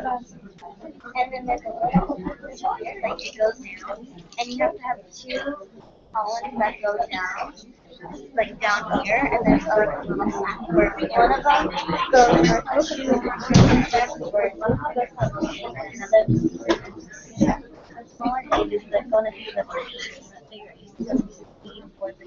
And then there's a little here, like it goes down, and you have to have two columns that go down, like down here, and there's a little flap where one of them goes vertical, where another the smaller aid is going to be the bigger aid for the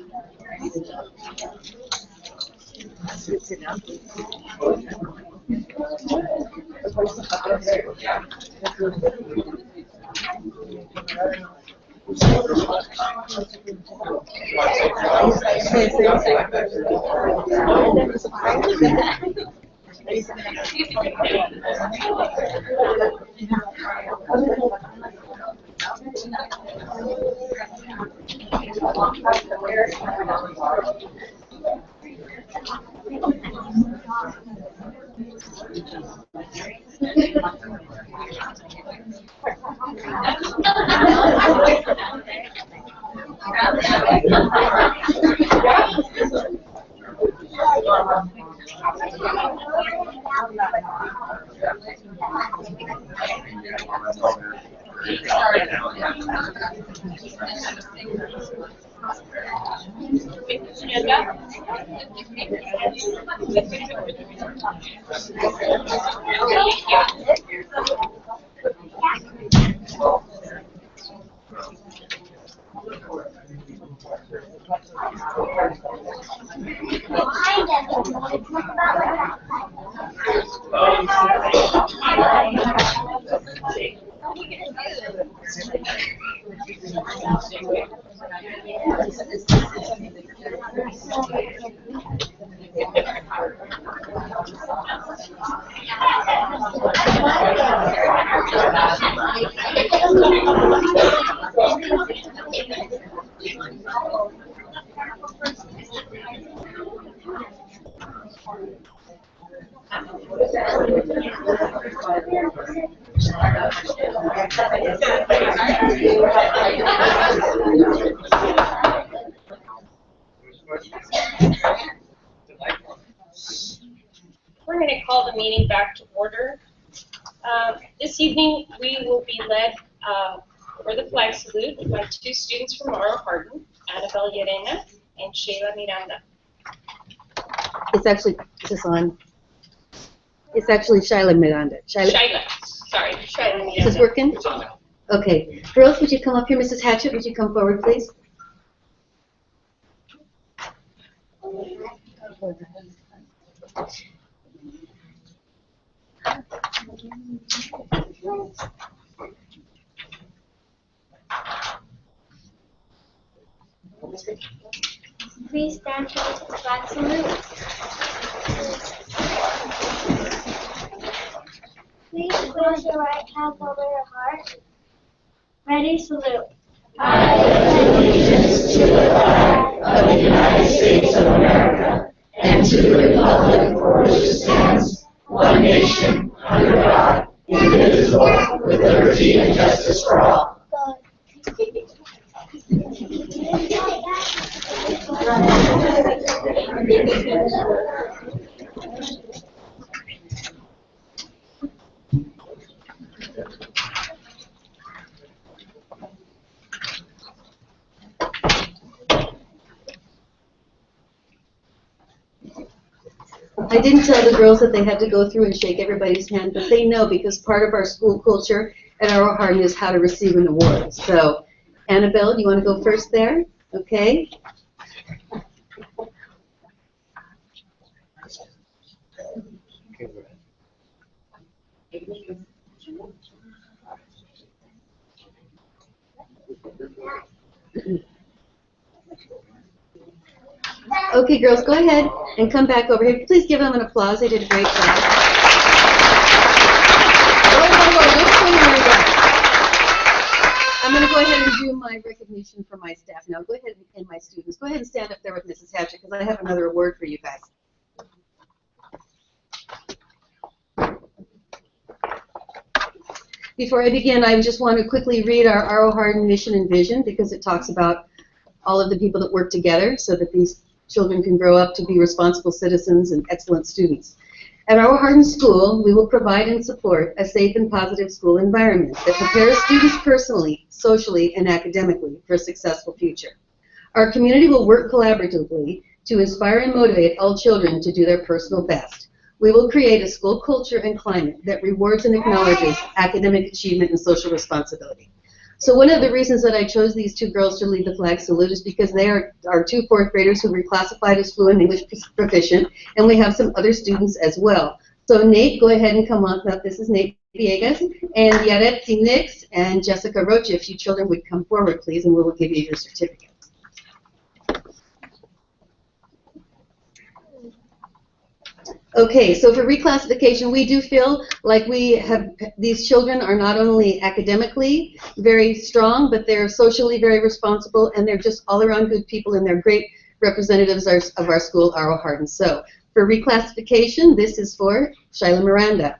We're going to call the meeting back to order. This evening we will be led for the flag salute by two students from Aro Hardin, Annabelle Llerena and Shayla Miranda. It's actually, is this on? It's actually Shayla Miranda. Shayla, Miranda. Is this working? It's on now. Okay. Girls, would you come up here? Mrs. Hatchett, would you come forward, please? Please stand for the flag salute. Please place your right hand over your heart. Ready, salute. I pledge allegiance to the flag of the United States of America and to the republic for which it stands, one nation, under God, indivisible, with liberty and justice for all. I didn't tell the girls that they had to go through and shake everybody's hand, but they know because part of our school culture at Aro Hardin is how to receive an award. So, Annabelle, do you want to go first there? Okay. Okay, girls, go ahead and come back over here. Please give them an applause. They did a great job. I'm going to go ahead and do my recognition for my staff now. Go ahead and my students. Go ahead and stand up there with Mrs. Hatchett because I have another award for you guys. Before I begin, I just want to quickly read our Aro Hardin mission and vision because it talks about all of the people that work together so that these children can grow up to be responsible citizens and excellent students. At our Hardin School, we will provide and support a safe and positive school environment that prepares students personally, socially, and academically for a successful future. Our community will work collaboratively to inspire and motivate all children to do their personal best. We will create a school culture and climate that rewards and acknowledges academic achievement and social responsibility. So one of the reasons that I chose these two girls to lead the flag salute is because they are our two fourth graders who were reclassified as fluent English proficient, and we have some other students as well. So Nate, go ahead and come on up. This is Nate Villegas, and Yaretsi Nix and Jessica Rocha. If you children would come forward, please, and we will give you your certificate. Okay, so for reclassification, we do feel like these children are not only academically very strong, but they're socially very responsible, and they're just all around good people, and they're great representatives of our school, R.O. Hardin. So for reclassification, this is for Shyla Miranda.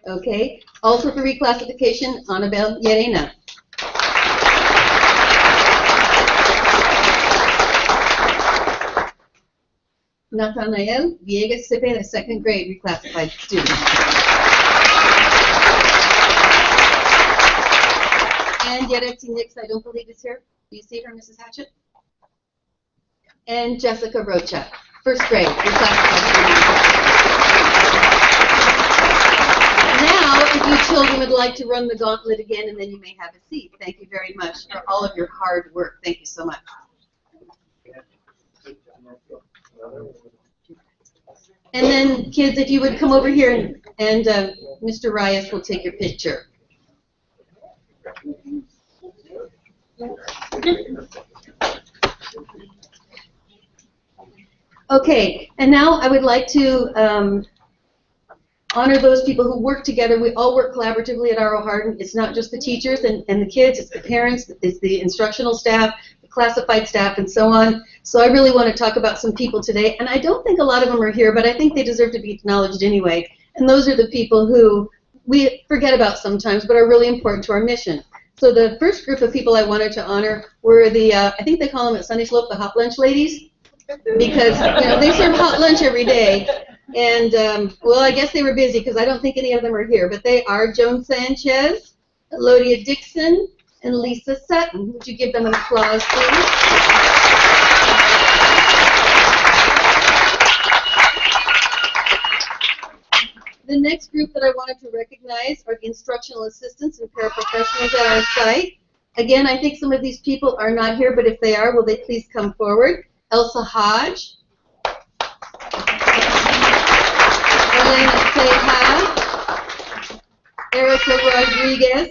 Okay, also for reclassification, Annabelle Llerena. Nathanael Villegas Cepeda, second grade reclassified student. And Yaretsi Nix, I don't believe is here. Do you see her, Mrs. Hatchett? And Jessica Rocha, first grade reclassified student. Now, if you children would like to run the gauntlet again, and then you may have a seat. Thank you very much for all of your hard work. Thank you so much. And then, kids, if you would come over here, and Mr. Reyes will take your picture. Okay, and now I would like to honor those people who work together. We all work collaboratively at R.O. Hardin. It's not just the teachers and the kids, it's the parents, it's the instructional staff, the classified staff, and so on. So I really want to talk about some people today, and I don't think a lot of them are here, but I think they deserve to be acknowledged anyway. And those are the people who we forget about sometimes, but are really important to our mission. So the first group of people I wanted to honor were the, I think they call them at Sunday Slope, the hot lunch ladies, because they serve hot lunch every day. And, well, I guess they were busy because I don't think any of them are here. But they are Joan Sanchez, Elodia Dixon, and Lisa Sutton. Would you give them an applause, please? The next group that I wanted to recognize are the instructional assistants and paraprofessionals at our site. Again, I think some of these people are not here, but if they are, will they please come forward? Elsa Hodge. Elena Ceja, Erica Rodriguez,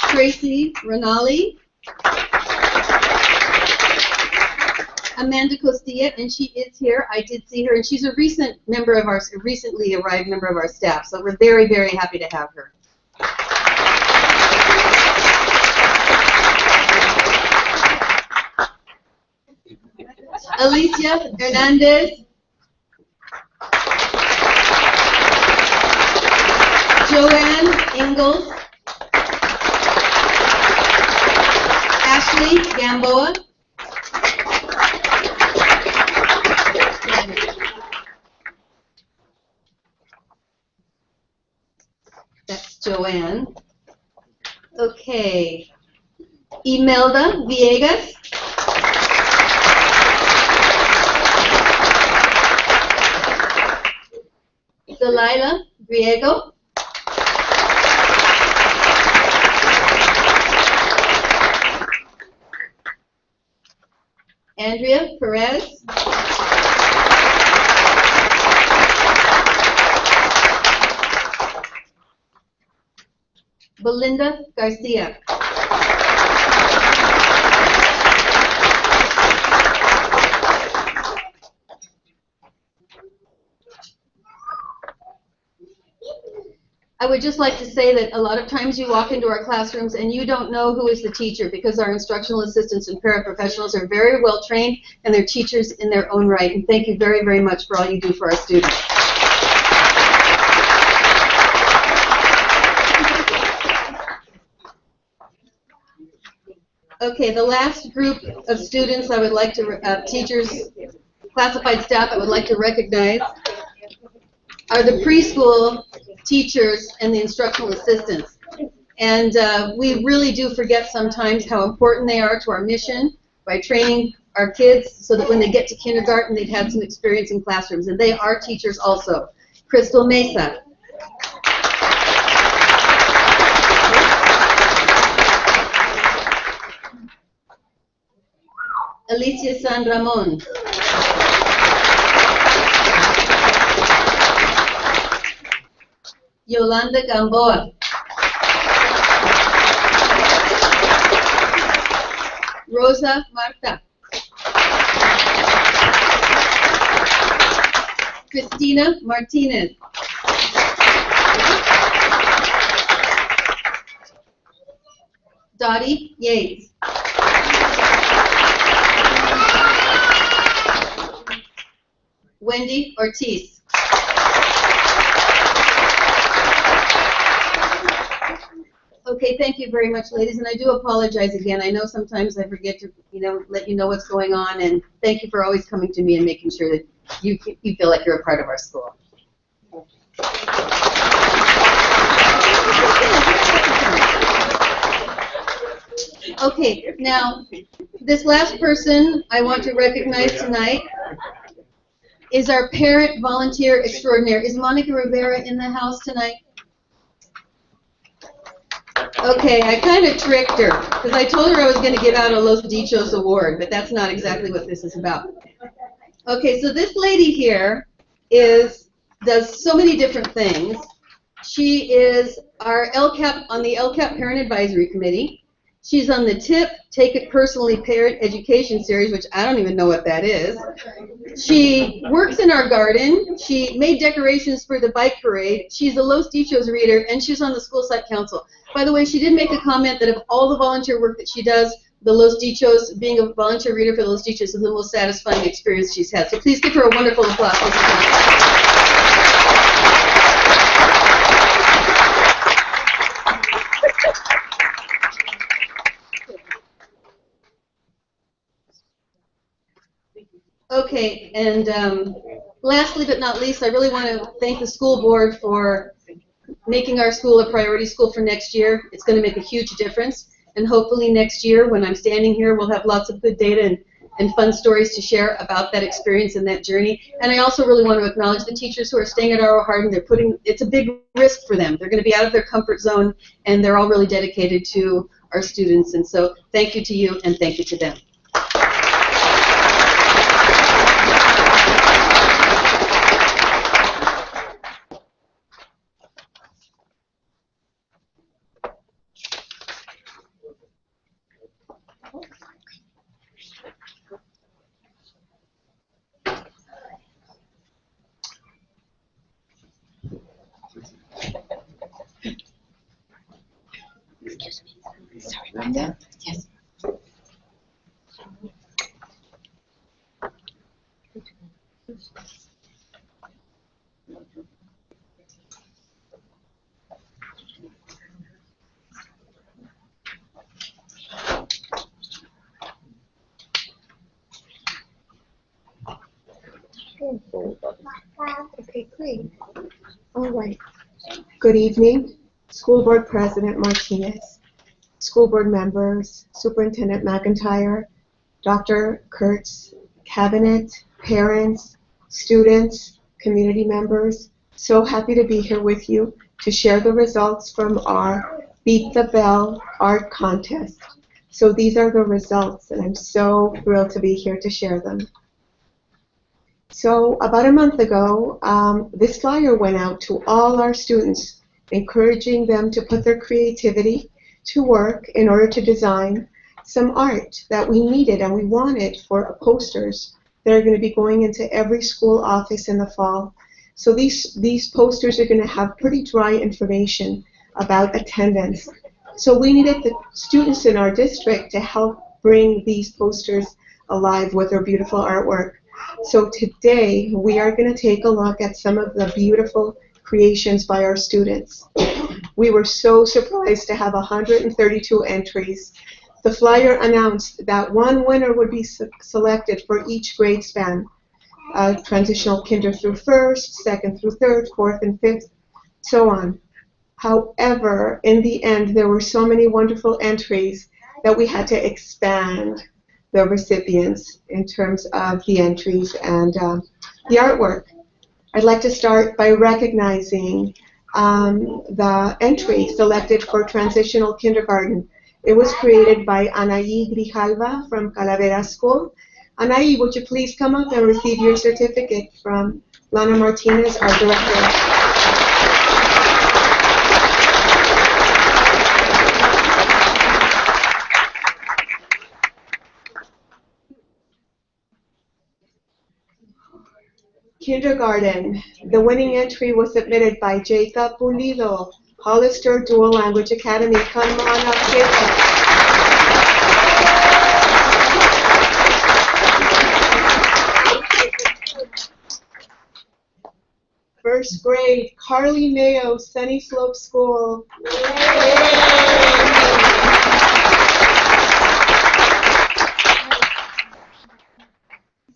Tracy Renali, Amanda Costilla, and she is here. I did see her, and she's a recent member of our, recently arrived member of our staff. So we're very, very happy to have her. Alicia Hernandez, Joanne Ingalls, Ashley Gamboa, that's Joanne. Okay, Imelda Villegas. Delilah Griego. Andrea Perez. Belinda Garcia. I would just like to say that a lot of times you walk into our classrooms and you don't know who is the teacher, because our instructional assistants and paraprofessionals are very well trained and they're teachers in their own right. And thank you very, very much for all you do for our students. Okay, the last group of students I would like to, teachers, classified staff I would like to recognize are the preschool teachers and the instructional assistants. And we really do forget sometimes how important they are to our mission by training our kids so that when they get to kindergarten they've had some experience in classrooms. And they are teachers also. Crystal Mesa. Alicia San Ramon. Yolanda Gamboa. Rosa Marta. Cristina Martinez. Dottie Yates. Wendy Ortiz. Okay, thank you very much, ladies, and I do apologize again. I know sometimes I forget to, let you know what's going on, and thank you for always coming to me and making sure that you feel like you're a part of our school. Okay, now, this last person I want to recognize tonight is our parent volunteer extraordinaire. Is Monica Rivera in the house tonight? Okay, I kind of tricked her, because I told her I was going to give out a Los Dichos award, but that's not exactly what this is about. Okay, so this lady here does so many different things. She is our LCAP, on the LCAP Parent Advisory Committee. She's on the TIP, Take It Personally Parent Education Series, which I don't even know what that is. She works in our garden. She made decorations for the bike parade. She's a Los Dichos reader, and she's on the school site council. By the way, she did make a comment that of all the volunteer work that she does, the Los Dichos, being a volunteer reader for the Los Dichos, is the most satisfying experience she's had. So please give her a wonderful applause. Okay, and lastly but not least, I really want to thank the school board for making our school a priority school for next year. It's going to make a huge difference, and hopefully next year when I'm standing here we'll have lots of good data and fun stories to share about that experience and that journey. And I also really want to acknowledge the teachers who are staying at R.O. Hardin. It's a big risk for them. They're going to be out of their comfort zone, and they're all really dedicated to our students. And so thank you to you, and thank you to them. Sorry about that. Yes. Okay, great. All right. Good evening, School Board President Martinez, school board members, Superintendent McIntyre, Dr. Kurtz, cabinet, parents, students, community members. So happy to be here with you to share the results from our Beat the Bell art contest. So these are the results, and I'm so thrilled to be here to share them. So about a month ago, this flyer went out to all our students, encouraging them to put their creativity to work in order to design some art that we needed and we wanted for posters that are going to be going into every school office in the fall. So these posters are going to have pretty dry information about attendance. So we needed the students in our district to help bring these posters alive with their beautiful artwork. So today we are going to take a look at some of the beautiful creations by our students. We were so surprised to have 132 entries. The flyer announced that one winner would be selected for each grade span, transitional kinder through first, second through third, fourth and fifth, so on. However, in the end, there were so many wonderful entries that we had to expand the recipients in terms of the entries and the artwork. I'd like to start by recognizing the entry selected for transitional kindergarten. It was created by Anaí Grijalva from Calavera School. Anaí, would you please come up and receive your certificate from Lana Martinez, our director. Kindergarten. The winning entry was submitted by Jacob Pulido, Hollister Dual Language Academy. Come on up, Jacob. First grade, Carly Mayo, Sunny Slope School.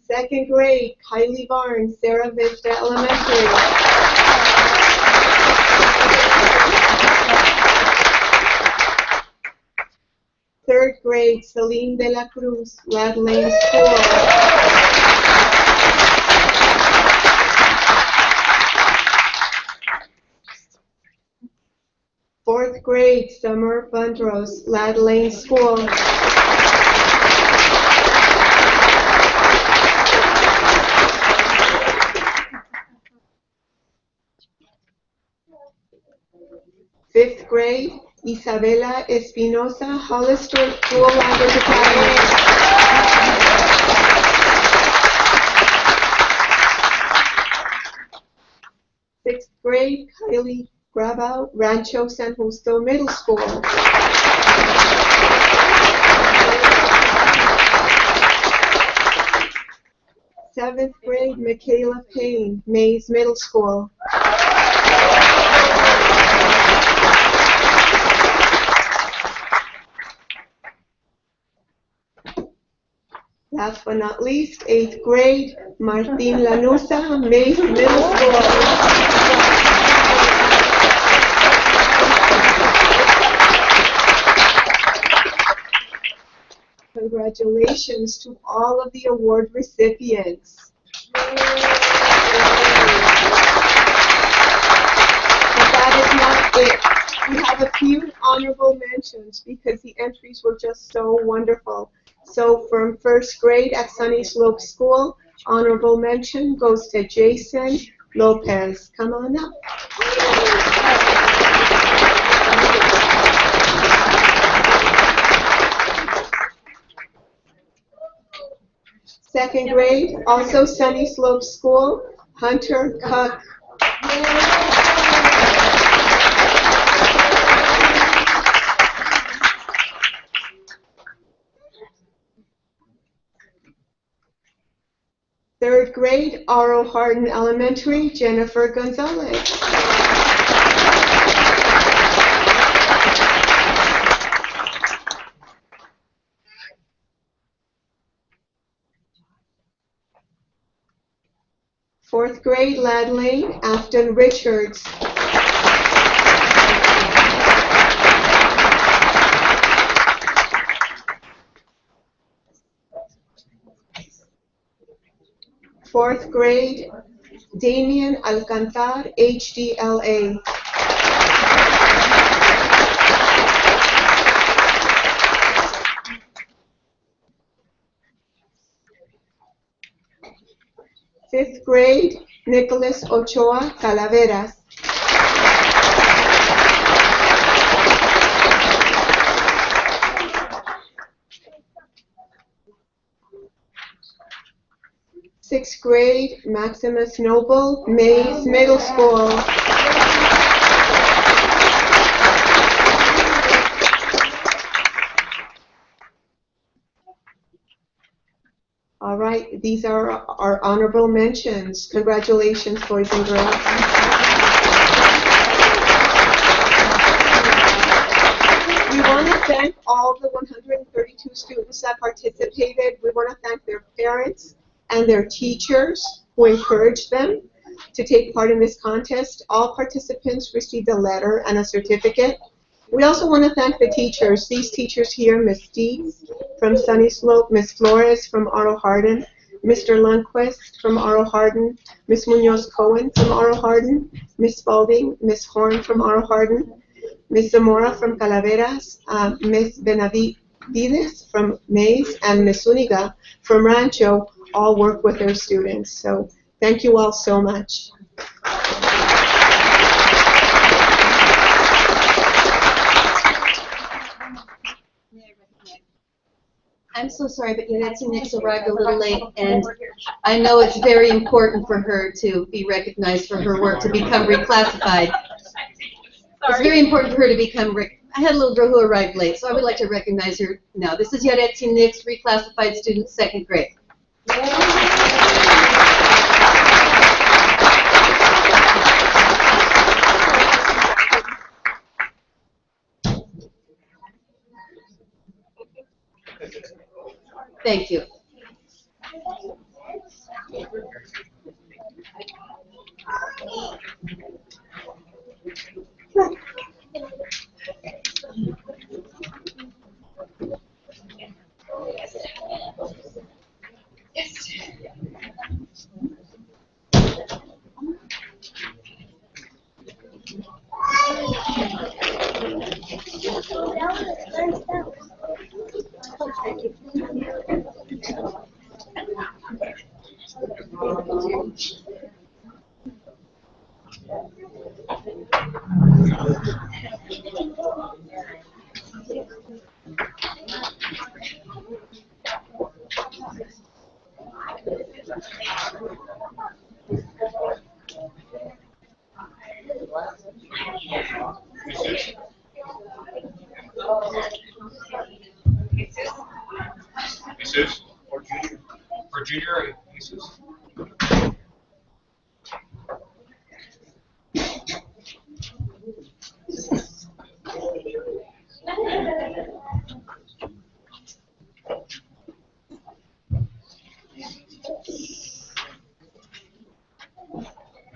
Second grade, Kylie Barnes, Sarah Vista Elementary. Third grade, Celine de la Cruz, Lad Lane School. Fourth grade, Summer Bundros, Lad Lane School. Fifth grade, Isabela Espinosa, Hollister Dual Language Academy. Sixth grade, Kylie Grabau, Rancho San Justo Middle School. Seventh grade, Michaela Payne, Mays Middle School. Last but not least, eighth grade, Martin Lanusa, Mays Middle School. Congratulations to all of the award recipients. But that is not it. We have a few honorable mentions because the entries were just so wonderful. So from first grade at Sunny Slope School, honorable mention goes to Jason Lopez. Come on up. Second grade, also Sunny Slope School, Hunter Cook. Third grade, Aro Hardin Elementary, Jennifer Gonzalez. Fourth grade, Lad Lane, Afton Richards. Fourth grade, Damien Alcantar, HDLA. Fifth grade, Nicholas Ochoa, Calaveras. Sixth grade, Maximus Noble, Mays Middle School. All right, these are our honorable mentions. Congratulations, boys and girls. thank all the 132 students that participated. We want to thank their parents and their teachers who encouraged them to take part in this contest. All participants received a letter and a certificate. We also want to thank the teachers. These teachers here, Ms. Dees from Sunny Slope, Ms. Flores from Aro Hardin, Mr. Lundquist from Aro Hardin, Ms. Munoz Cohen from Aro Hardin, Ms. Spalding, Ms. Horn from Aro Hardin, Ms. Zamora from Calaveras, Ms. Benavides from Mays, and Ms. Zuniga from Rancho all work with their students. So thank you all so much. I'm so sorry, but Yaretsi Nix arrived a little late, and I know it's very important for her to be recognized for her work to become reclassified. It's very important for her to become I had a little girl who arrived late, so I would like to recognize her now. This is Yaretsi Nix, reclassified student, 2nd grade. Thank you. Jesus, for junior, Jesus.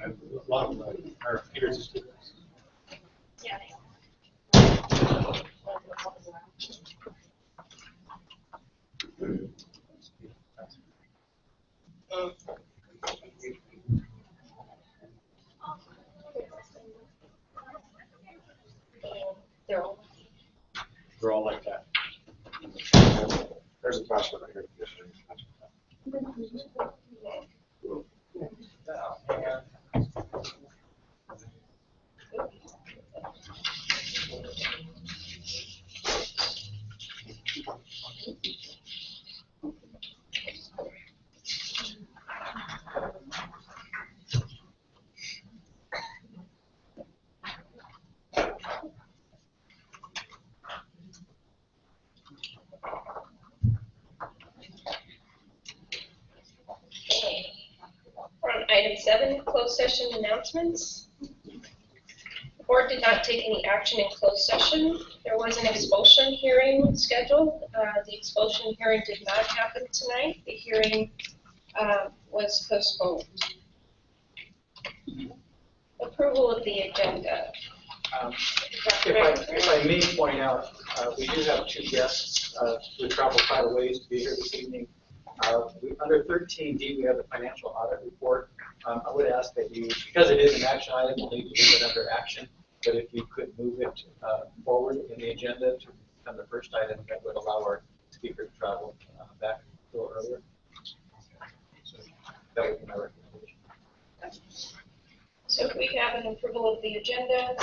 A lot of our peers. Yeah. They're all like that. There's a flash right here. We're on item 7, closed session announcements. The board did not take any action in closed session. There was an expulsion hearing scheduled. The expulsion hearing did not happen tonight. The hearing was postponed. Approval of the agenda. If I may point out, we do have 2 guests who traveled quite a ways to be here this evening. Under 13D, we have the financial audit report. I would ask that you, because it is an action item, you'll need to leave it under action, but if you could move it forward in the agenda to become the first item, that would allow our speaker to travel back a little earlier. So that would be my recommendation. So if we have an approval of the agenda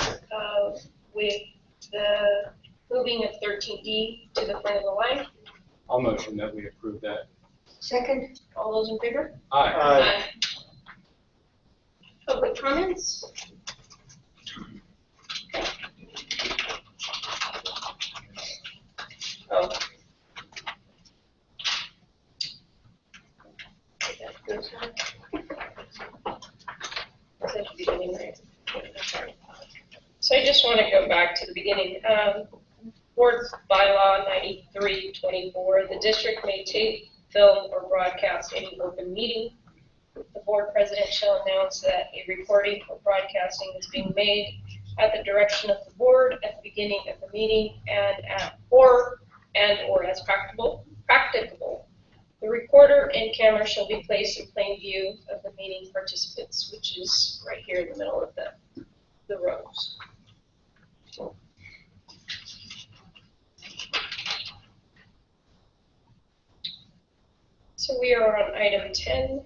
with the moving of 13D to the front of the line. I'll motion that we approve that. Second. All those in favor? Aye. Aye. Public comments? Oh. So I just want to go back to the beginning. Board Bylaw 9324, the district may tape, film, or broadcast any open meeting. The board president shall announce that a recording or broadcasting is being made at the direction of the board at the beginning of the meeting or as practicable. The recorder and camera shall be placed in plain view of the meeting participants, which is right here in the middle of the rows. So we are on item 10.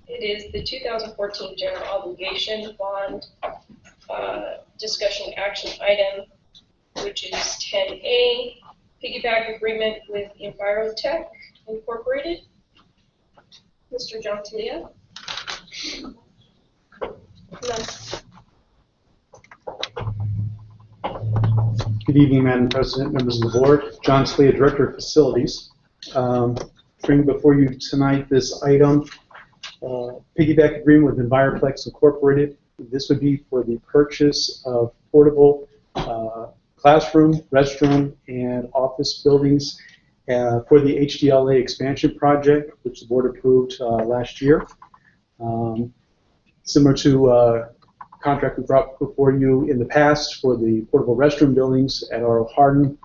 It is the 2014 general obligation bond discussion action item, which is 10A, piggyback agreement with Envirotech Incorporated. Mr. John Talia. Good evening, Madam President, members of the board. John Talia, Director of Facilities. Bring before you tonight this item, piggyback agreement with Enviroplex Incorporated. This would be for the purchase of portable classroom, restroom, and office buildings for the HDLA expansion project, which the board approved last year. Similar to contract we brought before you in the past for the portable restroom buildings at R.O. Hardin.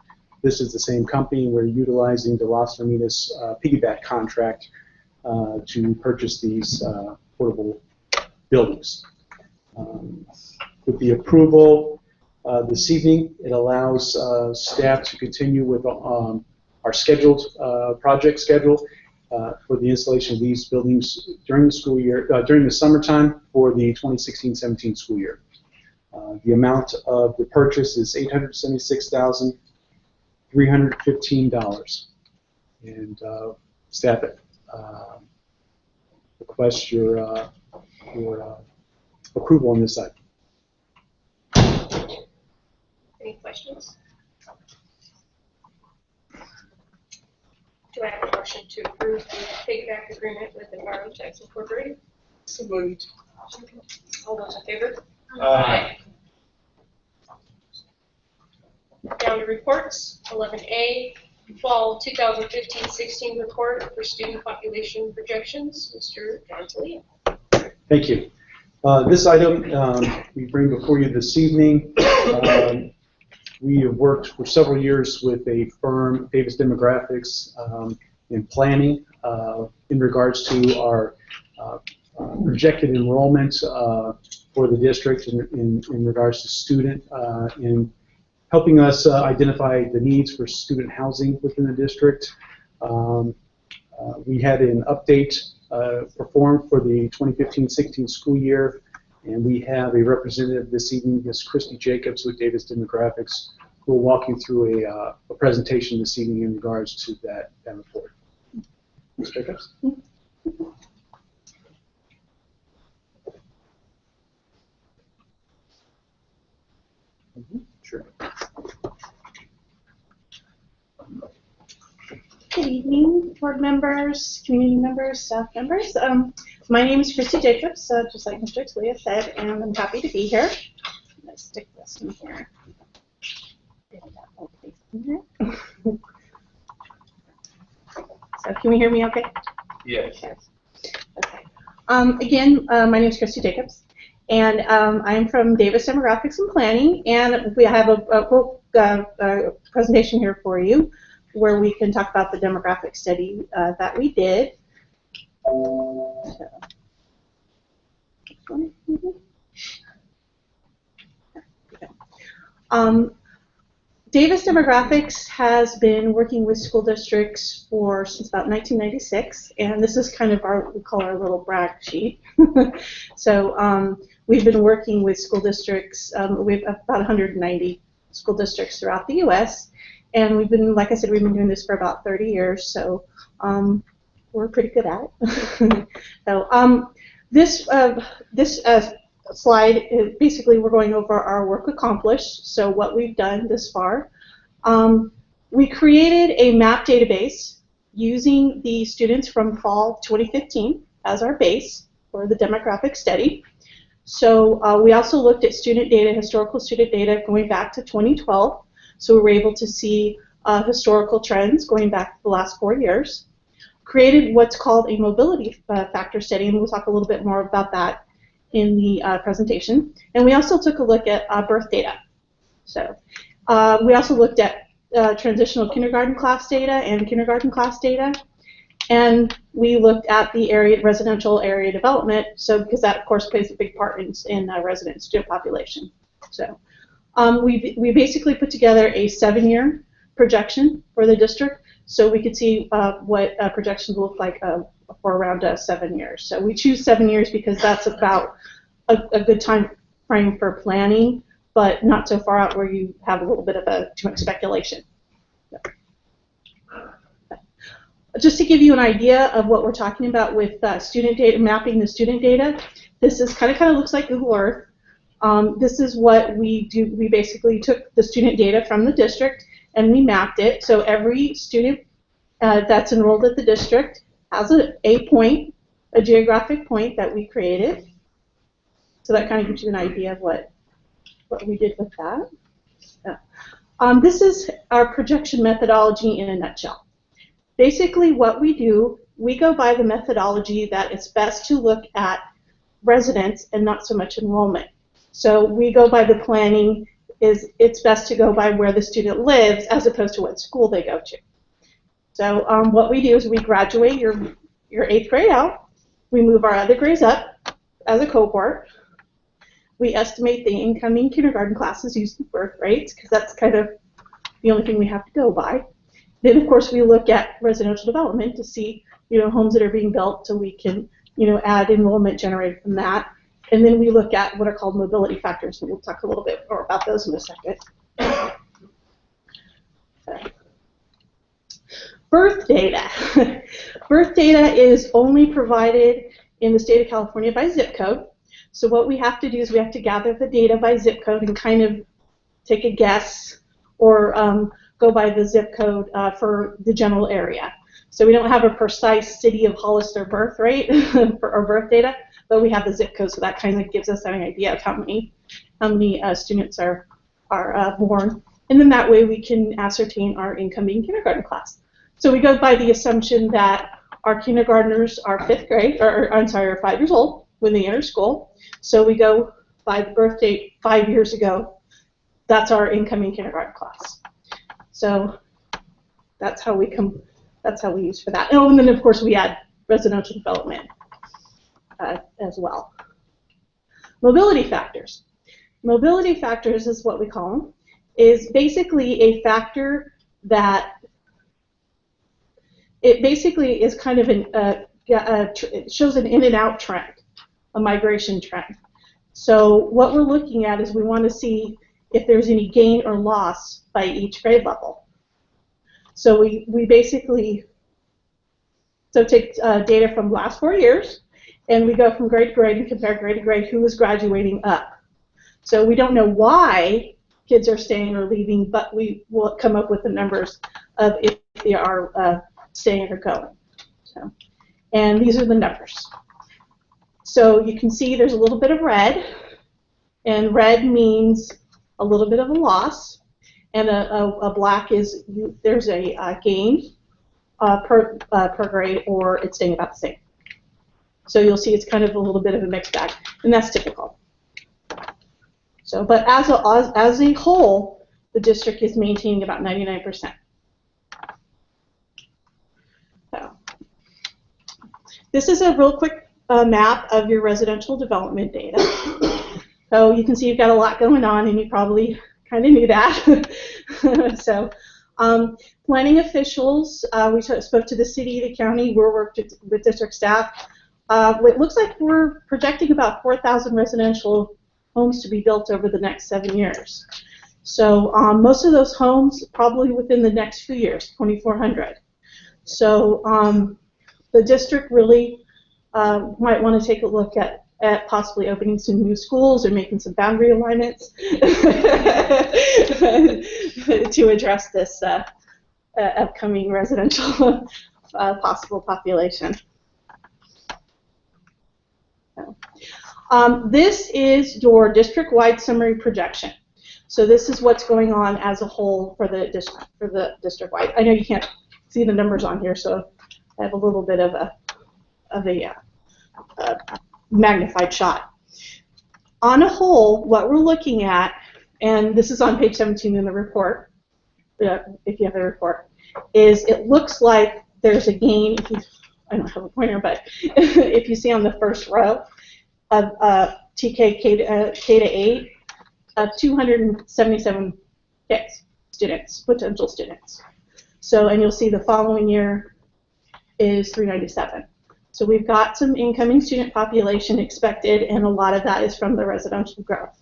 This is the same company. We're utilizing the Las Lomitas piggyback contract to purchase these portable buildings. With the approval this evening, it allows staff to continue with our scheduled project schedule for the installation of these buildings during the school year, during the summertime for the 2016-17 school year. The amount of the purchase is $876,315, and staff request your approval on this item. Any questions? Do I have a motion to approve the piggyback agreement with Envirotech Incorporated? So moved. All those in favor? Aye. Down to reports. 11A, Fall 2015-16 report for student population projections. Mr. John Talia. Thank you. This item we bring before you this evening. We have worked for several years with a firm, Davis Demographics, in planning in regards to our projected enrollment for the district in regards to student in helping us identify the needs for student housing within the district. We had an update performed for the 2015-16 school year, and we have a representative this evening, Ms. Christy Jacobs with Davis Demographics, who will walk you through a presentation this evening in regards to that report. Ms. Jacobs? Sure. Good evening, board members, community members, staff members. My name is Christy Jacobs, just like Mr. Talia said, and I'm happy to be here. Let's stick this in here. So can we hear me okay? Yes. Okay. Again, my name is Christy Jacobs, and I'm from Davis Demographics and Planning, and we have a presentation here for you where we can talk about the demographic study that we did. Davis Demographics has been working with school districts since about 1996, and this is kind of we call our little brag sheet. So we've been working with school districts. We have about 190 school districts throughout the U.S., and we've been, like I said, we've been doing this for about 30 years, so we're pretty good at it. So this slide is basically we're going over our work accomplished, so what we've done this far. We created a map database using the students from fall 2015 as our base for the demographic study. So we also looked at student data, historical student data going back to 2012. So we were able to see historical trends going back the last 4 years. Created what's called a mobility factor study, and we'll talk a little bit more about that in the presentation. And we also took a look at birth data. So we also looked at transitional kindergarten class data and kindergarten class data. And we looked at the residential area development, so because that, of course, plays a big part in resident student population. So we basically put together a 7-year projection for the district, so we could see what projections look like for around 7 years. So we choose 7 years because that's about a good time frame for planning, but not so far out where you have a little bit of too much speculation. Just to give you an idea of what we're talking about with student data, mapping the student data, this is kind of looks like Google Earth. This is what we do. We basically took the student data from the district and we mapped it. So every student that's enrolled at the district has a point, a geographic point that we created. So that kind of gives you an idea of what we did with that. This is our projection methodology in a nutshell. Basically what we do, we go by the methodology that it's best to look at residents and not so much enrollment. So we go by the planning, it's best to go by where the student lives as opposed to what school they go to. So what we do is we graduate your 8th grade out, we move our other grades up as a cohort, we estimate the incoming kindergarten classes using birth rates because that's kind of the only thing we have to go by. Then, of course, we look at residential development to see, homes that are being built so we can, add enrollment generated from that. And then we look at what are called mobility factors, and we'll talk a little bit more about those in a second. Birth data. Birth data is only provided in the state of California by zip code. So what we have to do is we have to gather the data by zip code and kind of take a guess or go by the zip code for the general area. So we don't have a precise city of Hollister birth rate for our birth data, but we have the zip code, so that kind of gives us an idea of how many students are born. And then that way we can ascertain our incoming kindergarten class. So we go by the assumption that our kindergartners are 5th grade, are 5 years old when they enter school. So we go by the birth date 5 years ago. That's our incoming kindergarten class. So that's how we use for that. Oh, and then of course we add residential development as well. Mobility factors. Mobility factors is what we call them. Is basically a factor that it basically is kind of it shows an in and out trend, a migration trend. So what we're looking at is we want to see if there's any gain or loss by each grade level. So we basically take data from the last 4 years, and we go from grade to grade and compare grade to grade who is graduating up. So we don't know why kids are staying or leaving, but we will come up with the numbers of if they are staying or going. So, and these are the numbers. So you can see there's a little bit of red, and red means a little bit of a loss, and a black is there's a gain per grade, or it's staying about the same. So you'll see it's kind of a little bit of a mixed bag, and that's typical. So, but as a whole, the district is maintaining about 99%. So, this is a real quick map of your residential development data. So you can see you've got a lot going on, and you probably kind of knew that. So, planning officials, we spoke to the city, the county, we worked with district staff. It looks like we're projecting about 4,000 residential homes to be built over the next 7 years. So most of those homes probably within the next few years, 2,400. So the district really might want to take a look at possibly opening some new schools or making some boundary alignments to address this upcoming residential possible population. This is your district-wide summary projection. So this is what's going on as a whole for the district-wide. I know you can't see the numbers on here, so I have a little bit of a magnified shot. On a whole, what we're looking at, and this is on page 17 in the report, if you have the report, is it looks like there's a gain, I don't have a pointer, but if you see on the first row of TK K to 8, of 277 kids, students, potential students. So, and you'll see the following year is 397. So we've got some incoming student population expected, and a lot of that is from the residential growth.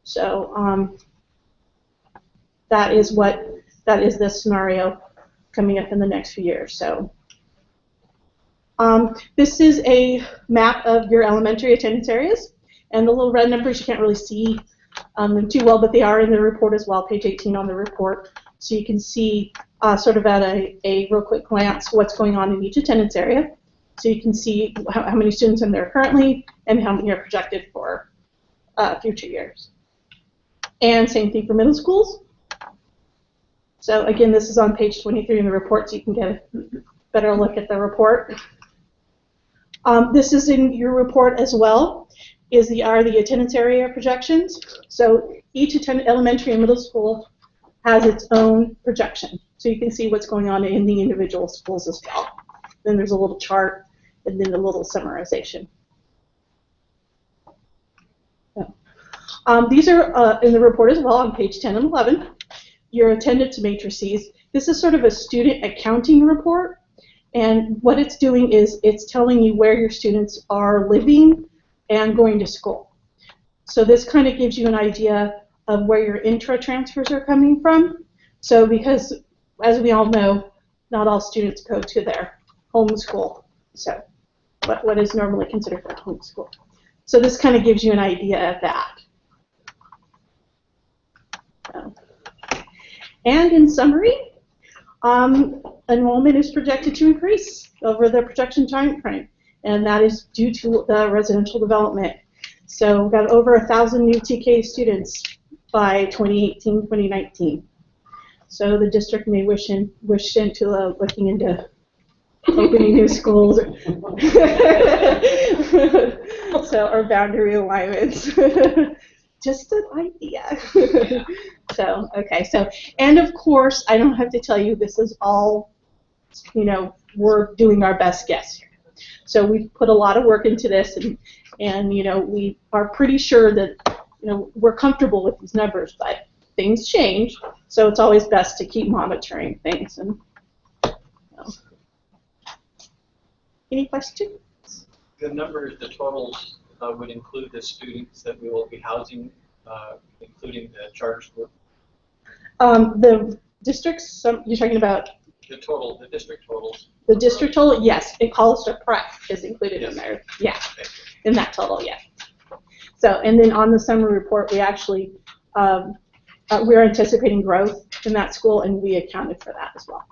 So that is the scenario coming up in the next few years. So this is a map of your elementary attendance areas, and the little red numbers you can't really see them too well, but they are in the report as well, page 18 on the report. So you can see sort of at a real quick glance what's going on in each attendance area. So you can see how many students are there currently and how many are projected for future years. And same thing for middle schools. So again, this is on page 23 in the report, so you can get a better look at the report. This is in your report as well, are the attendance area projections. So each elementary and middle school has its own projection. So you can see what's going on in the individual schools as well. Then there's a little chart and then a little summarization. These are in the report as well on page 10 and 11. Your attendance matrices. This is sort of a student accounting report, and what it's doing is it's telling you where your students are living and going to school. So this kind of gives you an idea of where your intra-transfers are coming from. So because, as we all know, not all students go to their home school. So what is normally considered a home school. So this kind of gives you an idea of that. And in summary, enrollment is projected to increase over the projection time frame, and that is due to the residential development. So we've got over 1,000 new TK students by 2018, 2019. So the district may wish into looking into opening new schools, or boundary alignments. Just an idea. So, okay, and of course, I don't have to tell you, this is all, we're doing our best guess here. So we've put a lot of work into this, and we are pretty sure that, we're comfortable with these numbers, but things change, so it's always best to keep monitoring things. And any questions? The numbers, the totals would include the students that we will be housing, including the charter school? The districts, you're talking about? The total, the district totals. The district total, yes. And Hollister Prep is included in there. Yeah, in that total, yeah. So, and then on the summary report, we actually, we're anticipating growth in that school, and we accounted for that as well.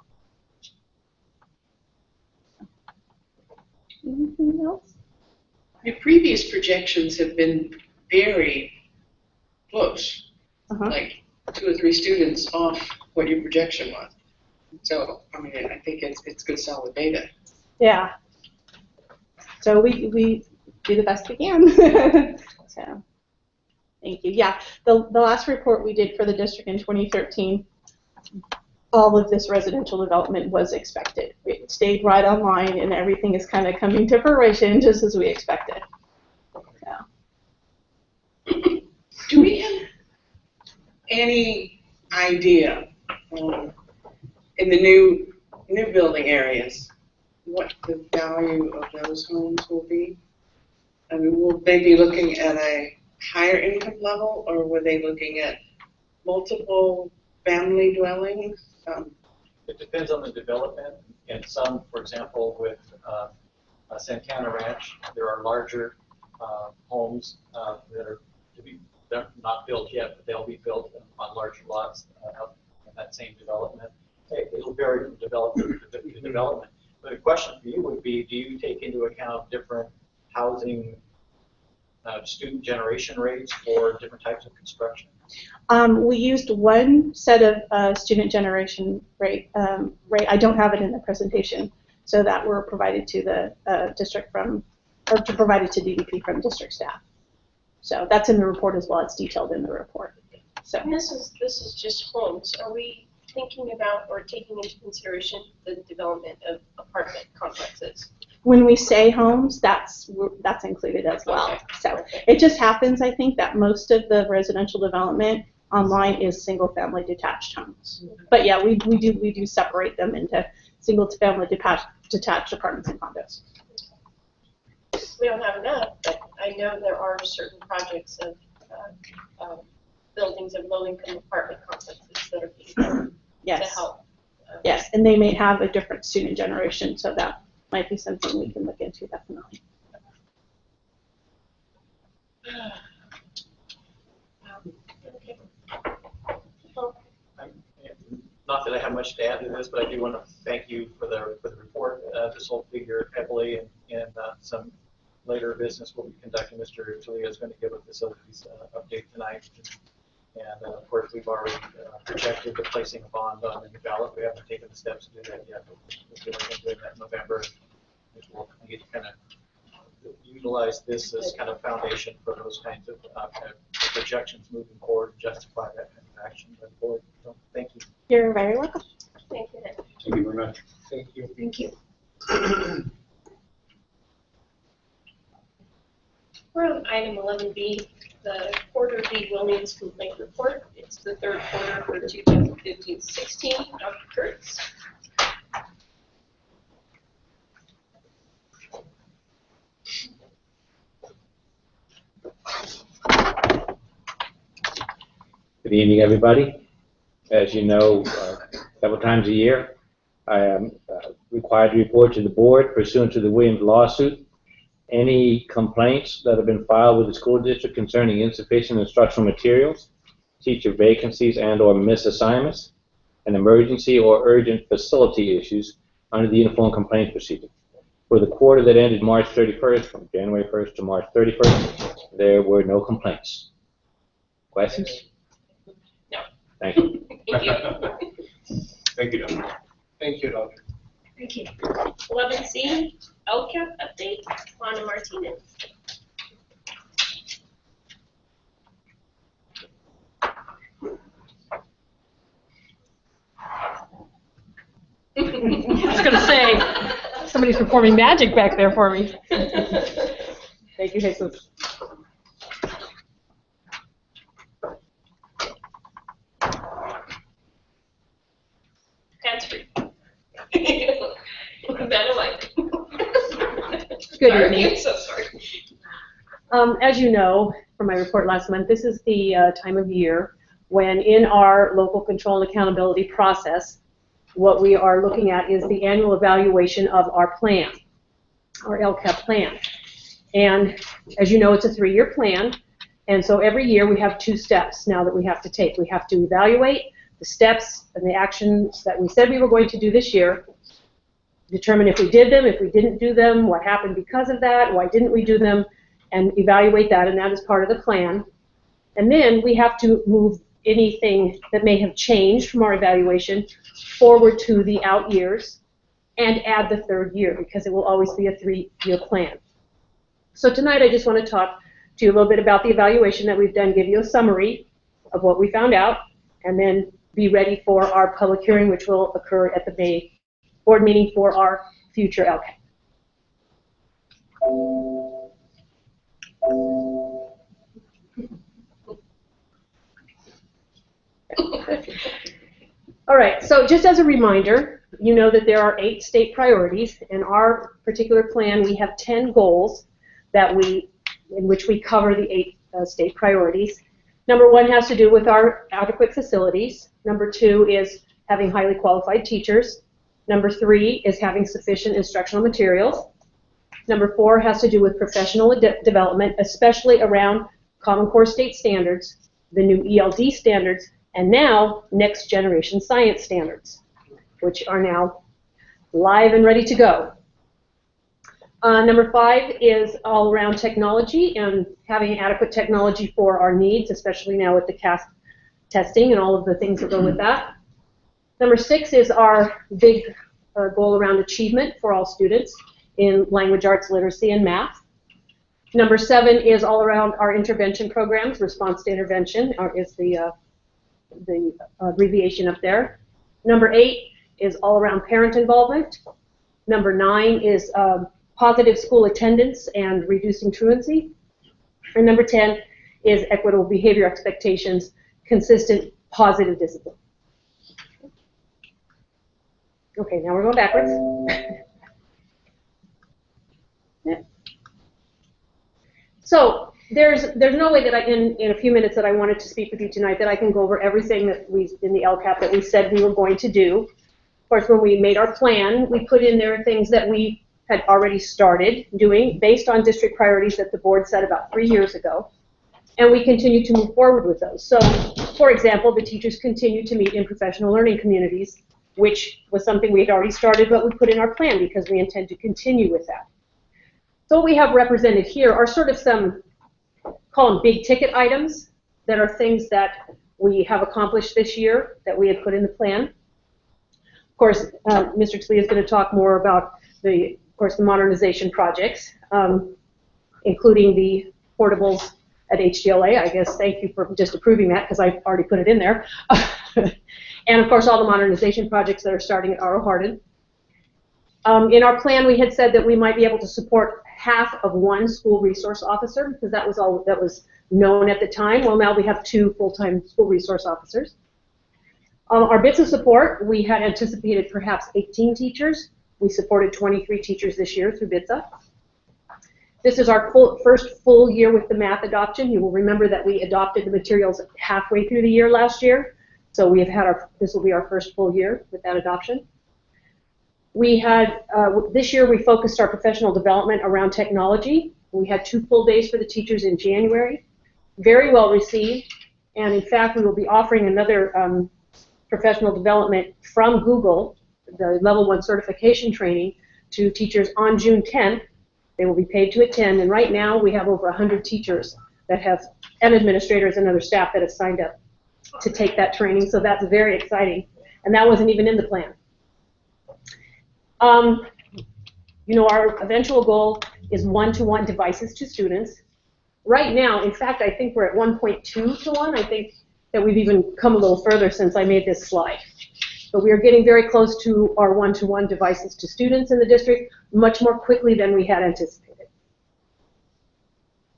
Anything else? Your previous projections have been very close, like 2 or 3 students off what your projection was. So, I mean, I think it's good solid data. Yeah. So we do the best we can. So, thank you. Yeah, the last report we did for the district in 2013, all of this residential development was expected. It stayed right on line, and everything is kind of coming to fruition just as we expected. So. Do we have any idea in the new building areas what the value of those homes will be? I mean, will they be looking at a higher income level, or were they looking at multiple family dwellings? It depends on the development. And some, for example, with Santana Ranch, there are larger homes they're not built yet, but they'll be built on larger lots in that same development. It'll vary from development to development. But a question for you would be, do you take into account different housing student generation rates for different types of construction? We used one set of student generation rate. I don't have it in the presentation, so that were provided to the district provided to DDP from district staff. So that's in the report as well. It's detailed in the report. So And this is just homes. Are we thinking about or taking into consideration the development of apartment complexes? when we say homes, that's included as well. Okay. So it just happens, I think, that most of the residential development online is single-family detached homes. But yeah, we do separate them into single-family detached apartments and condos. We don't have enough, but I know there are certain projects of buildings of low-income apartment complexes that are being done to help. Yes, and they may have a different student generation, so that might be something we can look into, definitely. Okay. Not that I have much to add to this, but I do want to thank you for the report. This will figure heavily in some later business we'll be conducting. Mr. Talia is going to give a facilities update tonight. And of course, we've already projected the placing a bond on the new ballot. We haven't taken the steps to do that yet, but we're doing that in November. Which will kind of utilize this as kind of foundation for those kinds of projections moving forward and justify that kind of action by the board. So thank you. You're very welcome. Thank you. Thank you very much. Thank you. Thank you. We're on item 11B, the quarterly Williams complaint report. It's the third quarter for 2015-16. Dr. Kurtz. Good evening, everybody. As you know, several times a year, I am required to report to the board pursuant to the Williams lawsuit any complaints that have been filed with the school district concerning insufficient instructional materials, teacher vacancies and/or misassignments, and emergency or urgent facility issues under the Uniform Complaints Procedure. For the quarter that ended March 31st, from January 1st to March 31st, there were no complaints. Questions? No. Thank you. Thank you. Thank you, Doctor. Thank you, Doctor. Thank you. 11C, LCAP update, Juana Martinez. I was going to say, somebody's performing magic back there for me. Thank you, Jesus. Hands free. Better like. Good evening. I'm so sorry. As you know from my report last month, this is the time of year when in our local control and accountability process, what we are looking at is the annual evaluation of our plan, our LCAP plan. And as you know, it's a 3-year plan. And so every year we have 2 steps now that we have to take. We have to evaluate the steps and the actions that we said we were going to do this year, determine if we did them, if we didn't do them, what happened because of that, why didn't we do them, and evaluate that, and that is part of the plan. And then we have to move anything that may have changed from our evaluation forward to the out years and add the 3rd year, because it will always be a 3-year plan. So tonight I just want to talk to you a little bit about the evaluation that we've done, give you a summary of what we found out, and then be ready for our public hearing, which will occur at the May board meeting for our future LCAP. All right, so just as a reminder, you know that there are 8 state priorities. In our particular plan, we have 10 goals that in which we cover the 8 state priorities. Number 1 has to do with our adequate facilities. Number 2 is having highly qualified teachers. Number 3 is having sufficient instructional materials. Number 4 has to do with professional development, especially around Common Core state standards, the new ELD standards, and now next generation science standards, which are now live and ready to go. Number 5 is all around technology and having adequate technology for our needs, especially now with the CAST testing and all of the things that go with that. Number 6 is our big goal around achievement for all students in language arts, literacy, and math. Number 7 is all around our intervention programs. Response to intervention is the abbreviation up there. Number 8 is all around parent involvement. Number 9 is positive school attendance and reducing truancy. And number 10 is equitable behavior expectations, consistent positive discipline. Okay, now we're going backwards. Yeah. So there's no way that I, in a few minutes that I wanted to speak with you tonight, that I can go over everything that we, in the LCAP, that we said we were going to do. Of course, when we made our plan, we put in there things that we had already started doing based on district priorities that the board set about 3 years ago. And we continue to move forward with those. So, for example, the teachers continue to meet in professional learning communities, which was something we had already started, but we put in our plan because we intend to continue with that. So what we have represented here are sort of some, call them big ticket items, that are things that we have accomplished this year that we had put in the plan. Of course, Mr. Tlaib is going to talk more about the modernization projects, including the portables at HTLA. I guess thank you for just approving that because I've already put it in there. And of course, all the modernization projects that are starting at R.O. Hardin. In our plan, we had said that we might be able to support half of one school resource officer because that was all that was known at the time. Well, now we have 2 full-time school resource officers. Our bits of support, we had anticipated perhaps 18 teachers. We supported 23 teachers this year through BITSA. This is our first full year with the math adoption. You will remember that we adopted the materials halfway through the year last year. So we have had this will be our first full year with that adoption. We had, this year we focused our professional development around technology. We had 2 full days for the teachers in January. Very well received. And in fact, we will be offering another professional development from Google, the level 1 certification training, to teachers on June 10th. They will be paid to attend, and right now we have over 100 teachers that have, and administrators and other staff that have signed up to take that training, so that's very exciting, and that wasn't even in the plan. You know, our eventual goal is 1-to-1 devices to students. Right now, in fact, I think we're at 1.2 to 1. I think that we've even come a little further since I made this slide. But we are getting very close to our 1-to-1 devices to students in the district much more quickly than we had anticipated.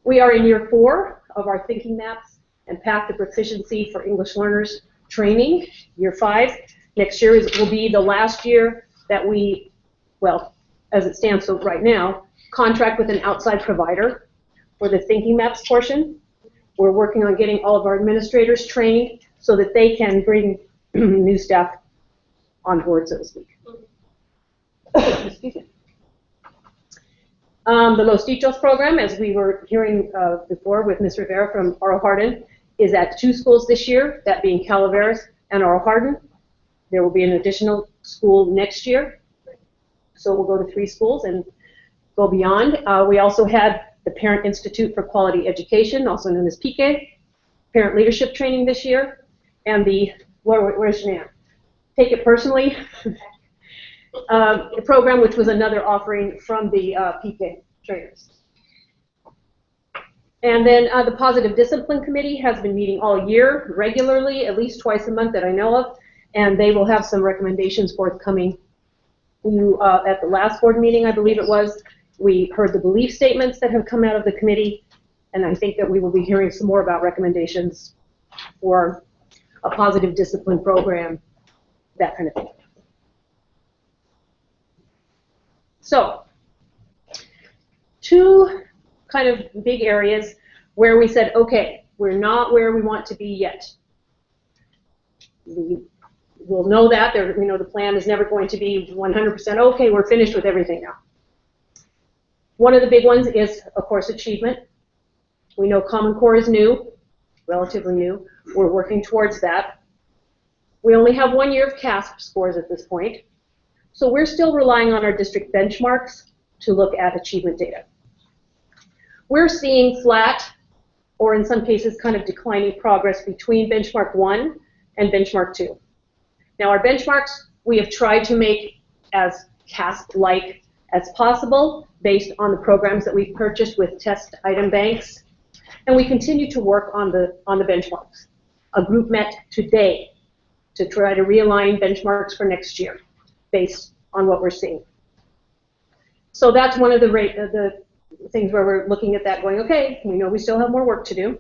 We are in year 4 of our Thinking Maps and Path to Proficiency for English Learners training, year 5. Next year will be the last year that we, well, as it stands so right now, contract with an outside provider for the Thinking Maps portion. We're working on getting all of our administrators trained so that they can bring new staff on board, so to speak. Excuse me. The Los Dichos program, as we were hearing before with Ms. Rivera from R.O. Hardin, is at 2 schools this year, that being Calaveras and R.O. Hardin. There will be an additional school next year, so we'll go to 3 schools and go beyond. We also had the Parent Institute for Quality Education, also known as PIQUE, parent leadership training this year, and the, where's Shanann? Take It Personally, the program, which was another offering from the PIQUE trainers. And then the Positive Discipline Committee has been meeting all year regularly, at least twice a month that I know of, and they will have some recommendations forthcoming. At the last board meeting, I believe it was, we heard the belief statements that have come out of the committee, and I think that we will be hearing some more about recommendations for a positive discipline program, that kind of thing. So, 2 kind of big areas where we said, okay, we're not where we want to be yet. We will know that. We know the plan is never going to be 100% okay, we're finished with everything now. One of the big ones is, of course, achievement. We know Common Core is new, relatively new. We're working towards that. We only have 1 year of CASP scores at this point. So we're still relying on our district benchmarks to look at achievement data. We're seeing flat, or in some cases kind of declining progress between benchmark 1 and benchmark 2. Now our benchmarks, we have tried to make as CASP-like as possible based on the programs that we've purchased with test item banks, and we continue to work on the benchmarks. A group met today to try to realign benchmarks for next year based on what we're seeing. So that's one of the things where we're looking at that going, okay, we know we still have more work to do.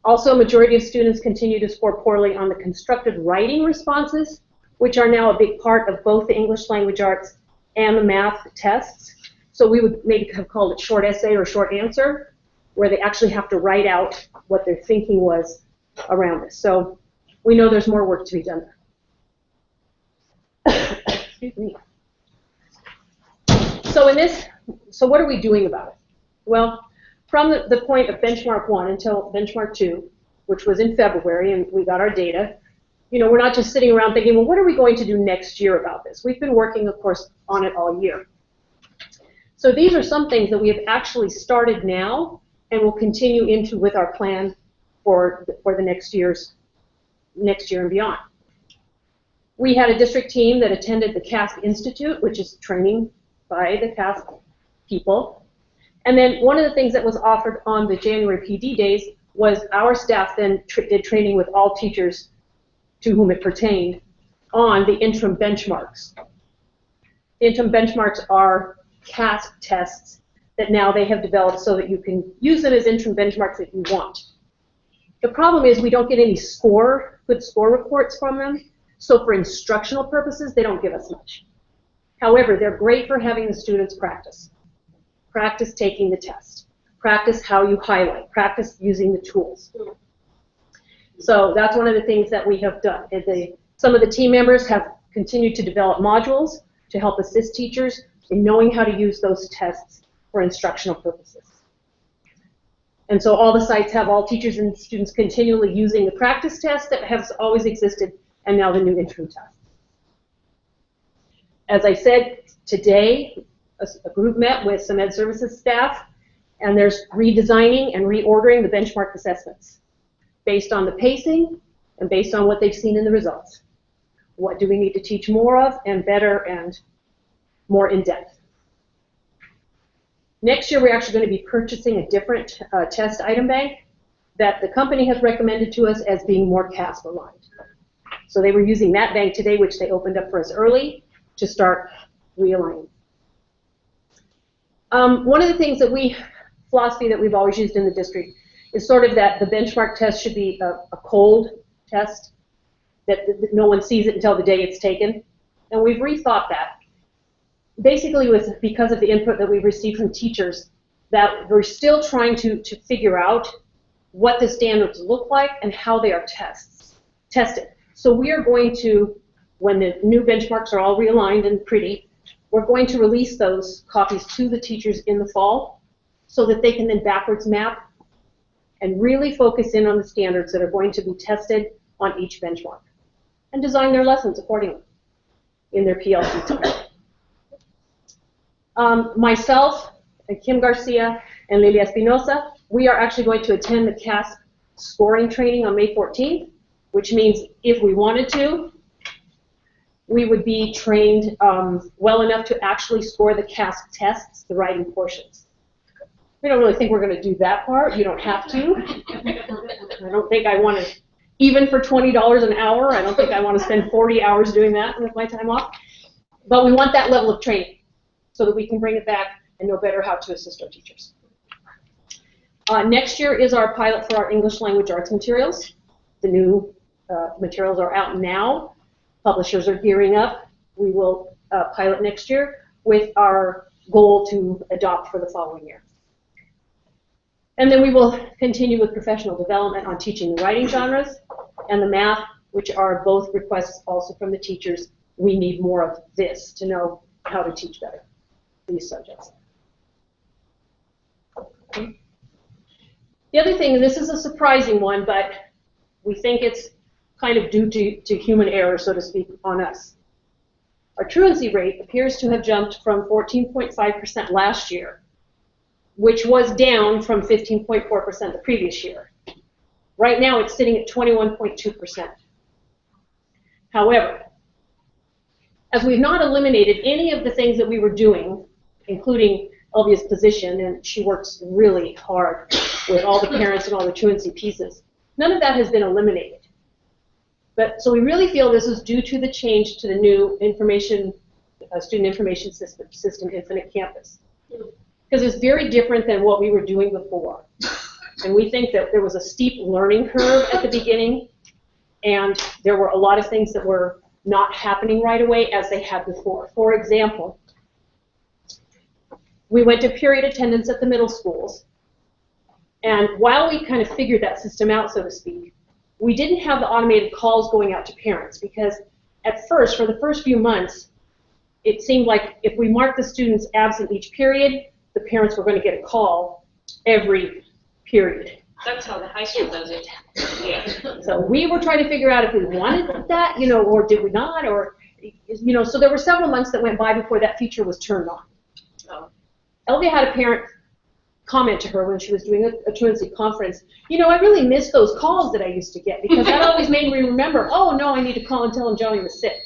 Also, a majority of students continue to score poorly on the constructed writing responses, which are now a big part of both the English language arts and the math tests. So we would maybe have called it short essay or short answer, where they actually have to write out what their thinking was around this. So we know there's more work to be done there. Excuse me. So what are we doing about it? Well, from the point of benchmark 1 until benchmark 2, which was in February, and we got our data, we're not just sitting around thinking, well, what are we going to do next year about this? We've been working, of course, on it all year. So these are some things that we have actually started now and will continue into with our plan for the next year and beyond. We had a district team that attended the CASP Institute, which is training by the CASP people. And then one of the things that was offered on the January PD days was our staff then did training with all teachers to whom it pertained on the interim benchmarks. The interim benchmarks are CASP tests that now they have developed so that you can use them as interim benchmarks if you want. The problem is we don't get any good score reports from them, so for instructional purposes, they don't give us much. However, they're great for having the students practice. Practice taking the test. Practice how you highlight. Practice using the tools. So that's one of the things that we have done. Some of the team members have continued to develop modules to help assist teachers in knowing how to use those tests for instructional purposes. And so all the sites have all teachers and students continually using the practice test that has always existed, and now the new interim test. As I said, today a group met with some Ed Services staff, and there's redesigning and reordering the benchmark assessments based on the pacing and based on what they've seen in the results. What do we need to teach more of and better and more in depth? Next year, we're actually going to be purchasing a different test item bank that the company has recommended to us as being more CASP aligned. So they were using that bank today, which they opened up for us early, to start realigning. One of the things philosophy that we've always used in the district is sort of that the benchmark test should be a cold test, that no one sees it until the day it's taken. And we've rethought that. Basically, because of the input that we've received from teachers, that we're still trying to figure out what the standards look like and how they are tested. So we are going to, when the new benchmarks are all realigned and pretty, we're going to release those copies to the teachers in the fall so that they can then backwards map and really focus in on the standards that are going to be tested on each benchmark and design their lessons accordingly in their PLC team. Myself, and Kim Garcia, and Lilia Espinosa, we are actually going to attend the CASP scoring training on May 14th, which means if we wanted to, we would be trained well enough to actually score the CASP tests, the writing portions. We don't really think we're going to do that part. You don't have to. I don't think I want to, even for $20 an hour, I don't think I want to spend 40 hours doing that with my time off. But we want that level of training so that we can bring it back and know better how to assist our teachers. Next year is our pilot for our English language arts materials. The new materials are out now. Publishers are gearing up. We will pilot next year with our goal to adopt for the following year. And then we will continue with professional development on teaching the writing genres and the math, which are both requests also from the teachers. We need more of this to know how to teach better these subjects. Okay. The other thing, and this is a surprising one, but we think it's kind of due to human error, so to speak, on us. our truancy rate appears to have jumped from 14.5% last year, which was down from 15.4% the previous year. Right now, it's sitting at 21.2%. However, as we've not eliminated any of the things that we were doing, including Elvia's position, and she works really hard with all the parents and all the truancy pieces, none of that has been eliminated. But so we really feel this is due to the change to the new information, student information system, Infinite Campus. Because it's very different than what we were doing before. And we think that there was a steep learning curve at the beginning, and there were a lot of things that were not happening right away as they had before. For example, we went to period attendance at the middle schools, and while we kind of figured that system out, so to speak, we didn't have the automated calls going out to parents, because at first, for the first few months, it seemed like if we marked the students absent each period, the parents were going to get a call every period. That's how the high school does it. Yeah. So we were trying to figure out if we wanted that, or did we not, or, so there were several months that went by before that feature was turned on. Oh. Elvia had a parent comment to her when she was doing a truancy conference, I really miss those calls that I used to get, because that always made me remember, oh no, I need to call and tell him Johnny was sick.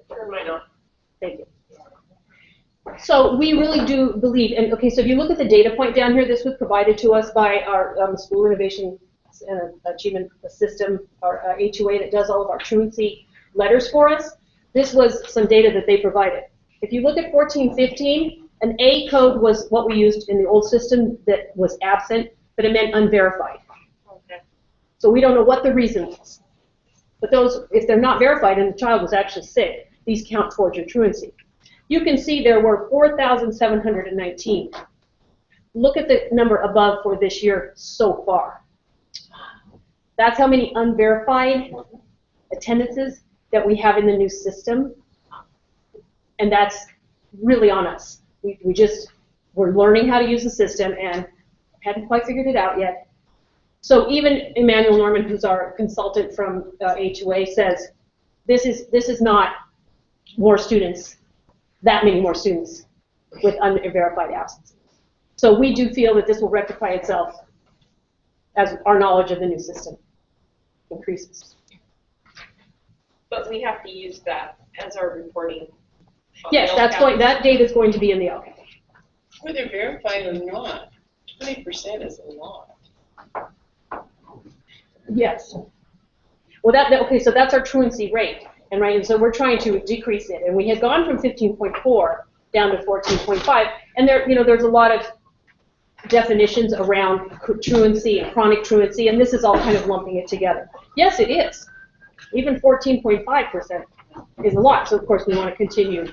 Or might not. Thank you. So we really do believe, and okay, so if you look at the data point down here, this was provided to us by our School Innovation and Achievement System, our HOA, that does all of our truancy letters for us. This was some data that they provided. If you look at 1415, an A code was what we used in the old system that was absent, but it meant unverified. Okay. So we don't know what the reason was. But those, if they're not verified and the child was actually sick, these count towards your truancy. You can see there were 4,719. Look at the number above for this year so far. That's how many unverified attendances that we have in the new system. And that's really on us. We're learning how to use the system and hadn't quite figured it out yet. So even Emmanuel Norman, who's our consultant from HOA, says this is not more students, that many more students with unverified absences. So we do feel that this will rectify itself as our knowledge of the new system increases. But we have to use that as our reporting. Yes, that data is going to be in the outcome. Whether verified or not, 20% is a lot. Yes. Well, okay, so that's our truancy rate, and so we're trying to decrease it, and we had gone from 15.4 down to 14.5, and there's a lot of definitions around truancy and chronic truancy, and this is all kind of lumping it together. Yes, it is. Even 14.5% is a lot, so of course we want to continue.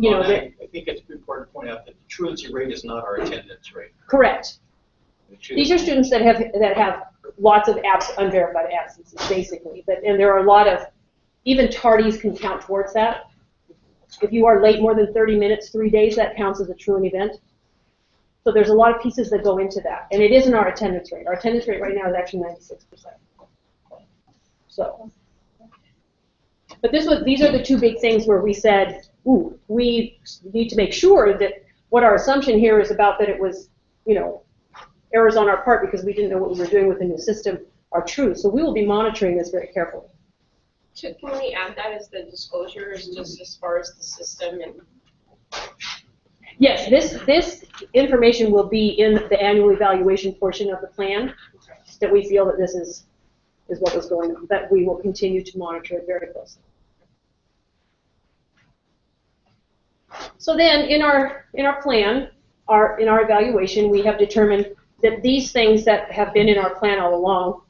I think it's important to point out that the truancy rate is not our attendance rate. Correct. These are students that have lots of unverified absences, basically. And there are a lot of, even tardies can count towards that. If you are late more than 30 minutes, 3 days, that counts as a truant event. So there's a lot of pieces that go into that. And it isn't our attendance rate. Our attendance rate right now is actually 96%. So, but these are the two big things where we said, ooh, we need to make sure that what our assumption here is about that it was, errors on our part because we didn't know what we were doing with the new system are true. So we will be monitoring this very carefully. Can we add that as the disclosures, just as far as the system and? Yes, this information will be in the annual evaluation portion of the plan. That we feel that this is what was going on. That we will continue to monitor it very closely. So then, in our plan, in our evaluation, we have determined that these things that have been in our plan all along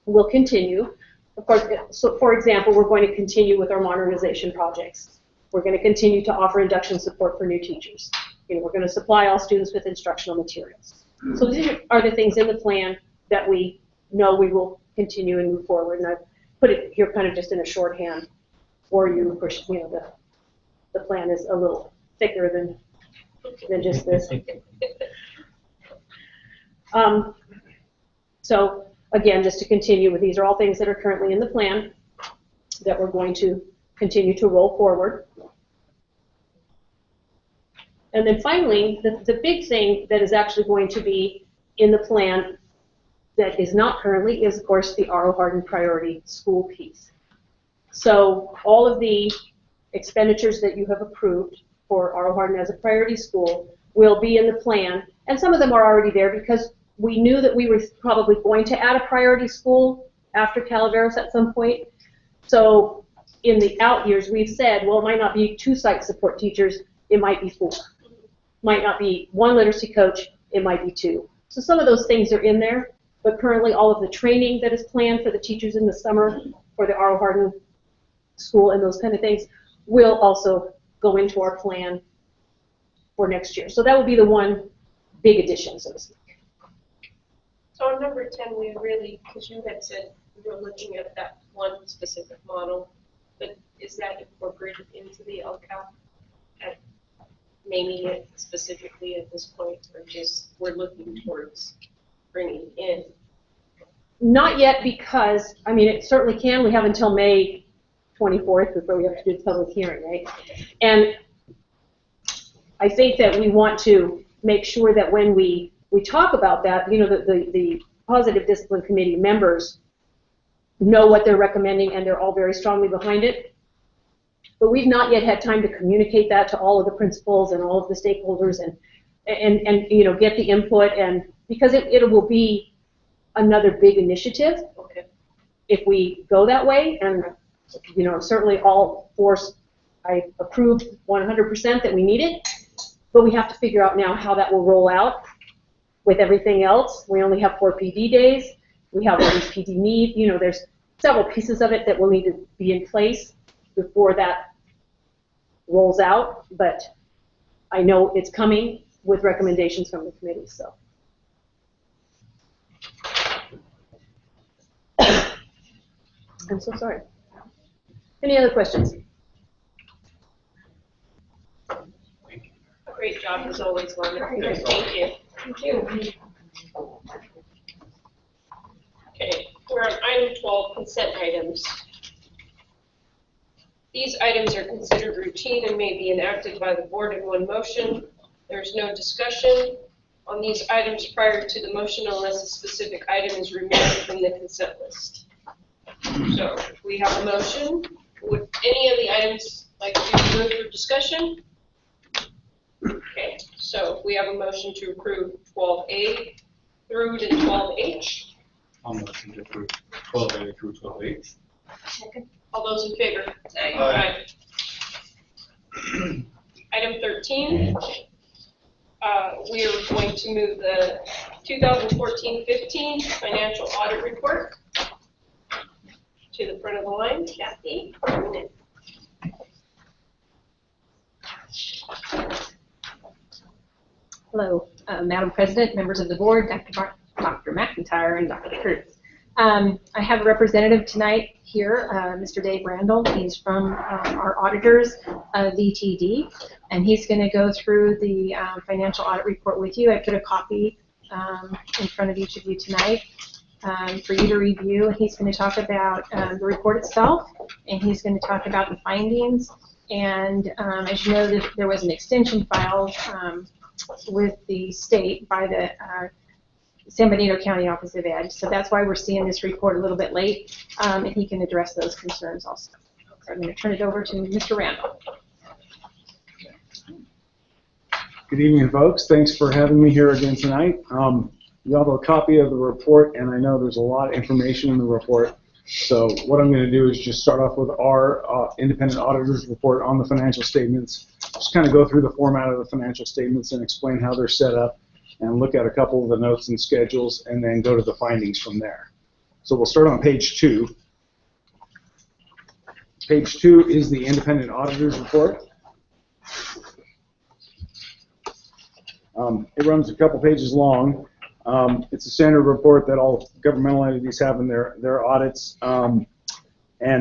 will continue. Of course, so for example, we're going to continue with our modernization projects. We're going to continue to offer induction support for new teachers. We're going to supply all students with instructional materials. So these are the things in the plan that we know we will continue and move forward. And I've put it here kind of just in a shorthand for you. Of course, the plan is a little thicker than just this. So So again, just to continue with, these are all things that are currently in the plan that we're going to continue to roll forward. And then finally, the big thing that is actually going to be in the plan that is not currently is, of course, the R.O. Hardin priority school piece. So all of the expenditures that you have approved for R.O. Hardin as a priority school will be in the plan, and some of them are already there because we knew that we were probably going to add a priority school after Calaveras at some point. So in the out years, we've said, well, it might not be 2 site support teachers, it might be 4. Might not be 1 literacy coach, it might be 2. So some of those things are in there, but currently all of the training that is planned for the teachers in the summer for the R.O. Hardin school and those kind of things will also go into our plan for next year. So that will be the one big addition, so to speak. So on number 10, we really, because you had said we were looking at that one specific model, but is that incorporated into the LCAP at naming it specifically at this point, or just we're looking towards bringing in? Not yet, because, I mean, it certainly can. We have until May 24th before we have to do the public hearing, right? And I think that we want to make sure that when we talk about that, you know, the Positive Discipline Committee members know what they're recommending and they're all very strongly behind it. But we've not yet had time to communicate that to all of the principals and all of the stakeholders and you know, get the input, and because it will be another big initiative if we go that way. And you know, certainly all force, I approved 100% that we need it, but we have to figure out now how that will roll out with everything else. We only have 4 PD days. We have all these PD needs. You know, there's several pieces of it that will need to be in place before that rolls out, but I know it's coming with recommendations from the committee, so. I'm so sorry. Any other questions? Great job as always, Wanda. Thank you. Thank you. Okay, we're on item 12, consent items. These items are considered routine and may be enacted by the board in one motion. There's no discussion on these items prior to the motion unless a specific item is removed from the consent list. So if we have a motion, would any of the items like to be removed for discussion? Okay, so if we have a motion to approve 12A through to 12H. I'll motion to approve 12A through 12H. Second. All those in favor? Aye. Item 13, we are going to move the 2014-15 financial audit report to the front of the line. Kathy, a minute. Hello, Madam President, members of the board, Dr. McIntyre, and Dr. Kurtz. I have a representative tonight here, Mr. Dave Randall. He's from our auditors, VTD, and he's going to go through the financial audit report with you. I put a copy in front of each of you tonight for you to review. And he's going to talk about the report itself, and he's going to talk about the findings. And as you know, there was an extension filed with the state by the San Benito County Office of Ed, so that's why we're seeing this report a little bit late, and he can address those concerns also. So I'm going to turn it over to Mr. Randall. Good evening, folks. Thanks for having me here again tonight. You have a copy of the report, and I know there's a lot of information in the report. So what I'm going to do is just start off with our independent auditor's report on the financial statements. Just kind of go through the format of the financial statements and explain how they're set up, and look at a couple of the notes and schedules, and then go to the findings from there. So we'll start on page 2. Page 2 is the independent auditor's report. It runs a couple pages long. It's a standard report that all governmental entities have in their audits. And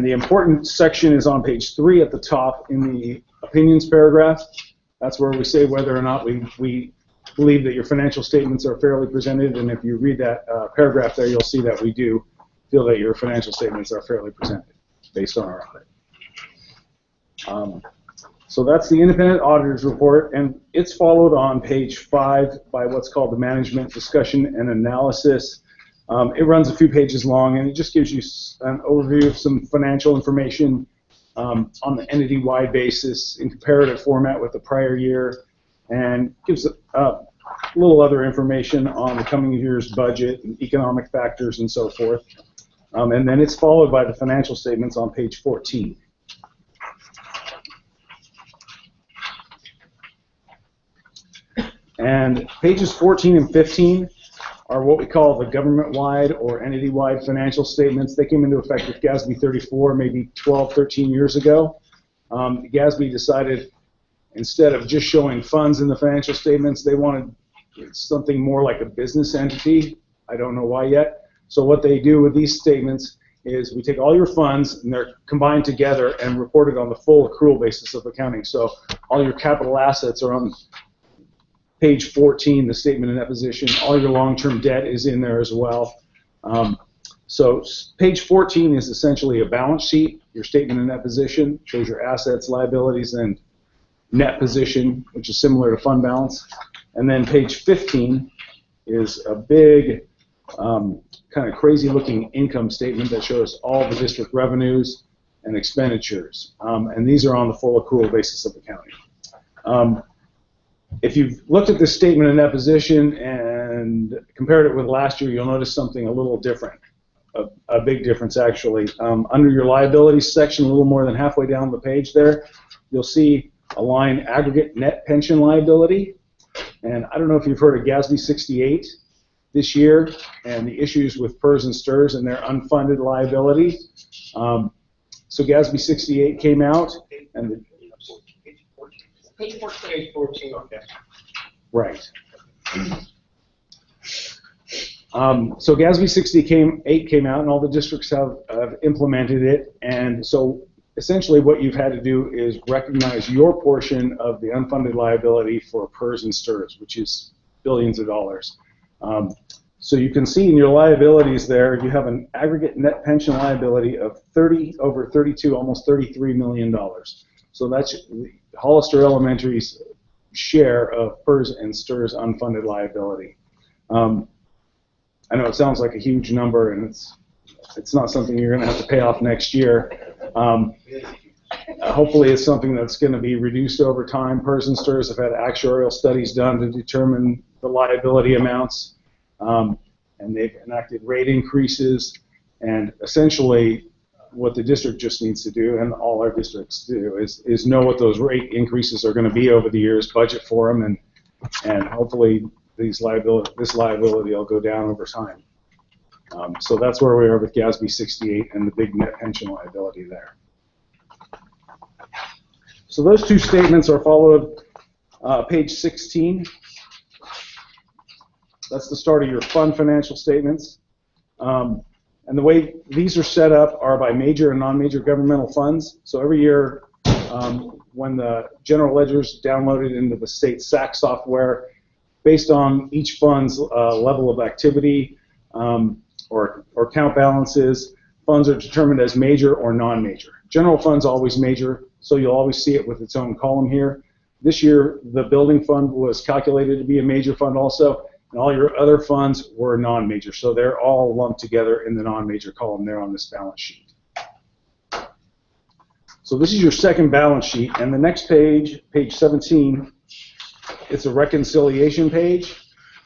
the important section is on page 3 at the top in the opinions paragraph. That's where we say whether or not we believe that your financial statements are fairly presented, and if you read that paragraph there, you'll see that we do feel that your financial statements are fairly presented based on our audit. So that's the independent auditor's report, and it's followed on page 5 by what's called the management discussion and analysis. It runs a few pages long, and it just gives you an overview of some financial information on the entity-wide basis in comparative format with the prior year, and gives a little other information on the coming year's budget and economic factors and so forth. And then it's followed by the financial statements on page 14. And pages 14 and 15 are what we call the government-wide or entity-wide financial statements. They came into effect with GASB 34 maybe 12, 13 years ago. GASB decided instead of just showing funds in the financial statements, they wanted something more like a business entity. I don't know why yet. So what they do with these statements is we take all your funds and they're combined together and reported on the full accrual basis of accounting. So all your capital assets are on page 14, the statement of net position. All your long-term debt is in there as well. So page 14 is essentially a balance sheet. Your statement of net position shows your assets, liabilities, and net position, which is similar to fund balance. And then page 15 is a big, kind of crazy-looking income statement that shows all the district revenues and expenditures. And these are on the full accrual basis of accounting. If you've looked at this statement of net position and compared it with last year, you'll notice something a little different, a big difference actually. Under your liabilities section, a little more than halfway down the page there, you'll see a line aggregate net pension liability. And I don't know if you've heard of GASB 68 this year and the issues with PERS and STRS and their unfunded liability. So GASB 68 came out and the Page 14. Page 14, okay. right. So GASB 68 came out, and all the districts have implemented it. And so essentially what you've had to do is recognize your portion of the unfunded liability for PERS and STRS, which is billions of dollars. So you can see in your liabilities there, you have an aggregate net pension liability of over 32, almost $33 million. So that's Hollister Elementary's share of PERS and STRS unfunded liability. I know it sounds like a huge number, and it's not something you're going to have to pay off next year. Hopefully it's something that's going to be reduced over time. PERS and STRS have had actuarial studies done to determine the liability amounts, and they've enacted rate increases, and essentially what the district just needs to do, and all our districts do, is know what those rate increases are going to be over the years, budget for them, and hopefully this liability will go down over time. So that's where we are with GASB 68 and the big net pension liability there. So those two statements are followed page 16. That's the start of your fund financial statements. And the way these are set up are by major and non-major governmental funds. So every year when the general ledger is downloaded into the state SAC software, based on each fund's level of activity or account balances, funds are determined as major or non-major. General fund's always major, so you'll always see it with its own column here. This year, the building fund was calculated to be a major fund also, and all your other funds were non-major, so they're all lumped together in the non-major column there on this balance sheet. So this is your second balance sheet, and the next page, page 17, it's a reconciliation page,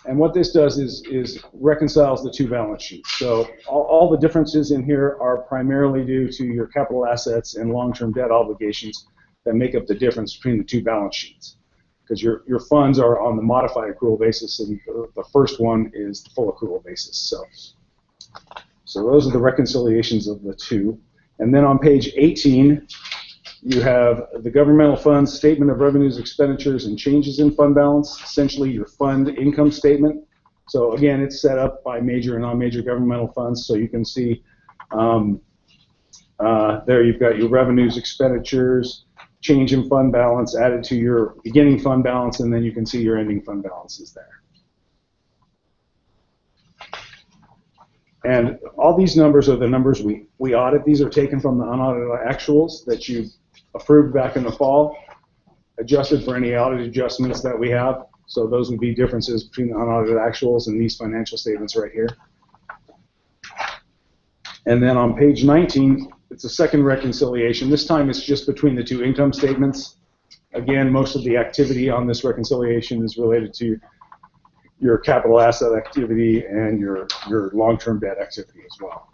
and what this does is reconciles the two balance sheets. So all the differences in here are primarily due to your capital assets and long-term debt obligations that make up the difference between the two balance sheets, because your funds are on the modified accrual basis, and the first one is the full accrual basis. So those are the reconciliations of the two. And then on page 18, you have the governmental funds, statement of revenues, expenditures, and changes in fund balance, essentially your fund income statement. So again, it's set up by major and non-major governmental funds, so you can see there you've got your revenues, expenditures, change in fund balance added to your beginning fund balance, and then you can see your ending fund balances there. And all these numbers are the numbers we audit. These are taken from the unaudited actuals that you approved back in the fall, adjusted for any audit adjustments that we have. So those would be differences between the unaudited actuals and these financial statements right here. And then on page 19, it's a second reconciliation. This time it's just between the two income statements. Again, most of the activity on this reconciliation is related to your capital asset activity and your long-term debt activity as well.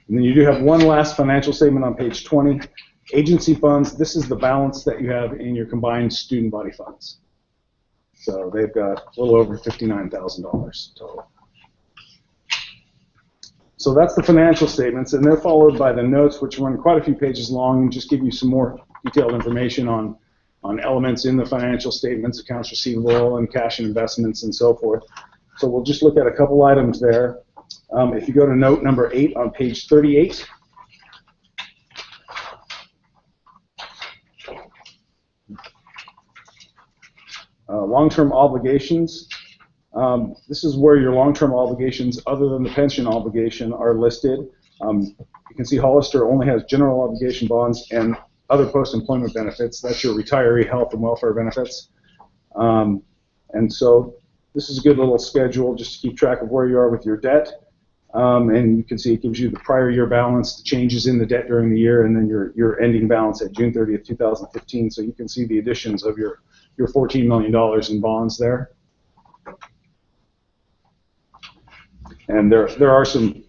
And then you do have one last financial statement on page 20. Agency funds, this is the balance that you have in your combined student body funds. So they've got a little over $59,000 total. So that's the financial statements, and they're followed by the notes, which run quite a few pages long and just give you some more detailed information on elements in the financial statements, accounts receivable and cash and investments and so forth. So we'll just look at a couple items there. If you go to note number 8 on page 38, long-term obligations. This is where your long-term obligations, other than the pension obligation, are listed. You can see Hollister only has general obligation bonds and other post-employment benefits. That's your retiree health and welfare benefits. And so this is a good little schedule just to keep track of where you are with your debt. And you can see it gives you the prior year balance, the changes in the debt during the year, and then your ending balance at June 30th, 2015. So you can see the additions of your $14 million in bonds there. And there are some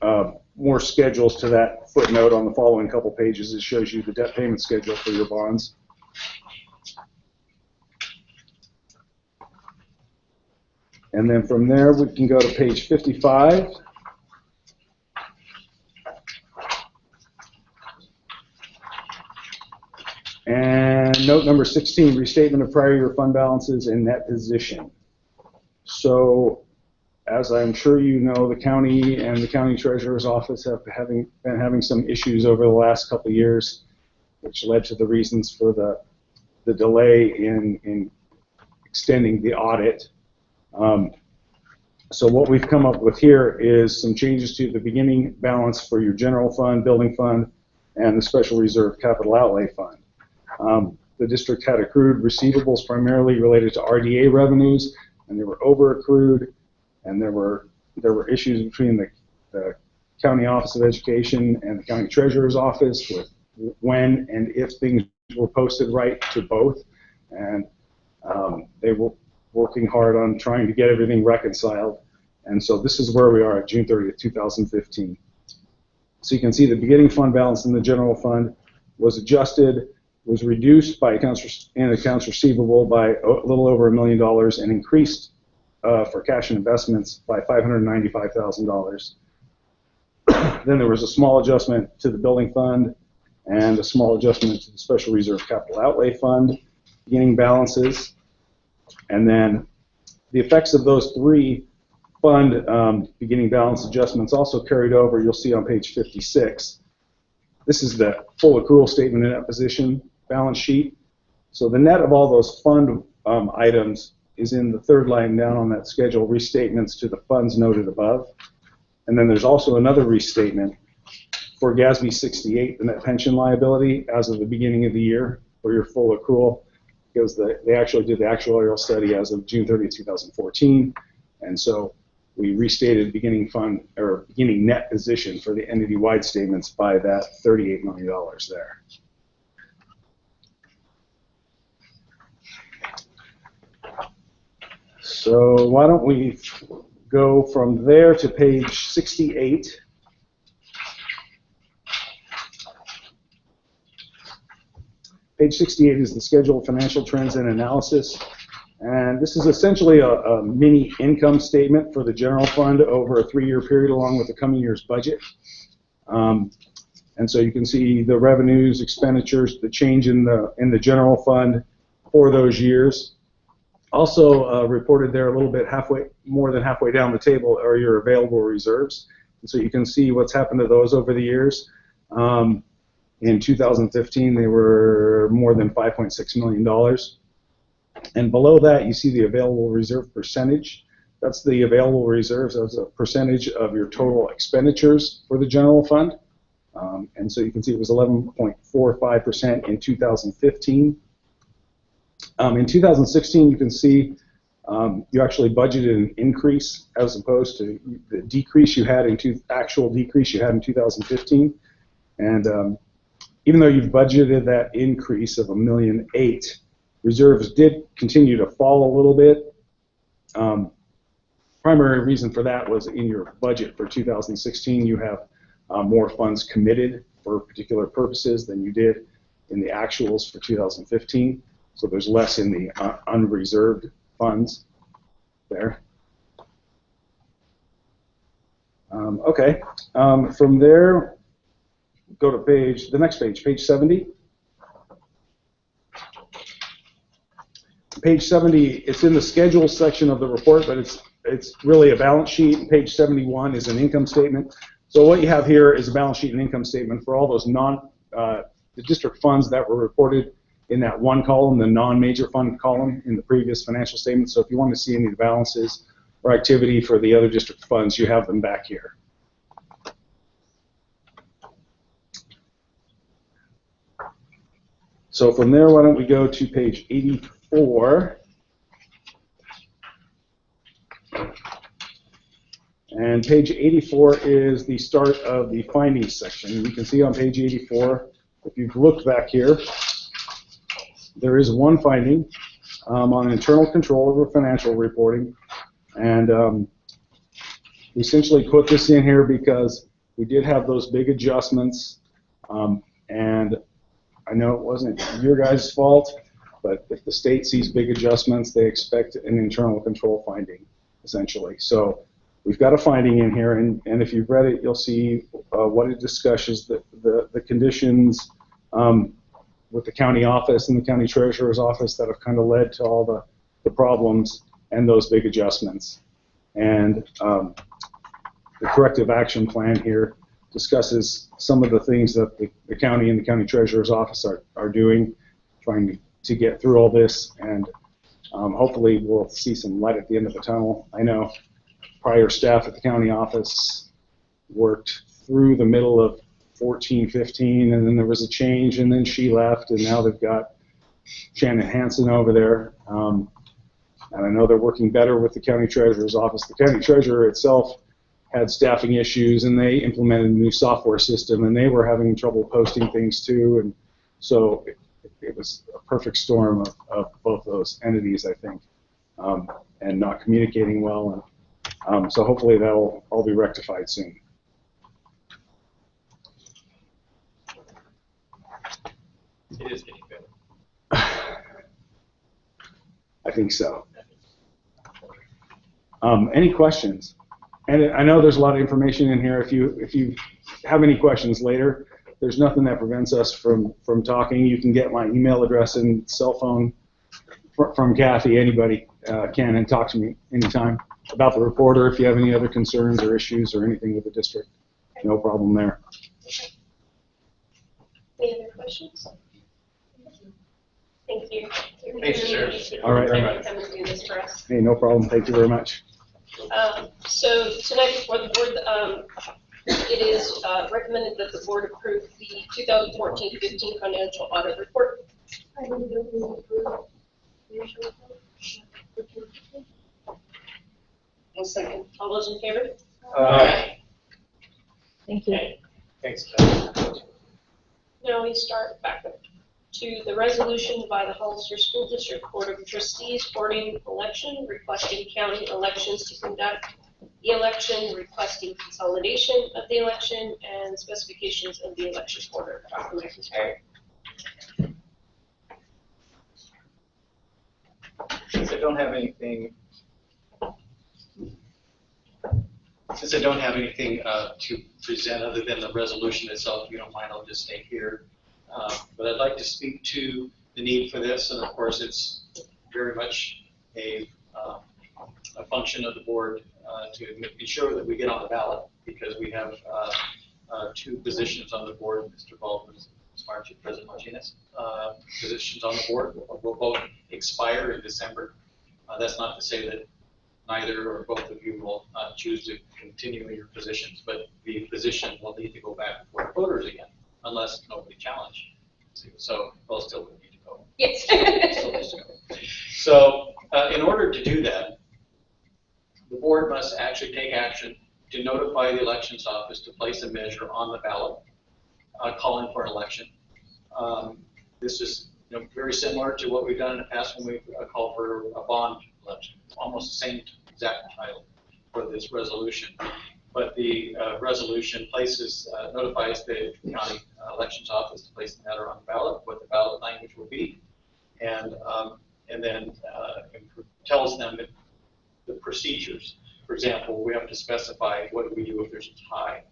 more schedules to that footnote on the following couple pages. It shows you the debt payment schedule for your bonds. And then from there, we can go to page 55. And note number 16, restatement of prior year fund balances and net position. So, as I'm sure you know, the county and the county treasurer's office have been having some issues over the last couple of years, which led to the reasons for the delay in extending the audit. So what we've come up with here is some changes to the beginning balance for your general fund, building fund, and the special reserve capital outlay fund. The district had accrued receivables primarily related to RDA revenues, and they were over accrued. And there were issues between the County Office of Education and the County Treasurer's Office with when and if things were posted right to both. And they were working hard on trying to get everything reconciled. And so this is where we are at June 30th, 2015. So you can see the beginning fund balance in the general fund was adjusted, was reduced by accounts receivable by a little over $1 million and increased for cash and investments by $595,000. Then there was a small adjustment to the building fund and a small adjustment to the special reserve capital outlay fund beginning balances. And then the effects of those three fund beginning balance adjustments also carried over. You'll see on page 56. This is the full accrual statement and net position balance sheet. So the net of all those fund items is in the third line down on that schedule, restatements to the funds noted above. And then there's also another restatement for GASB 68, the net pension liability, as of the beginning of the year for your full accrual, because they actually did the actuarial study as of June 30, 2014. And so we restated beginning fund or beginning net position for the entity-wide statements by that $38 million there. So why don't we go from there to page 68. Page 68 is the schedule of financial trends and analysis. And this is essentially a mini income statement for the general fund over a 3-year period along with the coming year's budget. And so you can see the revenues, expenditures, the change in the general fund for those years. Also reported there a little bit more than halfway down the table are your available reserves. And so you can see what's happened to those over the years. In 2015, they were more than $5.6 million. And below that, you see the available reserve percentage. That's the available reserves as a percentage of your total expenditures for the general fund. And so you can see it was 11.45% in 2015. In 2016, you can see you actually budgeted an increase as opposed to the decrease you had actual decrease you had in 2015. And even though you've budgeted that increase of $1.8 million, reserves did continue to fall a little bit. Primary reason for that was in your budget for 2016, you have more funds committed for particular purposes than you did in the actuals for 2015. So there's less in the unreserved funds there. Okay, from there, go to the next page, page 70. Page 70, it's in the schedule section of the report, but it's really a balance sheet. Page 71 is an income statement. So what you have here is a balance sheet and income statement for all those the district funds that were reported in that one column, the non-major fund column in the previous financial statement. So if you want to see any of the balances or activity for the other district funds, you have them back here. So from there, why don't we go to page 84. And page 84 is the start of the findings section. You can see on page 84, if you've looked back here, there is one finding on internal control over financial reporting. And we essentially put this in here because we did have those big adjustments. And I know it wasn't your guys' fault, but if the state sees big adjustments, they expect an internal control finding, essentially. So we've got a finding in here, and if you've read it, you'll see what it discusses, the conditions with the county office and the county treasurer's office that have kind of led to all the problems and those big adjustments. And the corrective action plan here discusses some of the things that the county and the county treasurer's office are doing, trying to get through all this, and hopefully we'll see some light at the end of the tunnel. I know prior staff at the county office worked through the middle of 14, 15, and then there was a change, and then she left, and now they've got Shannon Hansen over there. And I know they're working better with the county treasurer's office. The county treasurer itself had staffing issues, and they implemented a new software system, and they were having trouble posting things too, and so it was a perfect storm of both those entities, I think, and not communicating well. And so hopefully that'll all be rectified soon. It is getting better. I think so. Any questions? And I know there's a lot of information in here. If you have any questions later, there's nothing that prevents us from talking. You can get my email address and cell phone from Kathy. Anybody can, and talk to me anytime about the report, or if you have any other concerns or issues or anything with the district. No problem there. Any other questions? Thank you. Thanks, Sheriff. All right. Come and do this for us. Hey, no problem. Thank you very much. So tonight before the board, it is recommended that the board approve the 2014-15 financial audit report. One second. All those in favor? Thank you. Okay. Thanks. Now we start back up to the resolution by the Hollister School District Board of Trustees ordering election, requesting county elections to conduct the election, requesting consolidation of the election, and specifications of the election order. Dr. McIntyre. Since I don't have anything to present other than the resolution itself, if you don't mind, I'll just stay here. But I'd like to speak to the need for this, and of course it's very much a function of the board to ensure that we get on the ballot, because we have two positions on the board. Mr. Baldwin President Martinez. Positions on the board will both expire in December. That's not to say that neither or both of you will choose to continue in your positions, but the position will need to go back before the voters again, unless nobody challenged. So, well, still would need to go. Yes. Still needs to go. So, in order to do that, the board must actually take action to notify the elections office to place a measure on the ballot, calling for an election. This is very similar to what we've done in the past when we called for a bond election. It's almost the same exact title for this resolution. But the resolution notifies the county elections office to place the matter on the ballot, what the ballot language will be, and then tells them the procedures. For example, we have to specify what do we do if there's a tie,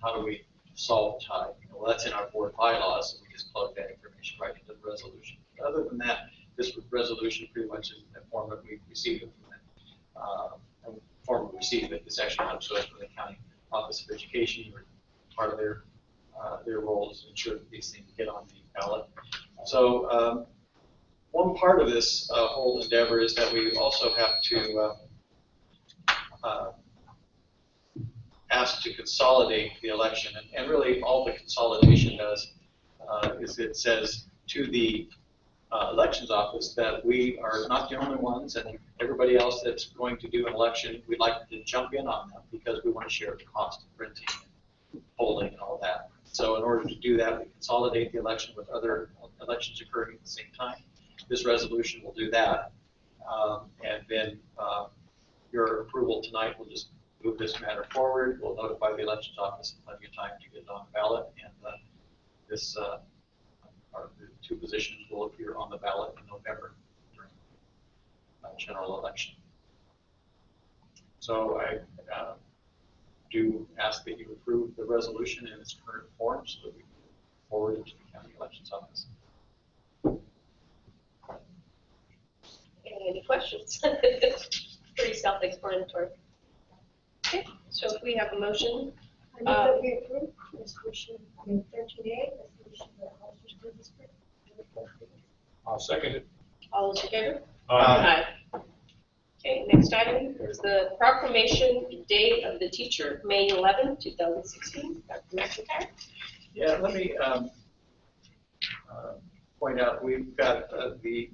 how do we solve a tie? Well, that's in our board bylaws, and we just plug that information right into the resolution. Other than that, this resolution pretty much is the form that we received it from the form we received it. This actually comes to us from the County Office of Education. Part of their role is to ensure that these things get on the ballot. So one part of this whole endeavor is that we also have to asked to consolidate the election, and really all the consolidation does is it says to the elections office that we are not the only ones, and everybody else that's going to do an election, we'd like to jump in on them because we want to share the cost of printing and polling and all that. So in order to do that, we consolidate the election with other elections occurring at the same time. This resolution will do that, and then your approval tonight will just move this matter forward. We'll notify the elections office in plenty of time to get it on the ballot, and the two positions will appear on the ballot in November during general election. So I do ask that you approve the resolution in its current form so that we can forward it to the county elections office. Any questions? Pretty self-explanatory. Okay, so if we have a motion. I move that we approve resolution 13A, resolution of the Hollister School District. I'll second it. All those in favor? Aye. Okay, next item is the proclamation Day of the Teacher, May 11, 2016. Dr. McIntyre. Yeah, let me point out we've got the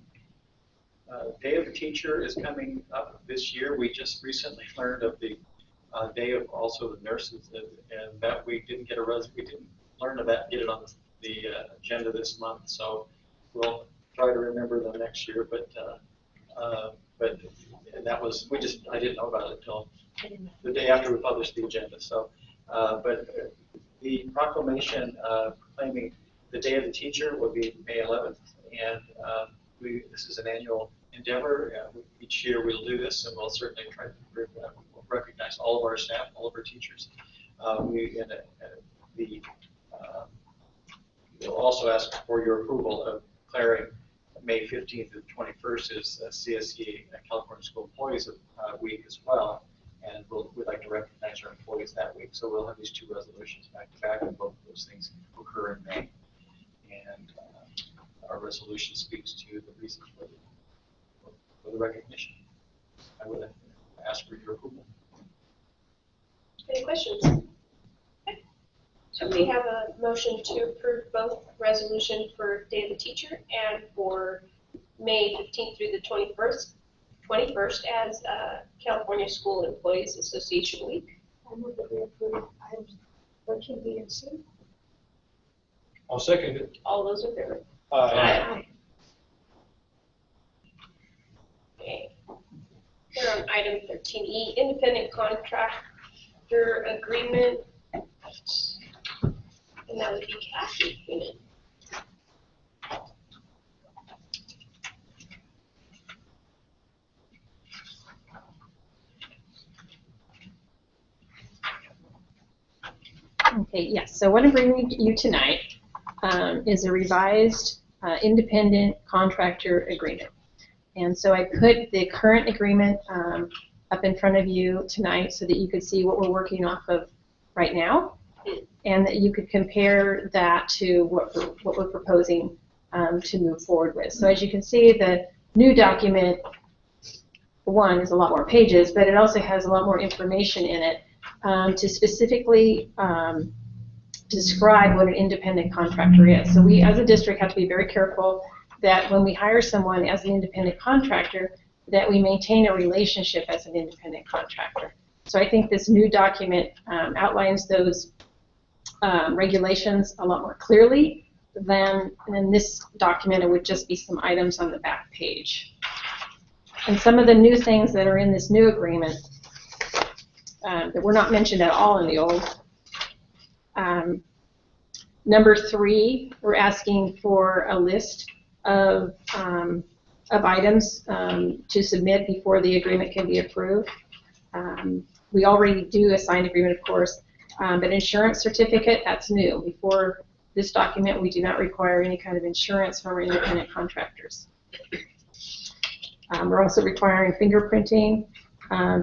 Day of the Teacher is coming up this year. We just recently learned of the Day of also the Nurses, and that we didn't get we didn't learn of that, get it on the agenda this month. So we'll try to remember them next year. But and that was I didn't know about it until the day after we published the agenda. So but the proclamation proclaiming the Day of the Teacher will be May 11th, and this is an annual endeavor. Each year we'll do this, and we'll certainly try to recognize all of our staff, all of our teachers. We'll also ask for your approval of declaring May 15th to the 21st is CSE, California School Employees Week as well, and we'd like to recognize our employees that week. So we'll have these two resolutions back to back, and both of those things occur in May. And our resolution speaks to the reasons for the recognition. I would ask for your approval. Any questions? Okay. So we have a motion to approve both resolution for Day of the Teacher and for May 15th through the 21st as California School Employees Association Week. I move that we approve items 13, B, and C. I'll second it. All those in favor? Aye. Okay. We're on item 13E, independent contractor agreement. And that would be Kathy Coonan. Okay, yes, so what I'm bringing you tonight is a revised independent contractor agreement. And so I put the current agreement up in front of you tonight so that you could see what we're working off of right now. and that you could compare that to what we're proposing to move forward with. So as you can see, the new document, one, is a lot more pages, but it also has a lot more information in it to specifically describe what an independent contractor is. So we, as a district, have to be very careful that when we hire someone as an independent contractor, that we maintain a relationship as an independent contractor. So I think this new document outlines those regulations a lot more clearly than in this document. It would just be some items on the back page. And some of the new things that are in this new agreement that were not mentioned at all in the old. Number 3, we're asking for a list of items to submit before the agreement can be approved. We already do a signed agreement, of course, but insurance certificate, that's new. Before this document, we do not require any kind of insurance from our independent contractors. We're also requiring fingerprinting,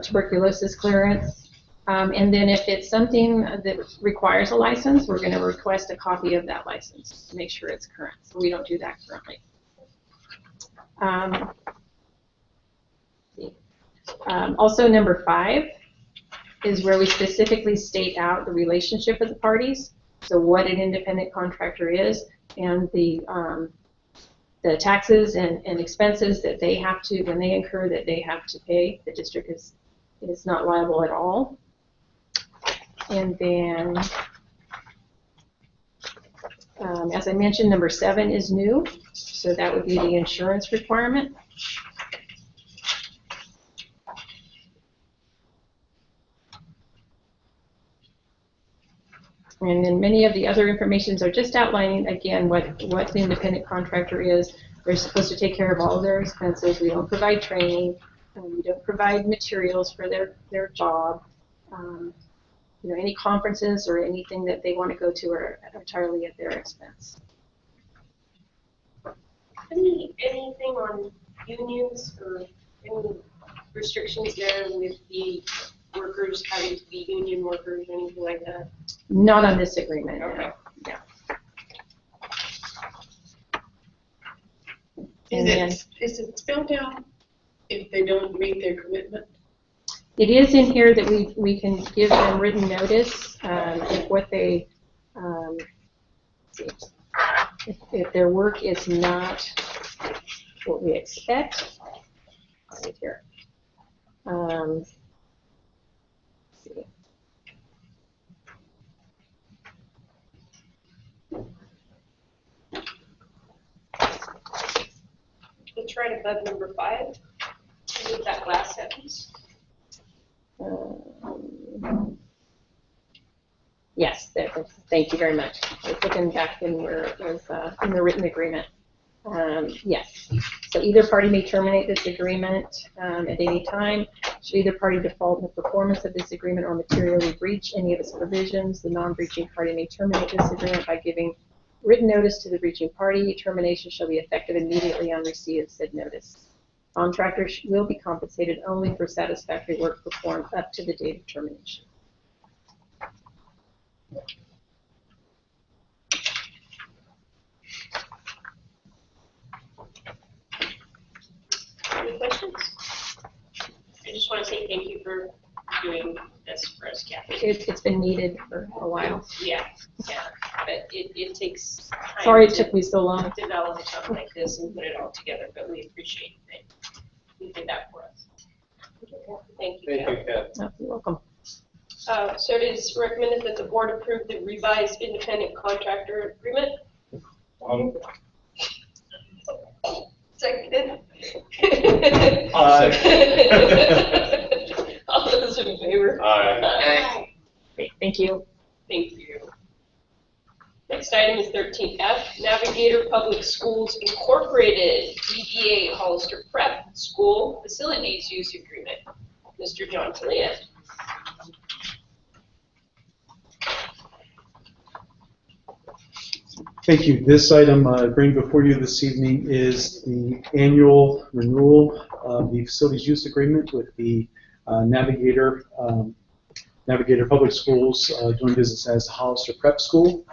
tuberculosis clearance, and then if it's something that requires a license, we're going to request a copy of that license to make sure it's current. So we don't do that currently. Also, number 5 is where we specifically state out the relationship of the parties, so what an independent contractor is, and the taxes and expenses that they have to, when they incur, that they have to pay. The district is not liable at all. And then, as I mentioned, number 7 is new, so that would be the insurance requirement. And then many of the other informations are just outlining, again, what the independent contractor is. They're supposed to take care of all of their expenses. We don't provide training. We don't provide materials for their job. Any conferences or anything that they want to go to are entirely at their expense. Anything on unions or any restrictions there with the workers having to be union workers or anything like that? Not on this agreement. Okay. Yeah. Is it spelled out if they don't meet their commitment? It is in here that we can give them written notice if what they if their work is not what we expect. Right here. Let's see. It's right above number 5. With that last sentence. Yes, thank you very much. I was looking back in where it was in the written agreement. Yes, so either party may terminate this agreement at any time. Should either party default in the performance of this agreement or materially breach any of its provisions, the non-breaching party may terminate this agreement by giving written notice to the breaching party. Termination shall be effective immediately on receipt of said notice. Contractors will be compensated only for satisfactory work performed up to the date of termination. Any questions? I just want to say thank you for doing this for us, Kathy. It's been needed for a while. Yeah, but it takes time. Sorry it took me so long. To develop something like this and put it all together, but we appreciate that you did that for us. Thank you, Kathy. Oh, you're welcome. So it is recommended that the board approve the revised independent contractor agreement. Seconded. All those in favor? Aye. Great, thank you. Thank you. Next item is 13F, Navigator Public Schools Incorporated, DBA Hollister Prep School Facilities Use Agreement. Mr. John Talia. Thank you. This item I bring before you this evening is the annual renewal of the facilities use agreement with the Navigator Navigator Public Schools doing business as the Hollister Prep School.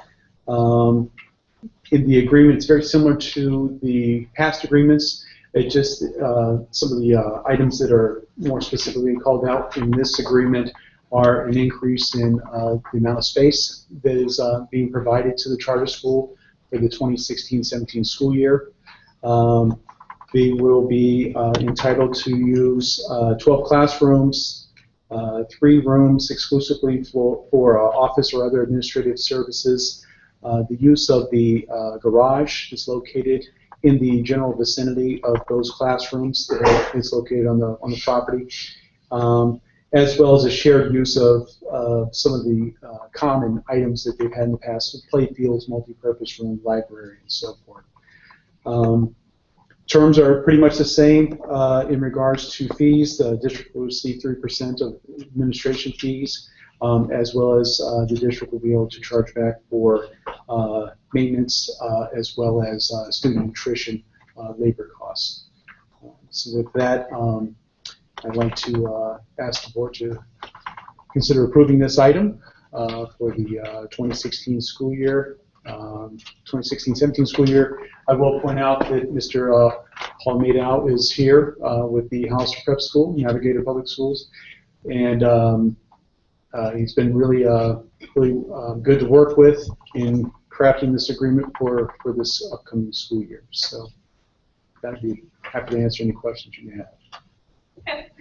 In the agreement, it's very similar to the past agreements. It just some of the items that are more specifically called out in this agreement are an increase in the amount of space that is being provided to the charter school for the 2016-17 school year. They will be entitled to use 12 classrooms, 3 rooms exclusively for office or other administrative services. The use of the garage is located in the general vicinity of those classrooms that is located on the property, as well as a shared use of some of the common items that they've had in the past, play fields, multi-purpose room, library, and so forth. Terms are pretty much the same in regards to fees. The district will receive 3% of administration fees, as well as the district will be able to charge back for maintenance as well as student nutrition labor costs. So with that, I'd like to ask the board to consider approving this item for the 2016 school year, 2016-17 school year. I will point out that Mr. Paul Madow is here with the Hollister Prep School, Navigator Public Schools, and he's been really good to work with in crafting this agreement for this upcoming school year. So I'd be happy to answer any questions you may have.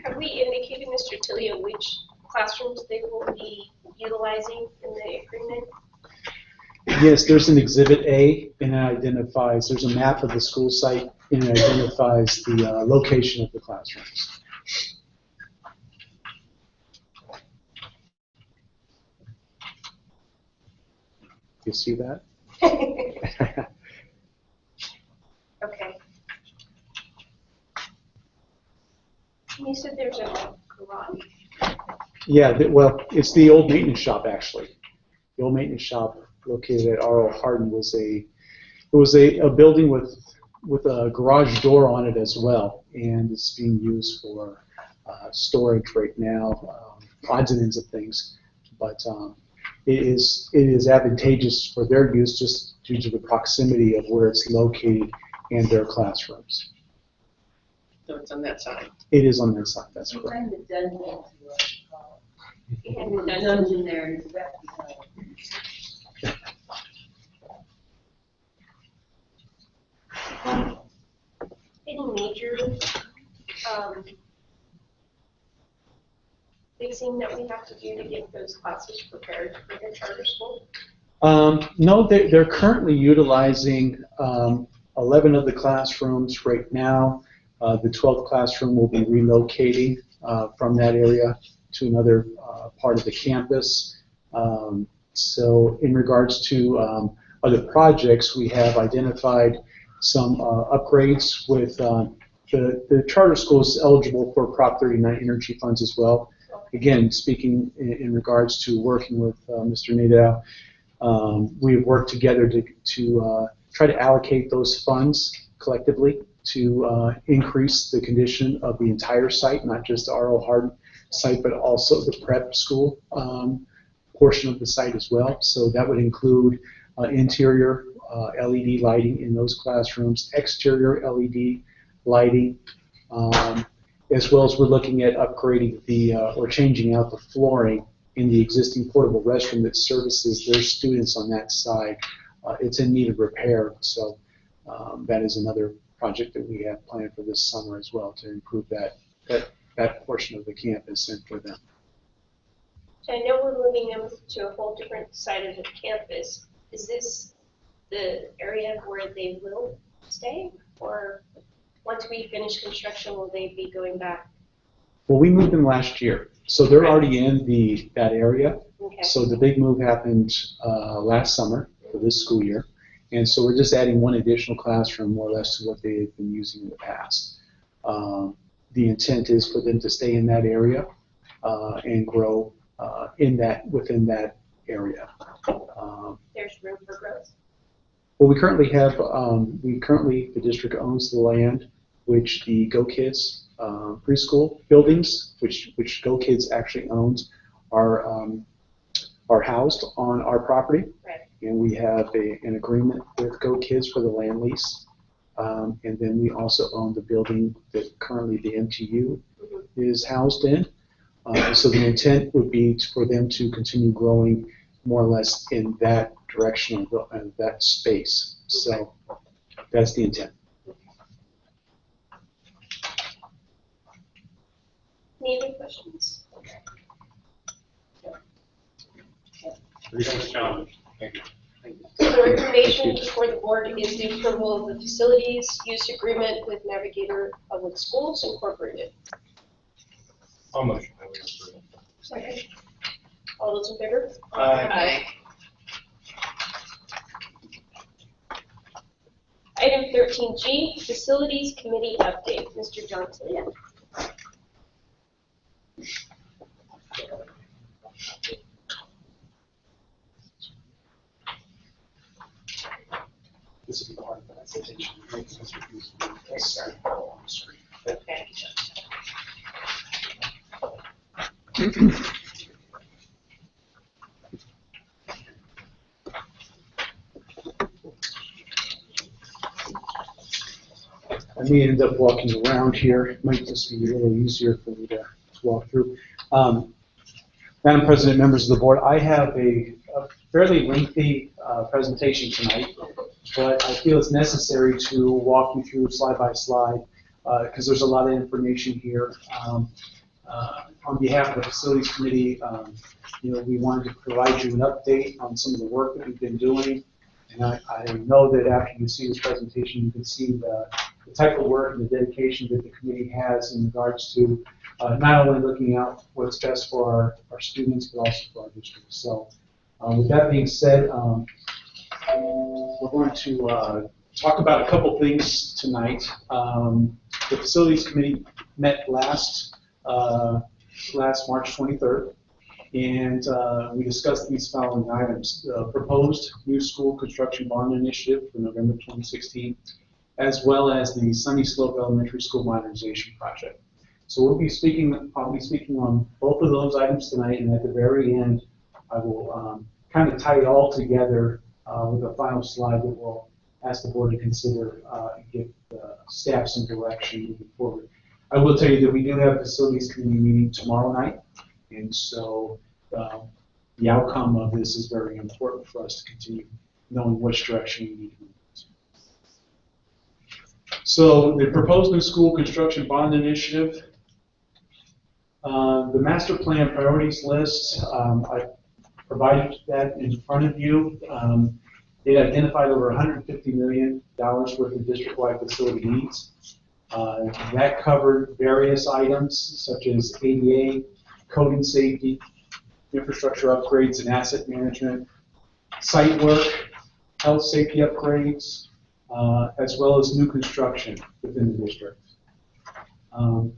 Have we indicated, Mr. Tilio, which classrooms they will be utilizing in the agreement? Yes, there's an Exhibit A, and it identifies, there's a map of the school site, and it identifies the location of the classrooms. You see that? Okay. You said there's a garage? Yeah, well, it's the old maintenance shop, actually. The old maintenance shop located at R.O. Hardin was a building with a garage door on it as well, and it's being used for storage right now, odds and ends of things. But it is advantageous for their use just due to the proximity of where it's located and their classrooms. So it's on that side. It is on that side, that's correct. Behind the dungeon. Behind the The dungeon there is back behind. Any major fixing that we have to do to get those classes prepared for the charter school? No, they're currently utilizing 11 of the classrooms right now. The 12th classroom will be relocating from that area to another part of the campus. So in regards to other projects, we have identified some upgrades with the charter schools eligible for Prop 39 energy funds as well. Again, speaking in regards to working with Mr. Nadeau, we've worked together to try to allocate those funds collectively to increase the condition of the entire site, not just the R.O. Hardin site, but also the prep school portion of the site as well. So that would include interior LED lighting in those classrooms, exterior LED lighting, as well as we're looking at upgrading the or changing out the flooring in the existing portable restroom that services their students on that side. It's in need of repair, so that is another project that we have planned for this summer as well to improve that portion of the campus and for them. So I know we're moving them to a whole different side of the campus. Is this the area where they will stay, or once we finish construction, will they be going back? Well, we moved them last year, so they're already in that area. Okay. So the big move happened last summer for this school year, and so we're just adding one additional classroom, more or less, to what they had been using in the past. The intent is for them to stay in that area and grow within that area. There's room for growth. Well, we currently have, the district owns the land, which the Go Kids preschool buildings, which Go Kids actually owns, are housed on our property. Right. And we have an agreement with Go Kids for the land lease. And then we also own the building that currently the MTU is housed in. So the intent would be for them to continue growing more or less in that direction of that space. So that's the intent. Any other questions? Thank you. So the recommendation before the board is the approval of the facilities use agreement with Navigator Public Schools Incorporated. I'll motion. Second. All those in favor? Aye. Item 13G, Facilities Committee Update. Mr. Johnson. This will be part of the presentation. Okay. I may end up walking around here. It might just be a little easier for me to walk through. Madam President, members of the board, I have a fairly lengthy presentation tonight, but I feel it's necessary to walk you through slide by slide because there's a lot of information here. On behalf of the Facilities Committee, we wanted to provide you an update on some of the work that we've been doing. And I know that after you see this presentation, you can see the type of work and the dedication that the committee has in regards to not only looking out what's best for our students, but also for our district. So with that being said, we're going to talk about a couple things tonight. The Facilities Committee met last March 23rd. And we discussed these following items: proposed new school construction bond initiative for November 2016, as well as the Sunny Slope Elementary School modernization project. So I'll be speaking on both of those items tonight, and at the very end, I will kind of tie it all together with a final slide that we'll ask the board to consider and give staff some direction moving forward. I will tell you that we do have a Facilities Committee meeting tomorrow night. And so the outcome of this is very important for us to continue knowing which direction we need to move. So the proposed new school construction bond initiative, the master plan priorities list, I provided that in front of you. It identified over $150 million worth of district-wide facility needs. That covered various items such as ADA, code and safety, infrastructure upgrades and asset management, site work, health safety upgrades, as well as new construction within the district.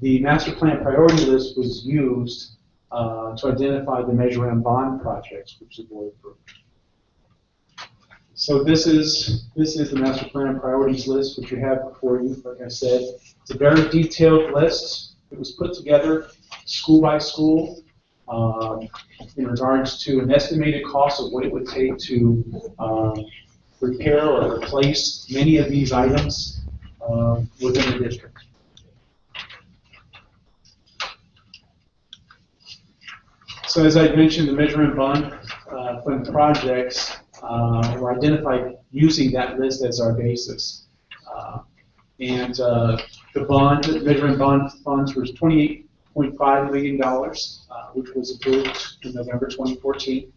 The master plan priority list was used to identify the Measure M bond projects, which the board approved. So this is the master plan priorities list, which you have before you. Like I said, it's a very detailed list. It was put together school by school in regards to an estimated cost of what it would take to repair or replace many of these items within the district. So as I mentioned, the Measure M bond fund projects were identified using that list as our basis. The Measure M bond funds was $28.5 million, which was approved in November 2014.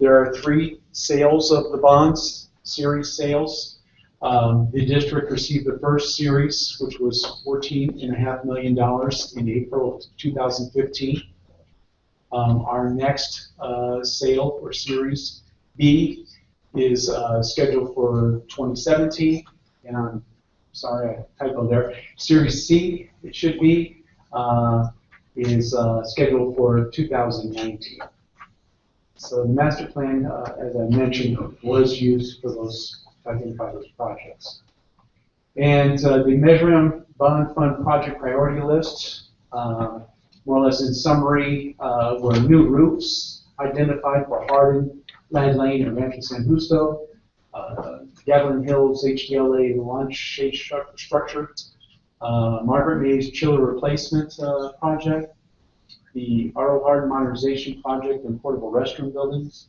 There are 3 sales of the bonds, series sales. The district received the first series, which was $14.5 million in April of 2015. Our next sale, or Series B, is scheduled for 2017, and I'm sorry, I typoed there. Series C, it should be, is scheduled for 2019. So the master plan, as I mentioned, was used for those, to identify those projects. And the Measure M Bond Fund project priority list more or less in summary, were new roofs identified for Hardin, Land Lane, and Rancho San Justo, Devlin Hills HDLA launch shade structure, Margaret Mays chiller replacement project, the R.O. Hardin modernization project and portable restroom buildings,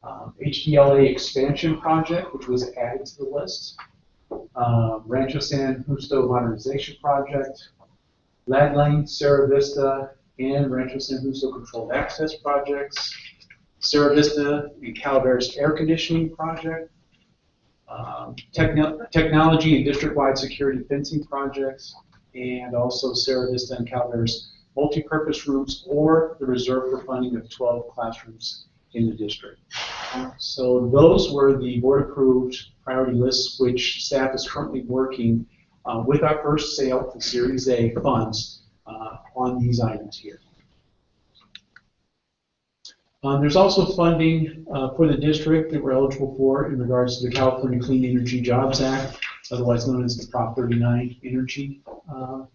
HDLA expansion project, which was added to the list, Rancho San Justo modernization project, Land Lane, Sierra Vista, and Rancho San Justo controlled access projects, Sierra Vista and Calaveras air conditioning project, technology and district-wide security fencing projects, and also Sierra Vista and Calaveras multi-purpose rooms or the reserve for funding of 12 classrooms in the district. So those were the board-approved priority lists, which staff is currently working with our first sale for Series A funds on these items here. There's also funding for the district that we're eligible for in regards to the California Clean Energy Jobs Act, otherwise known as the Prop 39 Energy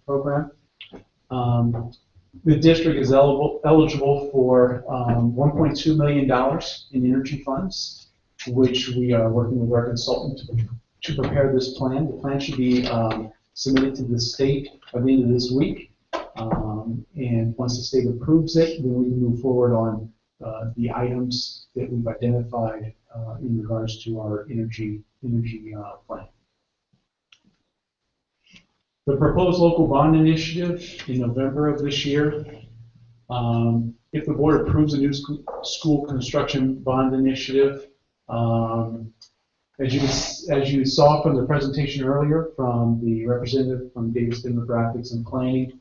Program. The district is eligible for $1.2 million in energy funds, which we are working with our consultant to prepare this plan. The plan should be submitted to the state by the end of this week. And once the state approves it, then we can move forward on the items that we've identified in regards to our energy plan. The proposed local bond initiative in November of this year, if the board approves a new school construction bond initiative, as you saw from the presentation earlier from the representative from Davis Demographics and Planning,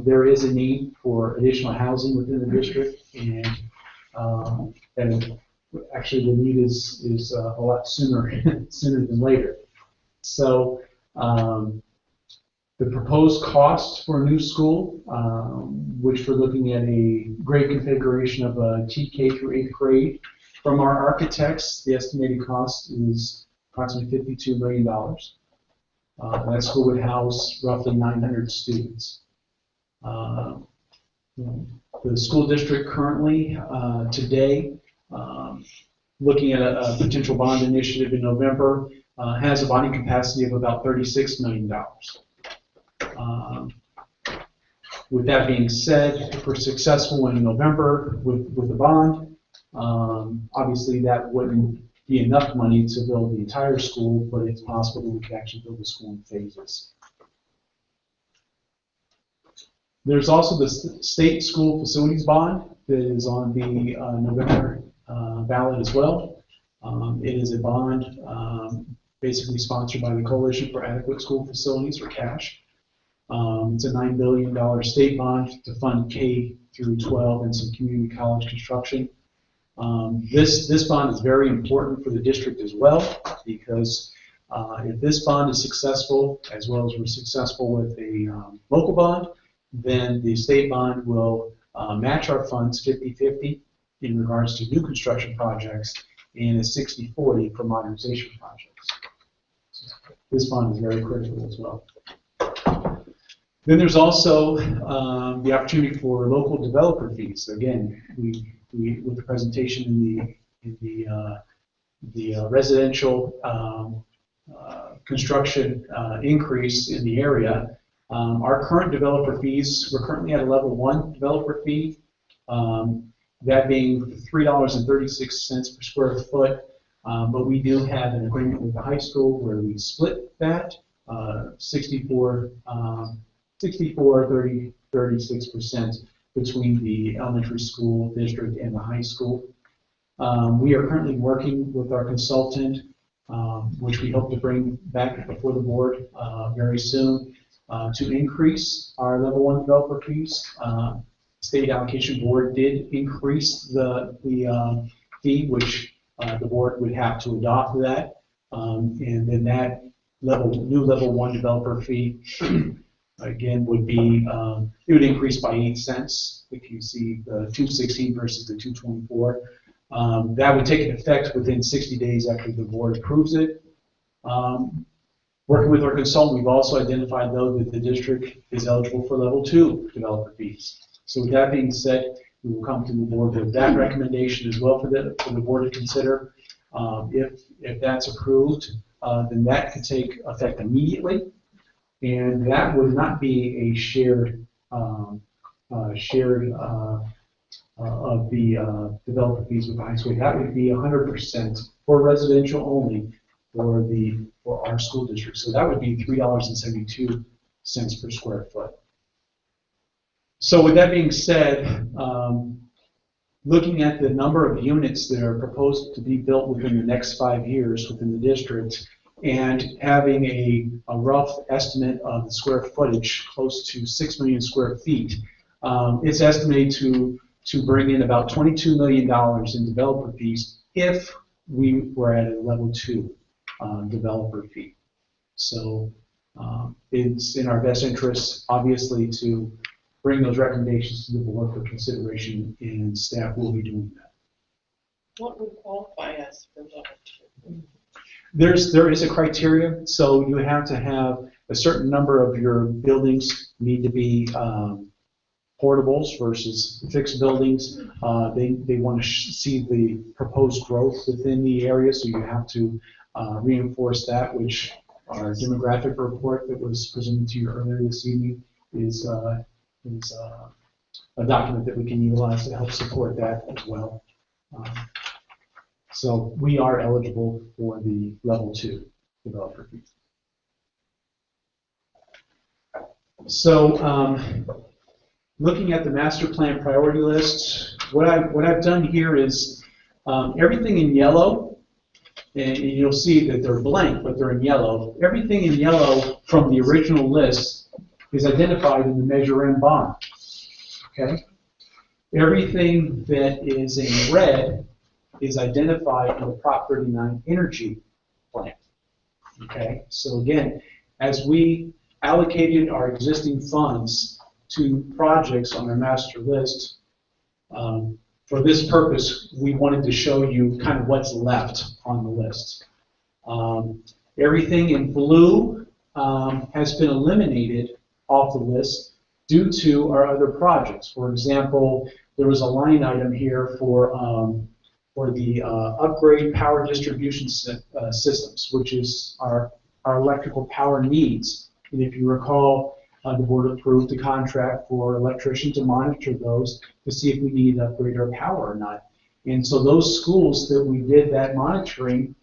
there is a need for additional housing within the district, and actually the need is a lot sooner than later. So the proposed cost for a new school, which we're looking at a grade configuration of a TK through 8th grade, from our architects, the estimated cost is approximately $52 million. That school would house roughly 900 students. The school district currently, today, looking at a potential bond initiative in November, has a bonding capacity of about $36 million. With that being said, if we're successful in November with the bond, obviously that wouldn't be enough money to build the entire school, but it's possible that we could actually build the school in phases. There's also the state school facilities bond that is on the November ballot as well. It is a bond basically sponsored by the Coalition for Adequate School Facilities, or CASH. It's a $9 billion state bond to fund K through 12 and some community college construction. This bond is very important for the district as well, because if this bond is successful, as well as we're successful with a local bond, then the state bond will match our funds 50-50 in regards to new construction projects, and a 60-40 for modernization projects. This bond is very critical as well. Then there's also the opportunity for local developer fees. Again, we with the presentation in the residential construction increase in the area. Our current developer fees, we're currently at a level 1 developer fee, that being $3.36 per square foot, but we do have an agreement with the high school where we split that 36% between the elementary school district and the high school. We are currently working with our consultant, which we hope to bring back before the board very soon, to increase our level 1 developer fees. State Allocation Board did increase the fee, which the board would have to adopt that, and then that new level 1 developer fee again would be, it would increase by 8 cents if you see the 216 versus the 224. That would take effect within 60 days after the board approves it. Working with our consultant, we've also identified, though, that the district is eligible for level 2 developer fees. So with that being said, we will come to the board with that recommendation as well for the board to consider. If that's approved, then that could take effect immediately, and that would not be a shared of the developer fees with the high school. That would be 100% for residential only for our school district. So that would be $3.72 per square foot. So with that being said, looking at the number of units that are proposed to be built within the next 5 years within the district, and having a rough estimate of the square footage, close to 6 million square feet, it's estimated to bring in about $22 million in developer fees if we were at a level 2 developer fee. So it's in our best interest, obviously, to bring those recommendations to the board for consideration, and staff will be doing that. What would qualify us for level 2? There is a criteria, so you have to have a certain number of your buildings need to be portables versus fixed buildings. They want to see the proposed growth within the area, so you have to reinforce that, which our demographic report that was presented to you earlier this evening is a document that we can utilize to help support that as well. So we are eligible for the level 2 developer fee. So looking at the master plan priority list, what I've done here is everything in yellow, and you'll see that they're blank, but they're in yellow. Everything in yellow from the original list is identified in the Measure M bond. Okay? Everything that is in red is identified in the Prop 39 energy plan. Okay? So again, as we allocated our existing funds to projects on our master list, for this purpose, we wanted to show you kind of what's left on the list. Everything in blue has been eliminated off the list due to our other projects. For example, there was a line item here for the upgrade power distribution systems, which is our electrical power needs. And if you recall, the board approved the contract for electricians to monitor those to see if we need to upgrade our power or not. And so those schools that we did that monitoring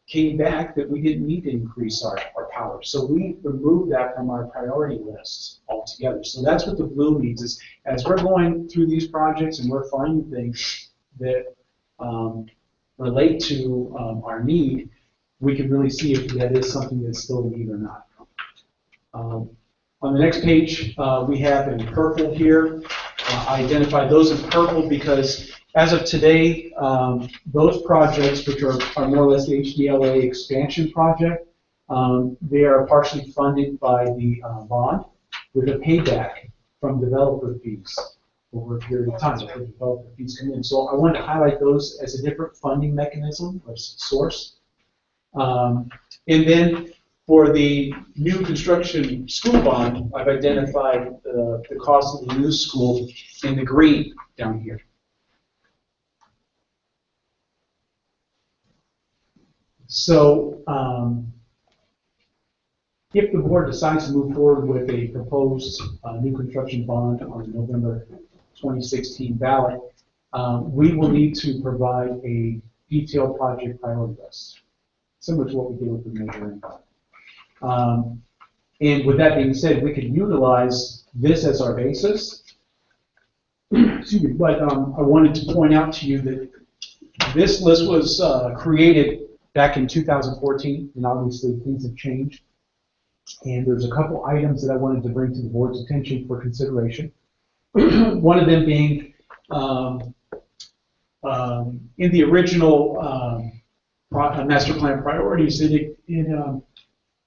came back that we didn't need to increase our power. So we removed that from our priority list altogether. So that's what the blue means, is as we're going through these projects and we're finding things that relate to our need, we can really see if that is something that's still a need or not. On the next page, we have in purple here. I identified those in purple because as of today, those projects, which are more or less the HDLA expansion project, they are partially funded by the bond with a payback from developer fees over a period of time. So developer fees come in. So I wanted to highlight those as a different funding mechanism or source. And then for the new construction school bond, I've identified the cost of the new school in the green down here. So if the board decides to move forward with a proposed new construction bond on the November 2016 ballot, we will need to provide a detailed project priority list, similar to what we did with the Measure M bond. And with that being said, we could utilize this as our basis. Excuse me, but I wanted to point out to you that this list was created back in 2014, and obviously things have changed. And there's a couple items that I wanted to bring to the board's attention for consideration. One of them being in the original master plan priorities,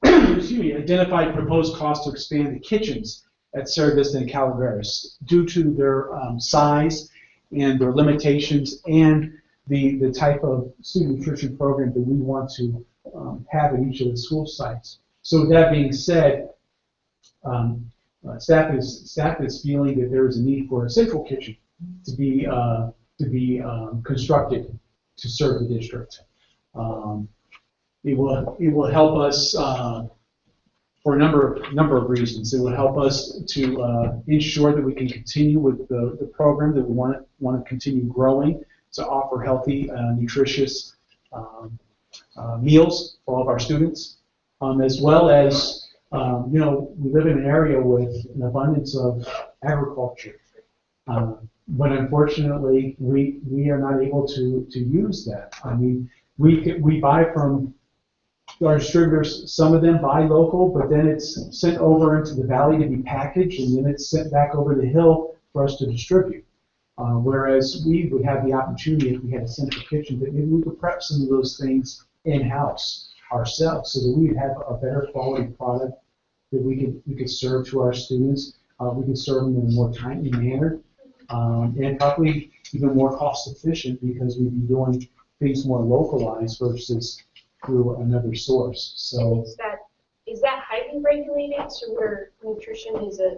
excuse me, identified proposed cost to expand the kitchens at Sierra Vista and Calaveras due to their size and their limitations and the type of student nutrition program that we want to have at each of the school sites. So with that being said, staff is feeling that there is a need for a central kitchen to be constructed to serve the district. It will help us for a number of reasons. It will help us to ensure that we can continue with the program that we want to continue growing, to offer healthy, nutritious meals for all of our students, as well as we live in an area with an abundance of agriculture. But unfortunately, we are not able to use that. I mean, we buy from our distributors. Some of them buy local, but then it's sent over into the valley to be packaged, and then it's sent back over the hill for us to distribute. Whereas we would have the opportunity, if we had a central kitchen, that maybe we could prep some of those things in-house ourselves, so that we would have a better quality product that we could serve to our students. We could serve them in a more timely manner, and probably even more cost efficient, because we'd be doing things more localized versus through another source. So is that highly regulated, so where nutrition is a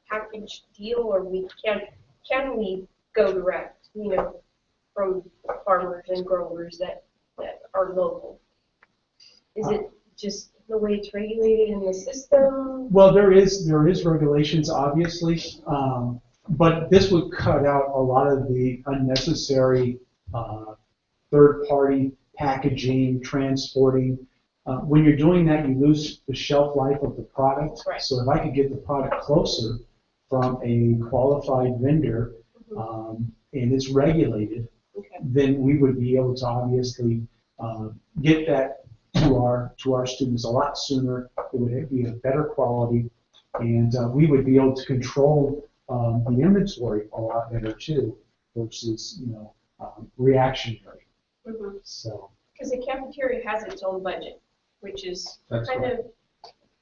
packaged deal, or can we go direct, from farmers and growers that are local? Is it just the way it's regulated in the system? Well, there is regulations, obviously, but this would cut out a lot of the unnecessary third-party packaging, transporting. When you're doing that, you lose the shelf life of the product. Right. So if I could get the product closer from a qualified vendor, and it's regulated, then we would be able to obviously get that to our students a lot sooner. It would be a better quality, and we would be able to control the inventory a lot better too, versus reactionary. Mm-hmm. So. Because the cafeteria has its own budget, which is That's kind right. of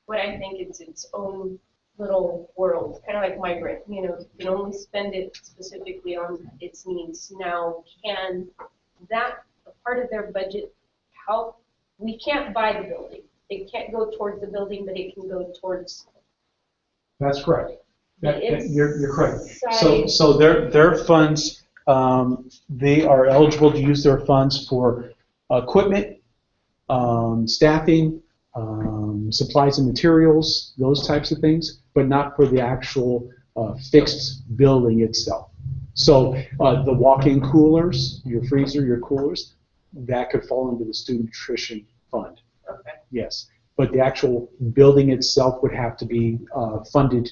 what I think it's its own little world, kind of like migrant. You can only spend it specifically on its needs. Now, can that part of their budget help? We can't buy the building. It can't go towards the building, but it can go towards. That's correct. You're correct. Inside. So their funds, they are eligible to use their funds for equipment, staffing, supplies and materials, those types of things, but not for the actual fixed building itself. So the walk-in coolers, your freezer, your coolers, that could fall into the student nutrition fund. Okay. Yes, but the actual building itself would have to be funded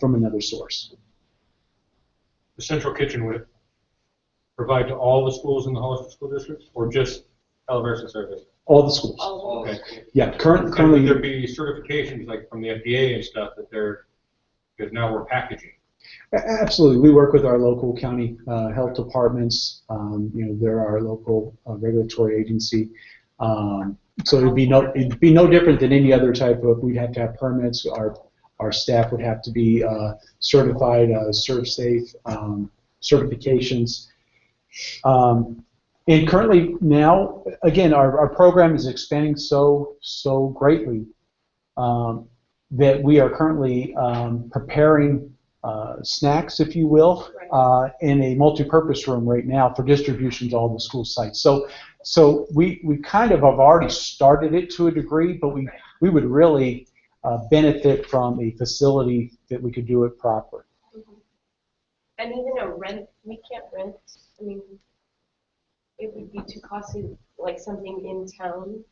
from another source. The central kitchen would provide to all the schools in the Hollister School District, or just Calaveras Service? All the schools. Okay. Yeah, currently. Would there be certifications like from the FDA and stuff because now we're packaging? Absolutely. We work with our local county health departments. They're our local regulatory agency. So it'd be no different than any other type of. We'd have to have permits. Our staff would have to be certified, ServSafe certifications. And currently now, again, our program is expanding so greatly that we are currently preparing snacks, if you will, in a multi-purpose room right now for distribution to all the school sites. So we kind of have already started it to a degree, but we would really benefit from a facility that we could do it properly. Mm-hmm. And even a rent, we can't rent. I mean, it would be too costly, like something in town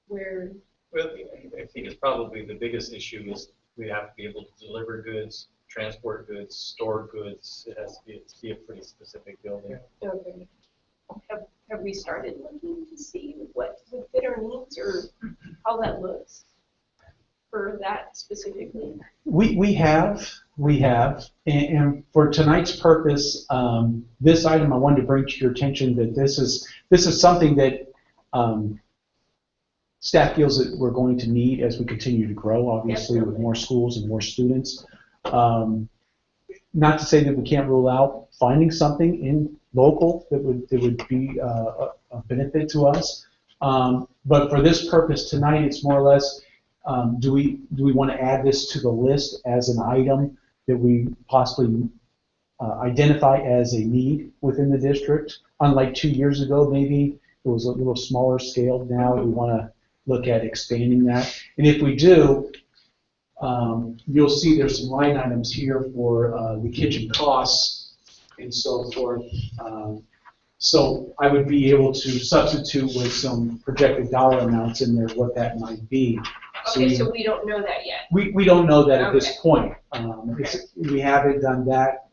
where. Well, I think it's probably the biggest issue is we have to be able to deliver goods, transport goods, store goods. It has to be a pretty specific building. Okay. Have we started looking to see what would fit our needs or how that looks for that specifically? We have, and for tonight's purpose, this item I wanted to bring to your attention that this is something that staff feels that we're going to need as we continue to grow, obviously, with more schools and more students. Not to say that we can't rule out finding something in local that would be a benefit to us, but for this purpose tonight, it's more or less do we want to add this to the list as an item that we possibly identify as a need within the district? Unlike 2 years ago, maybe it was a little smaller scale. Now we want to look at expanding that. And if we do, you'll see there's some line items here for the kitchen costs and so forth. So I would be able to substitute with some projected dollar amounts in there what that might be. Okay, so we don't know that yet. We don't know that at this Okay. point. We haven't done that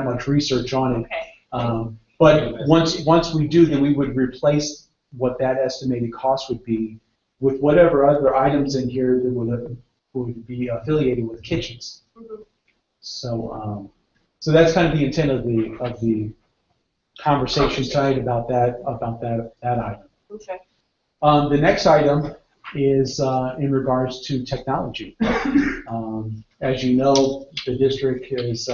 much research on it. Okay. But once we do, then we would replace what that estimated cost would be with whatever other items in here that would be affiliated with kitchens. Mhm. So that's kind of the intent of the conversation tonight about that item. Okay. The next item is in regards to technology. As you know, the district is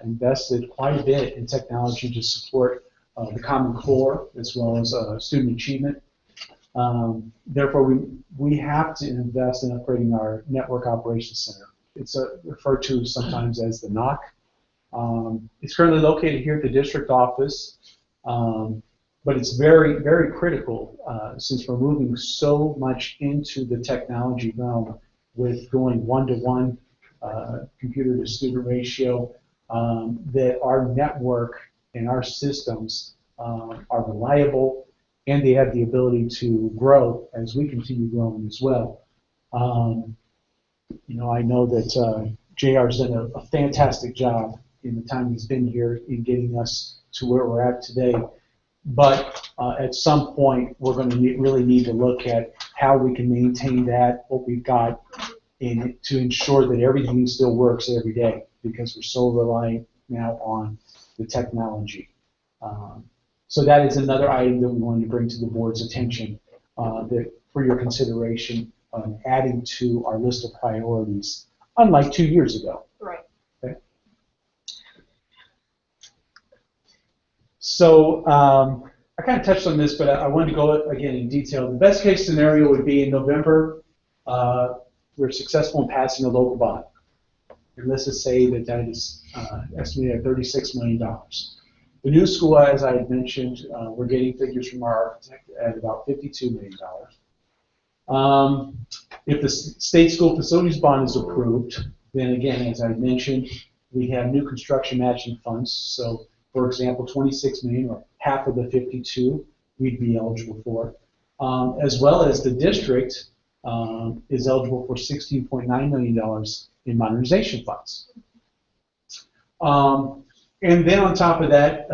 invested quite a bit in technology to support the Common Core as well as student achievement. Therefore, we have to invest in upgrading our Network Operations Center. It's referred to sometimes as the NOC. It's currently located here at the district office, but it's very, very critical since we're moving so much into the technology realm with going one-to-one computer-to-student ratio, that our network and our systems are reliable and they have the ability to grow as we continue growing as well. I know that JR's done a fantastic job in the time he's been here in getting us to where we're at today. But at some point, we're going to really need to look at how we can maintain that, what we've got, to ensure that everything still works every day, because we're so reliant now on the technology. So that is another item that we wanted to bring to the board's attention for your consideration, adding to our list of priorities, unlike 2 years ago. Right. Okay. So I kind of touched on this, but I wanted to go again in detail. The best case scenario would be in November, we're successful in passing a local bond. And let's just say that is estimated at $36 million. The new school, as I had mentioned, we're getting figures from our architect at about $52 million. If the state school facilities bond is approved, then again, as I mentioned, we have new construction matching funds. So, for example, $26 million, or half of the 52, we'd be eligible for, as well as the district is eligible for $16.9 million in modernization funds. And then on top of that,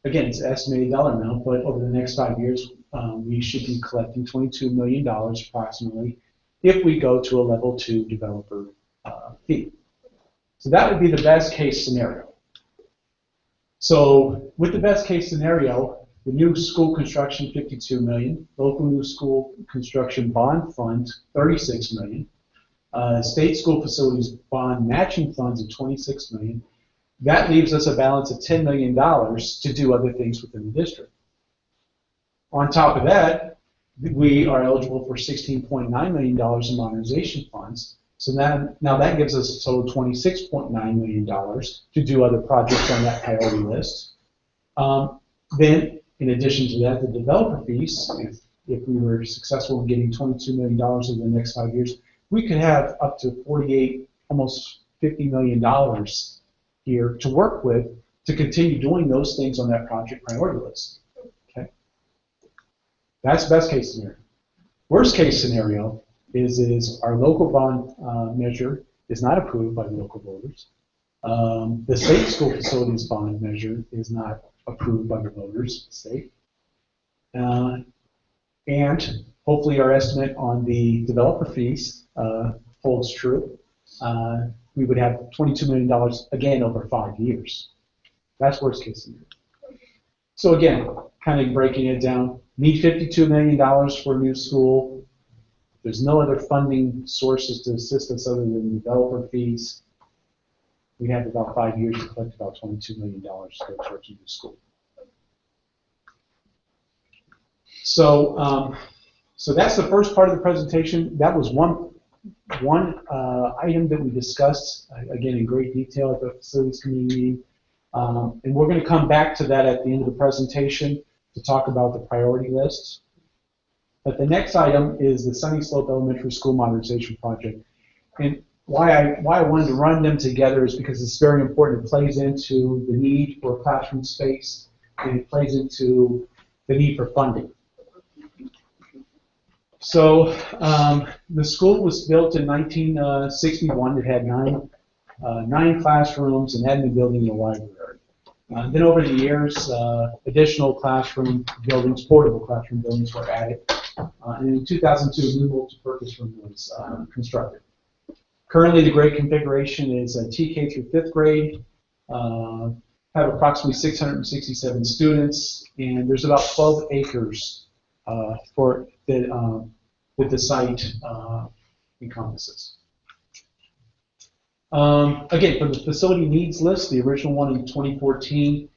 again, it's an estimated dollar amount, but over the next 5 years, we should be collecting $22 million approximately if we go to a level 2 developer fee. So that would be the best case scenario. So with the best case scenario, the new school construction, $52 million, local new school construction bond fund, $36 million, state school facilities bond matching funds of $26 million. That leaves us a balance of $10 million to do other things within the district. On top of that, we are eligible for $16.9 million in modernization funds. So now that gives us a total of $26.9 million to do other projects on that priority list. Then, in addition to that, the developer fees, if we were successful in getting $22 million over the next 5 years, we could have up to $48, almost $50 million here to work with to continue doing those things on that project priority list. Okay, that's best case scenario. Worst case scenario is our local bond measure is not approved by the local voters. The state school facilities bond measure is not approved by the voters, state. And hopefully our estimate on the developer fees holds true. We would have $22 million again over 5 years. That's worst case scenario. So again, kind of breaking it down, need $52 million for a new school. There's no other funding sources to assist us other than developer fees. We have about 5 years to collect about $22 million to go towards a new school. So So that's the first part of the presentation. That was one item that we discussed, again, in great detail at the Facilities Committee meeting. And we're going to come back to that at the end of the presentation to talk about the priority lists. But the next item is the Sunny Slope Elementary School Modernization Project. And why I wanted to run them together is because it's very important. It plays into the need for classroom space, and it plays into the need for funding. So the school was built in 1961. It had nine classrooms and admin building and a library. Then over the years, additional classroom buildings, portable classroom buildings were added. And in 2002, a new multi-purpose room was constructed. Currently, the grade configuration is TK through 5th grade. Have approximately 667 students, and there's about 12 acres for that the site encompasses. Again, for the facility needs list, the original one in 2014,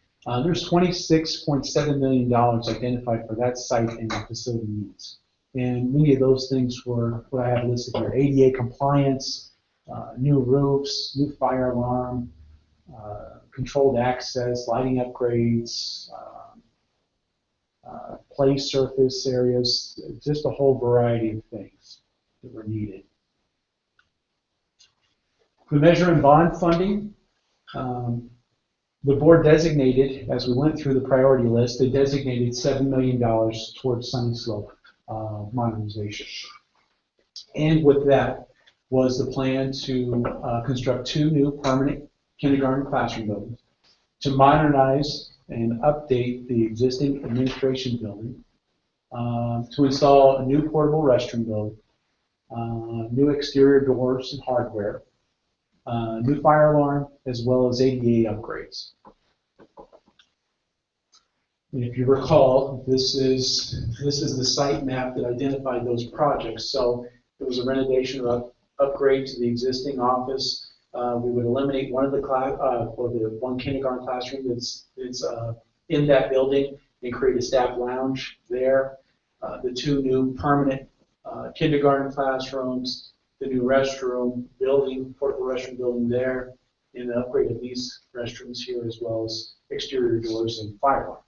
there's $26.7 million identified for that site and facility needs. And many of those things were what I have listed here: ADA compliance, new roofs, new fire alarm, controlled access, lighting upgrades, play surface areas, just a whole variety of things that were needed. The measure and bond funding, the board designated, as we went through the priority list, they designated $7 million towards Sunny Slope modernization. And with that was the plan to construct 2 new permanent kindergarten classroom buildings, to modernize and update the existing administration building, to install a new portable restroom building, new exterior doors and hardware, new fire alarm, as well as ADA upgrades. And if you recall, this is the site map that identified those projects. So it was a renovation or upgrade to the existing office. We would eliminate one of the one kindergarten classroom that's in that building and create a staff lounge there. The 2 new permanent kindergarten classrooms, the new restroom building, portable restroom building there, and the upgrade of these restrooms here, as well as exterior doors and fire alarm.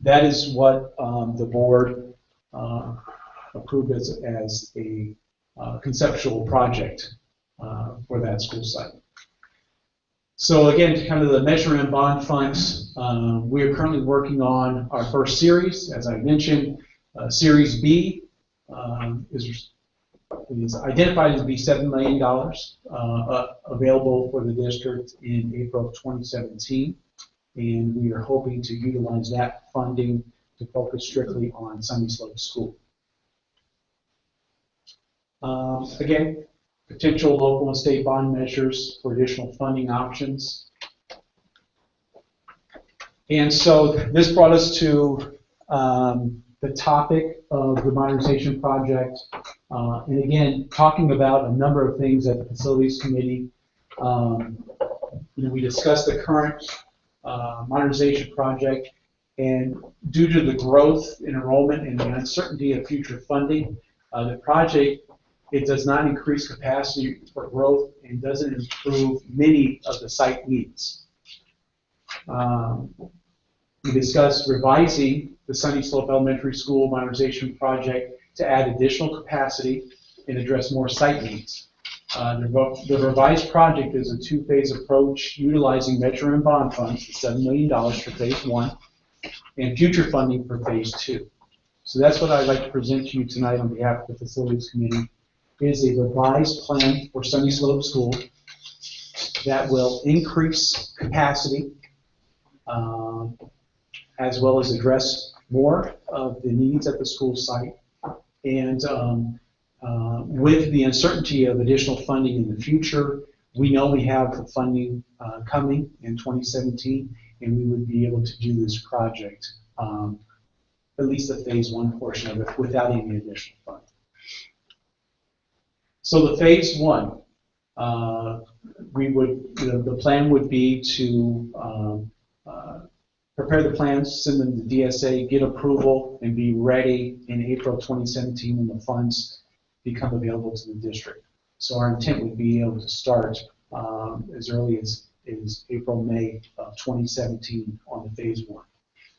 That is what the board approved as a conceptual project for that school site. So again, kind of the measure and bond funds, we are currently working on our first series. As I mentioned, Series B is identified to be $7 million available for the district in April of 2017. And we are hoping to utilize that funding to focus strictly on Sunny Slope School. Again, potential local and state bond measures for additional funding options. And so this brought us to the topic of the modernization project. And again, talking about a number of things at the Facilities Committee. We discussed the current modernization project, and due to the growth in enrollment and the uncertainty of future funding, the project, it does not increase capacity for growth and doesn't improve many of the site needs. We discussed revising the Sunny Slope Elementary School modernization project to add additional capacity and address more site needs. The revised project is a 2-phase approach utilizing measure and bond funds, $7 million for phase 1, and future funding for phase 2. So that's what I'd like to present to you tonight on behalf of the Facilities Committee, is a revised plan for Sunny Slope School that will increase capacity as well as address more of the needs at the school site. And with the uncertainty of additional funding in the future, we know we have the funding coming in 2017, and we would be able to do this project, at least the phase 1 portion of it, without any additional funding. So the phase 1, the plan would be to prepare the plans, send them to DSA, get approval, and be ready in April 2017 when the funds become available to the district. So our intent would be able to start as early as April, May of 2017 on the phase 1.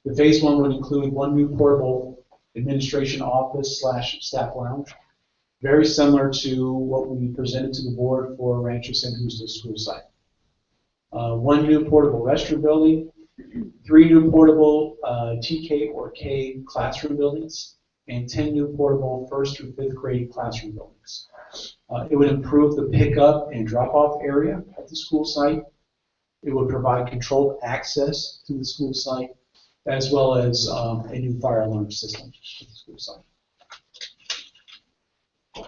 The phase 1 would include one new portable administration office / staff lounge, very similar to what we presented to the board for Rancho San Justo school site. One new portable restroom building, 3 new portable TK or K classroom buildings, and 10 new portable 1st through 5th grade classroom buildings. It would improve the pickup and drop-off area at the school site. It would provide controlled access to the school site, as well as a new fire alarm system at the school site.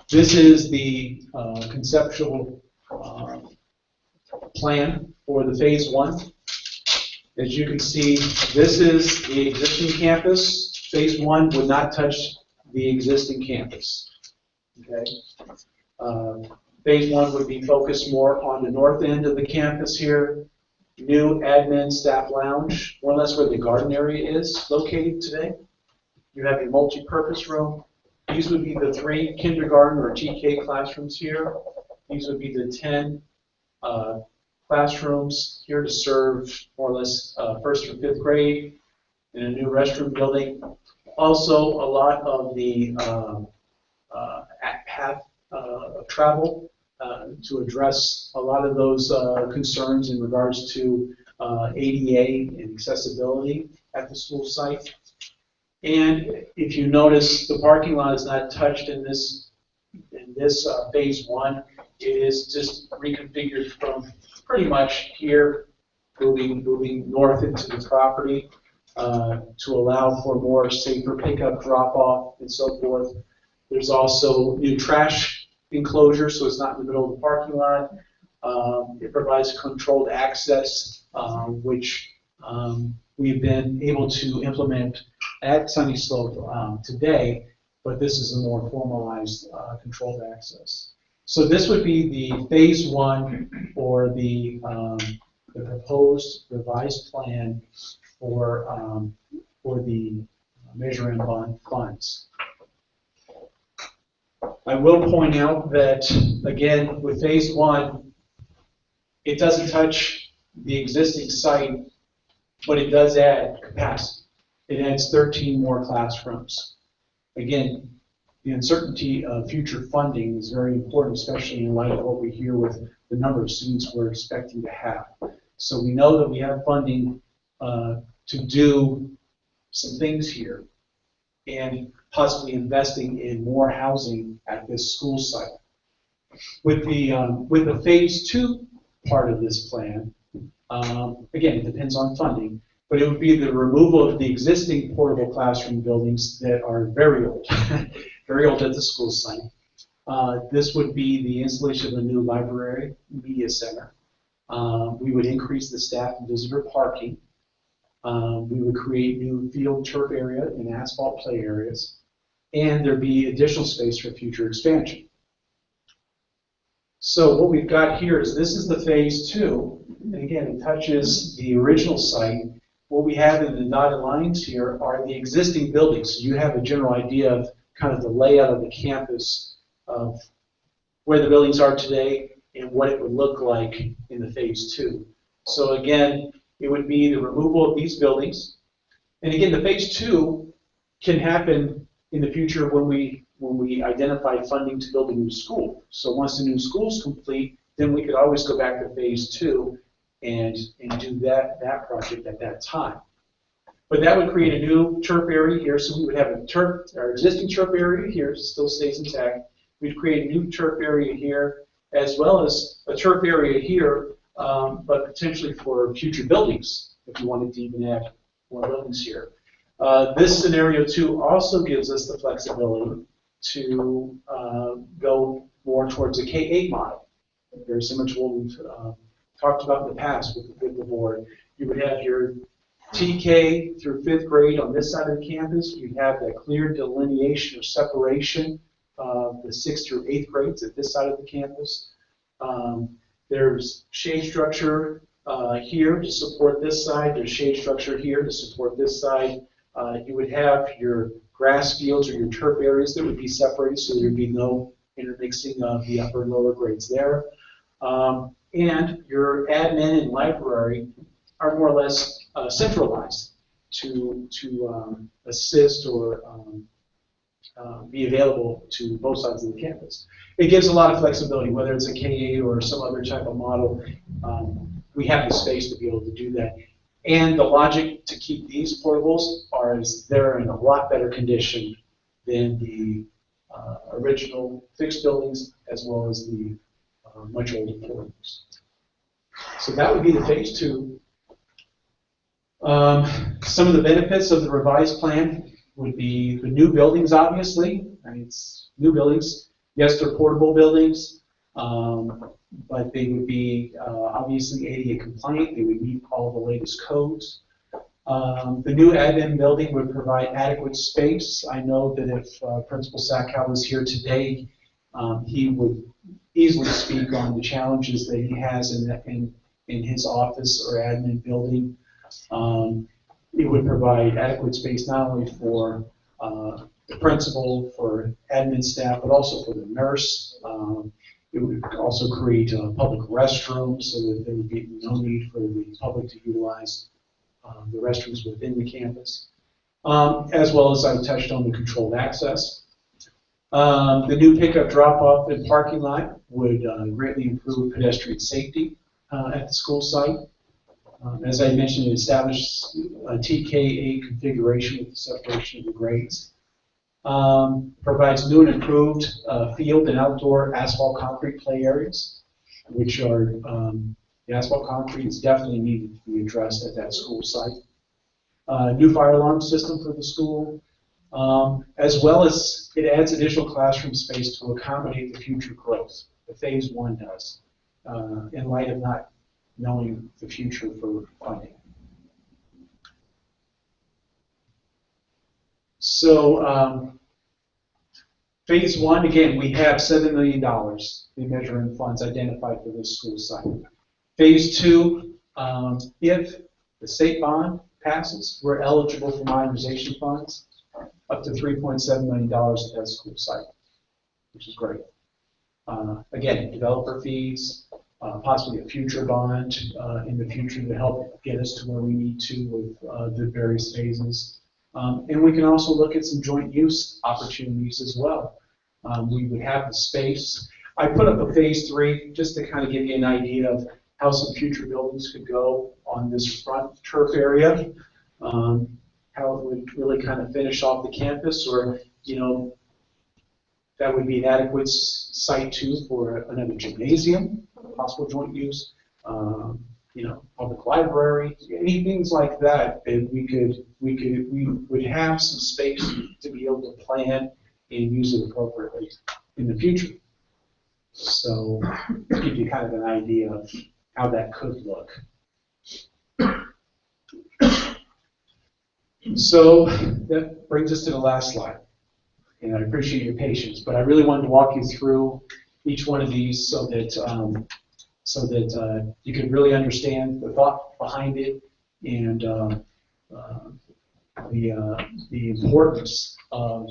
This is the conceptual plan for the phase 1. As you can see, this is the existing campus. Phase 1 would not touch the existing campus. Okay. Phase 1 would be focused more on the north end of the campus here. New admin staff lounge. More or less where the garden area is located today. You have a multi-purpose room. These would be the 3 kindergarten or TK classrooms here. These would be the 10 classrooms here to serve more or less 1st through 5th grade, and a new restroom building. Also, a lot of the path of travel to address a lot of those concerns in regards to ADA and accessibility at the school site. And if you notice, the parking lot is not touched in this phase 1. It is just reconfigured from pretty much here, moving north into the property to allow for more safer pickup, drop-off, and so forth. There's also new trash enclosure, so it's not in the middle of the parking lot. It provides controlled access, which we've been able to implement at Sunny Slope today, but this is a more formalized controlled access. So this would be the phase 1 or the proposed revised plan for the Measure M bond funds. I will point out that, again, with phase 1, it doesn't touch the existing site, but it does add capacity. It adds 13 more classrooms. Again, the uncertainty of future funding is very important, especially in light of what we hear with the number of students we're expecting to have. So we know that we have funding to do some things here, and possibly investing in more housing at this school site. With the phase 2 part of this plan, again, it depends on funding, but it would be the removal of the existing portable classroom buildings that are very old, very old at the school site. This would be the installation of a new library, media center. We would increase the staff and visitor parking. We would create new field turf area and asphalt play areas, and there'd be additional space for future expansion. So what we've got here is this is the phase 2, and again, it touches the original site. What we have in the dotted lines here are the existing buildings. So you have a general idea of kind of the layout of the campus, of where the buildings are today and what it would look like in the phase 2. So again, it would be the removal of these buildings. And again, the phase 2 can happen in the future when we identify funding to build a new school. So once the new school is complete, then we could always go back to phase 2 and do that project at that time. But that would create a new turf area here. So we would have our existing turf area here still stays intact. We'd create a new turf area here, as well as a turf area here, but potentially for future buildings, if you wanted to even add more buildings here. This scenario too also gives us the flexibility to go more towards a K-8 model, very similar to what we've talked about in the past with the board. You would have your TK through 5th grade on this side of the campus. You have that clear delineation or separation of the 6th through 8th grades at this side of the campus. There's shade structure here to support this side. There's shade structure here to support this side. You would have your grass fields or your turf areas that would be separated, so there would be no intermixing of the upper and lower grades there. And your admin and library are more or less centralized to assist or be available to both sides of the campus. It gives a lot of flexibility, whether it's a K-8 or some other type of model. We have the space to be able to do that. And the logic to keep these portables is they're in a lot better condition than the original fixed buildings, as well as the much older portables. So that would be the phase 2. Some of the benefits of the revised plan would be the new buildings, obviously. I mean, it's new buildings. Yes, they're portable buildings, but they would be obviously ADA compliant. They would meet all the latest codes. The new admin building would provide adequate space. I know that if Principal Sackhow was here today, he would easily speak on the challenges that he has in his office or admin building. It would provide adequate space not only for the principal, for admin staff, but also for the nurse. It would also create public restrooms so that there would be no need for the public to utilize the restrooms within the campus. As well as I touched on the controlled access. The new pickup drop-off and parking lot would greatly improve pedestrian safety at the school site. As I mentioned, it established a TKA configuration with the separation of the grades. Provides new and improved field and outdoor asphalt concrete play areas, which are, the asphalt concrete is definitely needed to be addressed at that school site. New fire alarm system for the school, as well as it adds additional classroom space to accommodate the future growth. The phase 1 does, in light of not knowing the future for funding. So phase 1, again, we have $7 million in measuring funds identified for this school site. Phase 2, if the state bond passes, we're eligible for modernization funds up to $3.7 million at that school site, which is great. Again, developer fees, possibly a future bond in the future to help get us to where we need to with the various phases. And we can also look at some joint use opportunities as well. We would have the space. I put up a phase 3 just to kind of give you an idea of how some future buildings could go on this front turf area, how it would really kind of finish off the campus, or, you know, that would be an adequate site too for another gymnasium, possible joint use, you know, public library, any things like that. And we would have some space to be able to plan and use it appropriately in the future. So to give you kind of an idea of how that could look. So that brings us to the last slide. And I appreciate your patience, but I really wanted to walk you through each one of these so that you could really understand the thought behind it and the importance of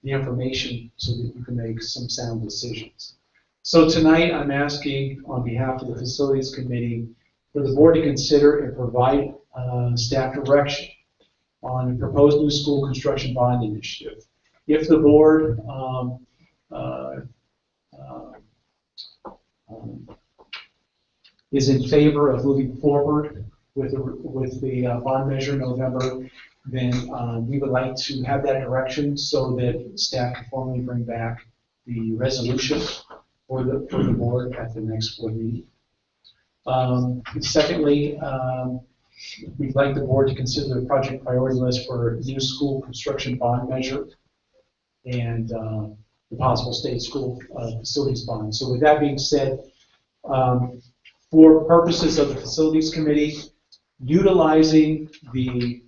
the information so that you can make some sound decisions. So tonight I'm asking on behalf of the Facilities Committee for the board to consider and provide staff direction on the proposed new school construction bond initiative. If the board is in favor of moving forward with the bond measure in November, then we would like to have that direction so that staff can formally bring back the resolution for the board at the next board meeting. Secondly, we'd like the board to consider the project priority list for new school construction bond measure and the possible state school facilities bond. So with that being said, for purposes of the Facilities Committee, utilizing the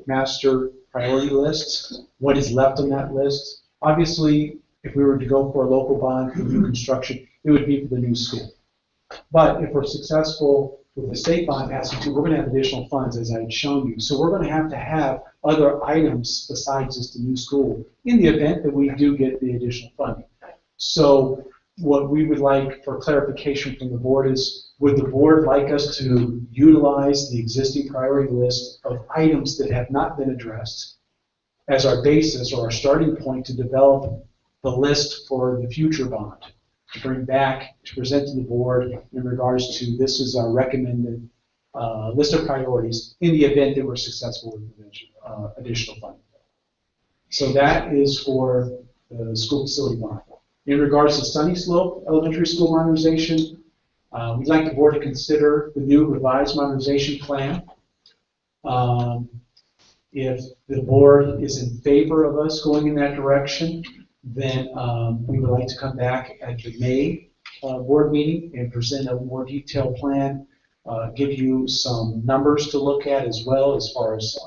master priority list, what is left on that list, obviously if we were to go for a local bond for new construction, it would be for the new school. But if we're successful with the state bond passing too, we're going to have additional funds, as I had shown you. So we're going to have other items besides just the new school in the event that we do get the additional funding. So what we would like for clarification from the board is, would the board like us to utilize the existing priority list of items that have not been addressed as our basis or our starting point to develop the list for the future bond, to bring back, to present to the board in regards to this is our recommended list of priorities in the event that we're successful with additional funding. So that is for the school facility bond. In regards to Sunny Slope Elementary School modernization, we'd like the board to consider the new revised modernization plan. If the board is in favor of us going in that direction, then we would like to come back at the May board meeting and present a more detailed plan, give you some numbers to look at as well as far as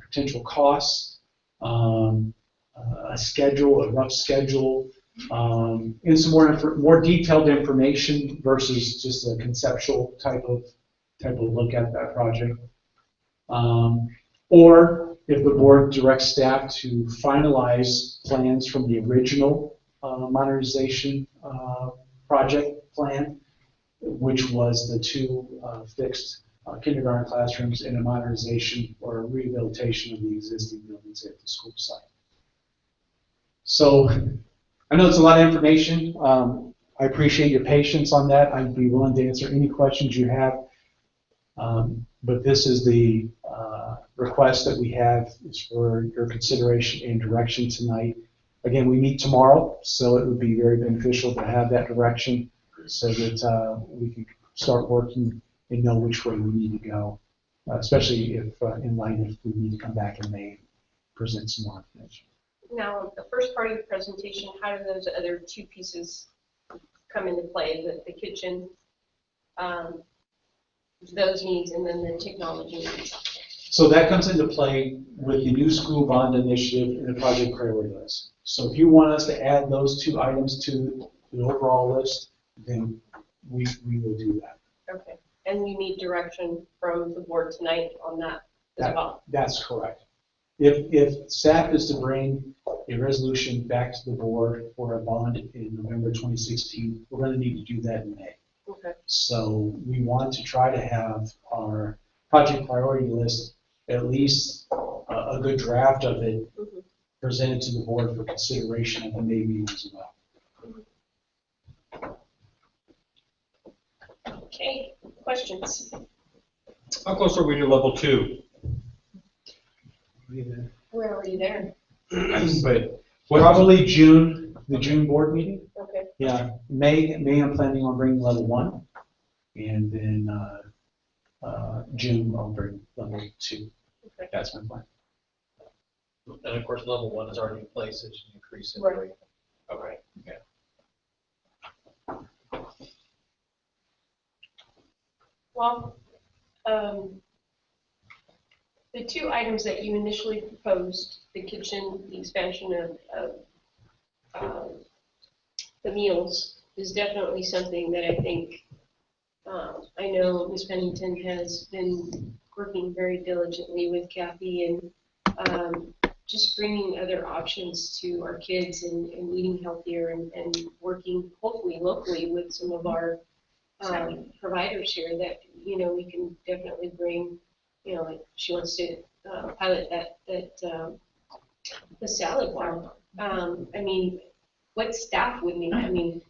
potential costs, a schedule, a rough schedule, and some more detailed information versus just a conceptual type of look at that project. Or if the board directs staff to finalize plans from the original modernization project plan, which was the two fixed kindergarten classrooms and a modernization or a rehabilitation of the existing buildings at the school site. So I know it's a lot of information. I appreciate your patience on that. I'd be willing to answer any questions you have. But this is the request that we have is for your consideration and direction tonight. Again, we meet tomorrow, so it would be very beneficial to have that direction so that we can start working and know which way we need to go, especially if in light if we need to come back in May and present some more information. Now, the first part of the presentation, how do those other two pieces come into play? The kitchen, those needs, and then the technology needs. So that comes into play with the new school bond initiative and the project priority list. So if you want us to add those two items to the overall list, then we will do that. Okay, and we need direction from the board tonight on that as well. That's correct. If staff is to bring a resolution back to the board for a bond in November 2016, we're going to need to do that in May. Okay. So we want to try to have our project priority list, at least a good draft of it, presented to the board for consideration at the May meeting as well. Okay, questions? How close are we to level 2? Where are you there? But probably June, the June board meeting. Okay. Yeah, May I'm planning on bringing level 1, and then June I'll bring level 2. Okay. That's my plan. And of course, level 1 is already in place as you increase in Right. rate. Okay. Yeah. Well, the two items that you initially proposed, the kitchen, the expansion of the meals, is definitely something that I think, I know Ms. Pennington has been working very diligently with Kathy and just bringing other options to our kids and eating healthier and working hopefully locally with some of our providers here that, you know, we can definitely bring, you know, like she wants to pilot that the salad bar. I mean, what staff would need? I mean,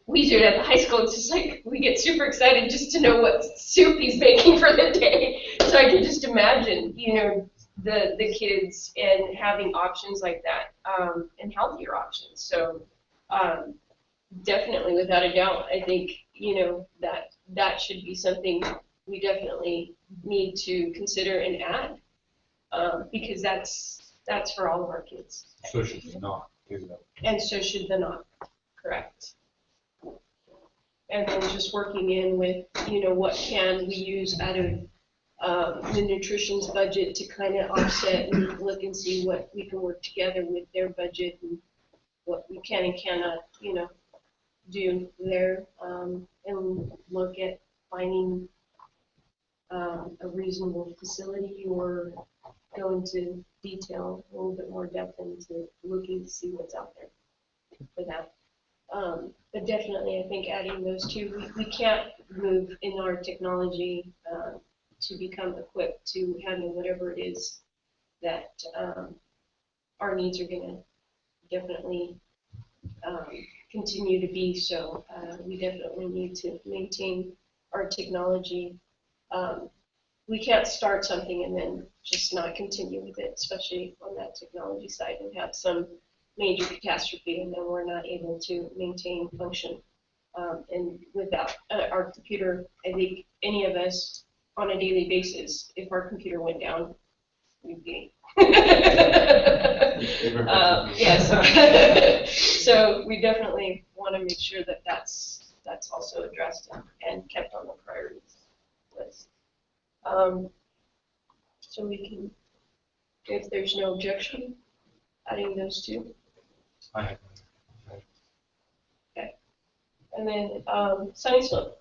we do it at the high school. It's just like we get super excited just to know what soup he's making for the day. So I can just imagine, you know, the kids and having options like that and healthier options. So definitely, without a doubt, I think, you know, that should be something we definitely need to consider and add because that's for all of our kids. So should we not do that? And so should the not, correct. And then just working in with, you know, what can we use out of the nutrition's budget to kind of offset and look and see what we can work together with their budget and what we can and cannot, you know, do there, and look at finding a reasonable facility or go into detail, a little bit more depth into looking to see what's out there for that. But definitely, I think adding those two, we can't move in our technology to become equipped to handle whatever it is that our needs are going to definitely continue to be. So we definitely need to maintain our technology. We can't start something and then just not continue with it, especially on that technology side, and have some major catastrophe and then we're not able to maintain function. And without our computer, I think any of us on a daily basis, if our computer went down, we'd be. Yes. So we definitely want to make sure that that's also addressed and kept on the priorities list. So we can, if there's no objection, adding those two. I Okay. And then Sunny Slope,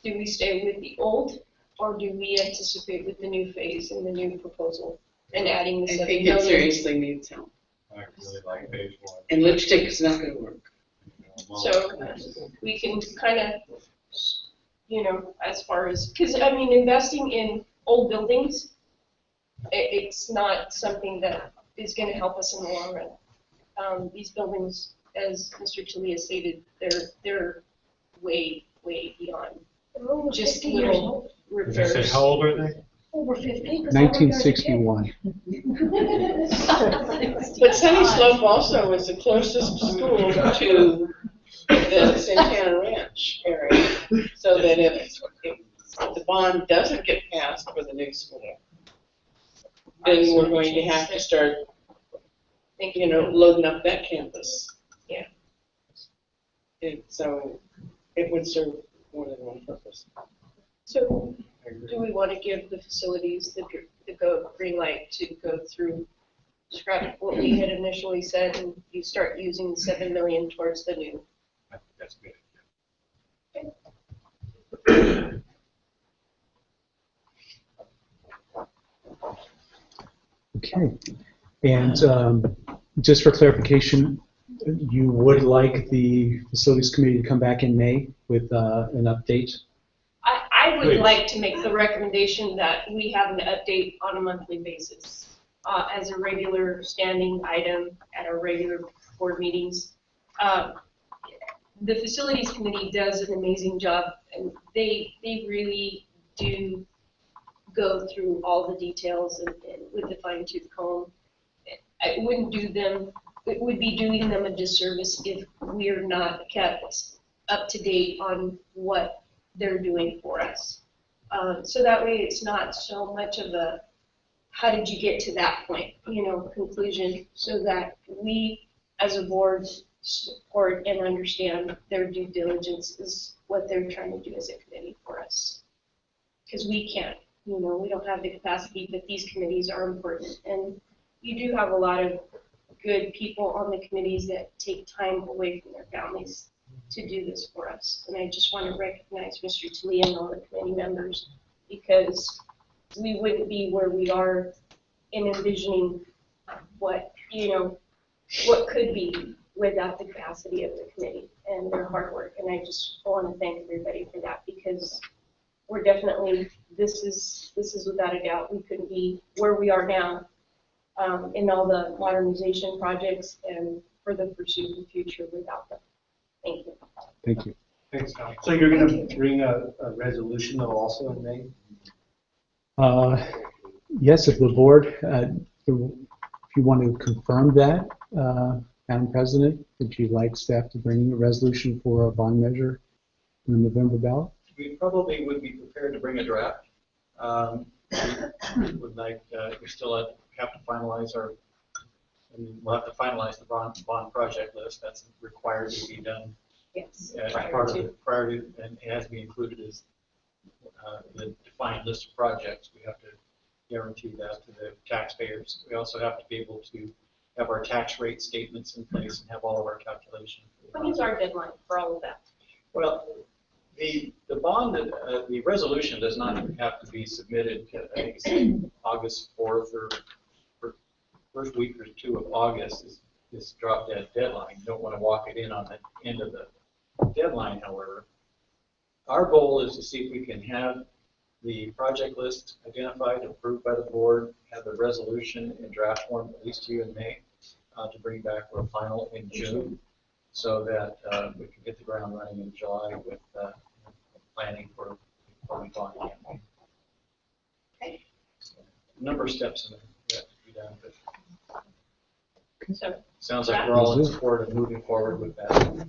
do we stay with the old or do we anticipate with the new phase and the new proposal and adding the 7 I think million? it seriously needs help. I really like phase one. And lipstick is not going to work. So we can kind of, you know, as far as, because I mean, investing in old buildings, it's not something that is going to help us in the long run. These buildings, as Mr. Talia stated, they're way beyond just little Did I repairs. say, how old are they? Over 50. 1961. But Sunny Slope also is the closest school to the Santana Ranch area, so that if the bond doesn't get passed for the new school, then we're going to have to start, you know, loading up that campus. Yeah. So it would serve more than one purpose. So do we want to give the facilities the green light to go through, scrap what we had initially said, and you start using 7 million towards the new? I think that's good. Okay. And just for clarification, you would like the facilities committee to come back in May with an update? I would Please. like to make the recommendation that we have an update on a monthly basis as a regular standing item at our regular board meetings. The facilities committee does an amazing job, and they really do go through all the details and with the fine-tooth comb. It would be doing them a disservice if we're not kept up to date on what they're doing for us. So that way it's not so much of a, how did you get to that point, you know, conclusion, so that we as a board support and understand their due diligence is what they're trying to do as a committee for us. Because we can't, you know, we don't have the capacity, but these committees are important. And you do have a lot of good people on the committees that take time away from their families to do this for us. And I just want to recognize Mr. Talia and all the committee members, because we wouldn't be where we are in envisioning what, you know, what could be without the capacity of the committee and their hard work. And I just want to thank everybody for that, because we're definitely, this is without a doubt, we couldn't be where we are now in all the modernization projects and for the foreseeable future without them. Thank you. Thank you. Thanks. So you're going to bring a resolution though also in May? Yes, if the board, if you want to confirm that, Madam President, would you like staff to bring a resolution for a bond measure in the November ballot? We probably would be prepared to bring a draft. We would like, we still have to finalize and we'll have to finalize the bond project list. That's required to be done. Yes. As part of the priority, and it has to be included as the defined list of projects. We have to guarantee that to the taxpayers. We also have to be able to have our tax rate statements in place and have all of our calculations for When is our deadline for all of that? Well, the bond, the resolution does not have to be submitted, I think it's August 4th or first week or two of August is drop dead deadline. You don't want to walk it in on the end of the deadline, however. Our goal is to see if we can have the project list identified, approved by the board, have the resolution in draft form, at least to you in May, to bring back for a final in June, so that we can get the ground running in July with planning for bond campaign. Okay. So, a number of steps in it that have to be done, but So sounds like we're all in support of moving forward with that.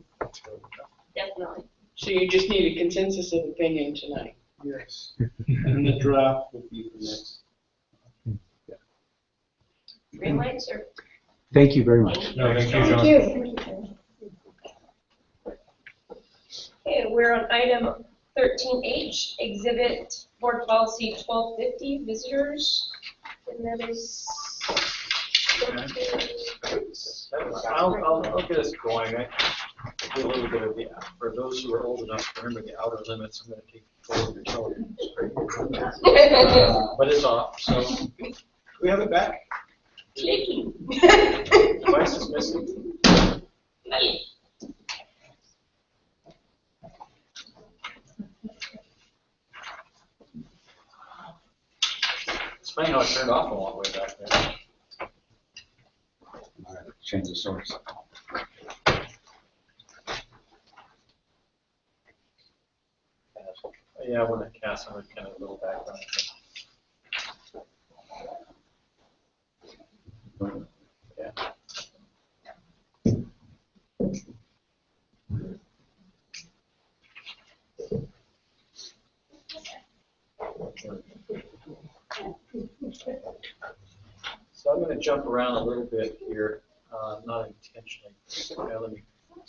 definitely. So you just need a consensus of opinion tonight. Yes. And the draft will be the next. Green light, sir. Thank you very much. No, thank you, John. Okay, we're on item 13H, exhibit board policy 1250, visitors. And that is. I'll get us going. I do a little bit of the, for those who are old enough to remember the outer limits, I'm going to take control of your television. But it's off, so do we have it back? Clicking. Device is missing. It's funny how it turned off a long way back there. Change the source. Yeah, when it casts, I'm kind of a little background. Yeah. So I'm going to jump around a little bit here, not intentionally. Let me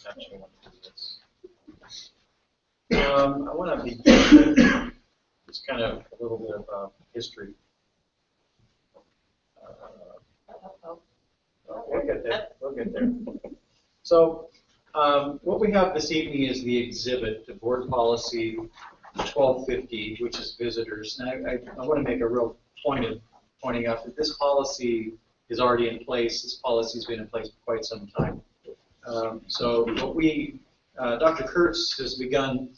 actually want to do this. I want to begin with just kind of a little bit of history. We'll get there. We'll get there. So what we have this evening is the exhibit, the board policy 1250, which is visitors. And I want to make a real point of pointing out that this policy is already in place. This policy has been in place for quite some time. So what we, Dr. Kurtz has begun,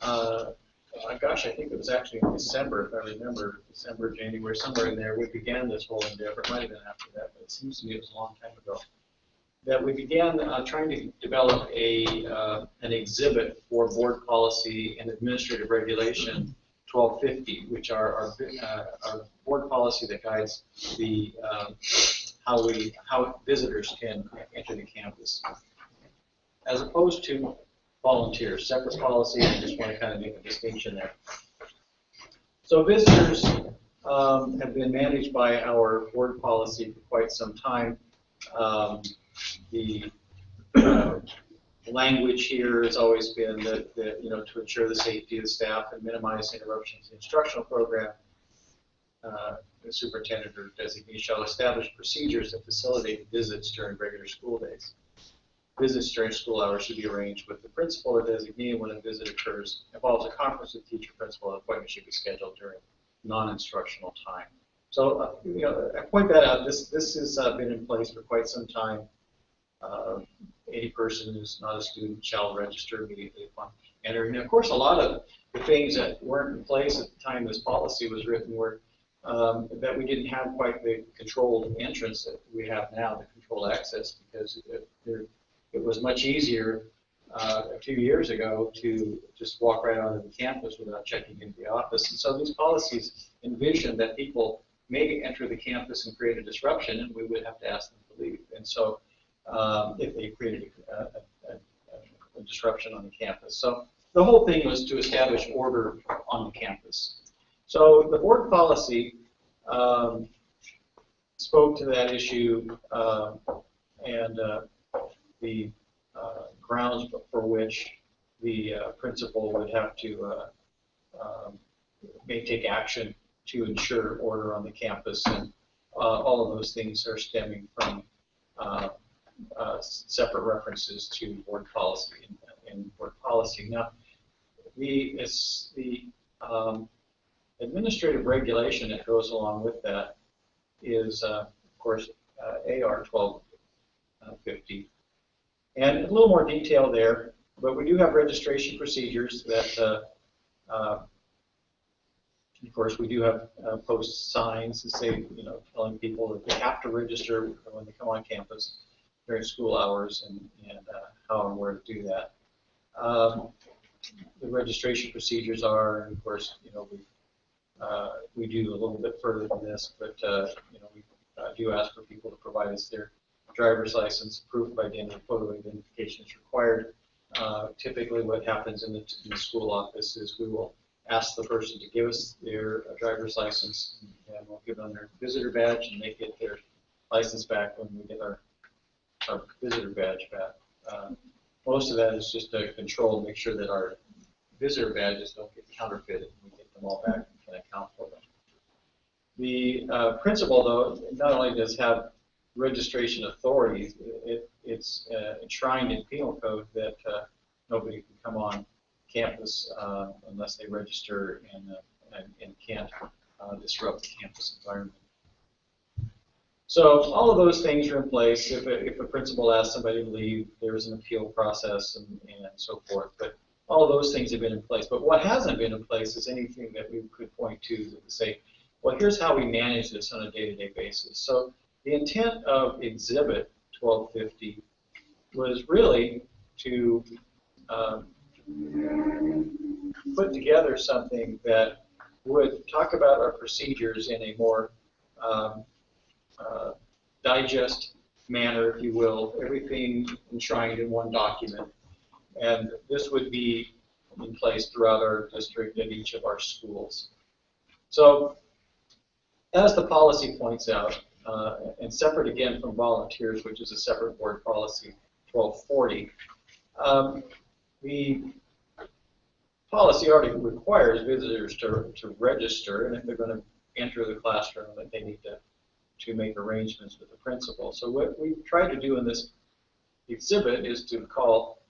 gosh, I think it was actually in December, if I remember, December, January, somewhere in there, we began this whole endeavor. It might have been after that, but it seems to me it was a long time ago. That we began trying to develop an exhibit for board policy and administrative regulation 1250, which are our board policy that guides the how visitors can enter the campus, as opposed to volunteers, separate policy. I just want to kind of make a distinction there. So visitors have been managed by our board policy for quite some time. The language here has always been that to ensure the safety of the staff and minimize interruptions in the instructional program, the superintendent or designee shall establish procedures that facilitate visits during regular school days. Visits during school hours should be arranged with the principal or designee. When a visit involves a conference with teacher, principal, an appointment should be scheduled during non-instructional time. So, I point that out. This has been in place for quite some time. Any person who's not a student shall register immediately upon entering. And of course, a lot of the things that weren't in place at the time this policy was written were that we didn't have quite the controlled entrance that we have now, the controlled access, because it was much easier a few years ago to just walk right onto the campus without checking into the office. And so these policies envision that people may enter the campus and create a disruption, and we would have to ask them to leave. And so if they created a disruption on the campus. So the whole thing was to establish order on the campus. So the board policy spoke to that issue and the grounds for which the principal would have to may take action to ensure order on the campus, and all of those things are stemming from separate references to board policy in board policy. Now, the administrative regulation that goes along with that is, of course, AR 1250. And a little more detail there, but we do have registration procedures that, of course, we do have post signs that say, telling people that they have to register when they come on campus during school hours and how and where to do that. The registration procedures are, and of course, we do a little bit further than this, but we do ask for people to provide us their driver's license. Proof of identity, photo identification is required. Typically, what happens in the school office is we will ask the person to give us their driver's license, and we'll give them their visitor badge, and they get their license back when we get our visitor badge back. Most of that is just a control, make sure that our visitor badges don't get counterfeited. We get them all back and can account for them. The principal, though, not only does have registration authority, it's enshrined in penal code that nobody can come on campus unless they register and can't disrupt the campus environment. So all of those things are in place. If a principal asks somebody to leave, there's an appeal process and so forth. But all of those things have been in place. But what hasn't been in place is anything that we could point to say, well, here's how we manage this on a day-to-day basis. So the intent of Exhibit 1250 was really to put together something that would talk about our procedures in a more digest manner, if you will, everything enshrined in one document. And this would be in place throughout our district and each of our schools. So, as the policy points out, and separate again from volunteers, which is a separate board policy, 1240, the policy already requires visitors to register, and if they're going to enter the classroom, that they need to make arrangements with the principal. So what we've tried to do in this exhibit is to call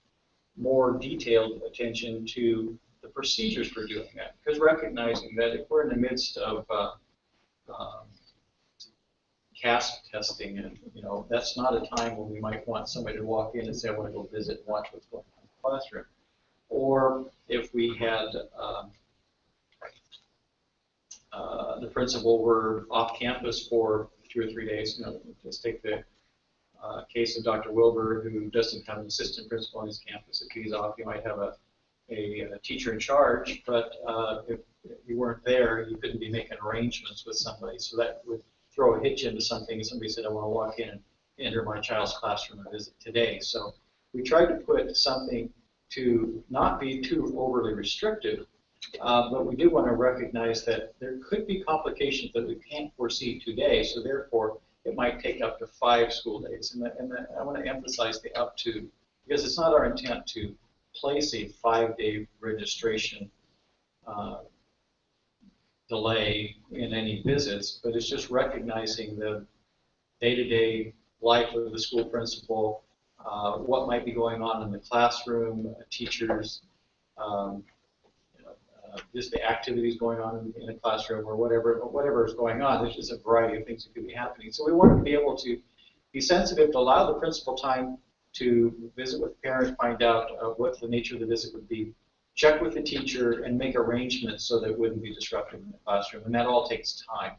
more detailed attention to the procedures for doing that, because recognizing that if we're in the midst of CASP testing, and that's not a time when we might want somebody to walk in and say, I want to go visit and watch what's going on in the classroom. Or if we had the principal were off campus for 2 or 3 days, just take the case of Dr. Wilbur, who doesn't have an assistant principal on his campus. If he's off, you might have a teacher in charge, but if you weren't there, you couldn't be making arrangements with somebody. So that would throw a hitch into something. Somebody said, I want to walk in and enter my child's classroom and visit today. So we tried to put something to not be too overly restrictive, but we do want to recognize that there could be complications that we can't foresee today, so therefore it might take up to 5 school days. And I want to emphasize the up to, because it's not our intent to place a 5-day registration delay in any visits, but it's just recognizing the day-to-day life of the school principal, what might be going on in the classroom, teachers, just the activities going on in the classroom or whatever is going on. There's just a variety of things that could be happening. So we want to be able to be sensitive to allow the principal time to visit with the parent, find out what the nature of the visit would be, check with the teacher, and make arrangements so that it wouldn't be disruptive in the classroom. And that all takes time.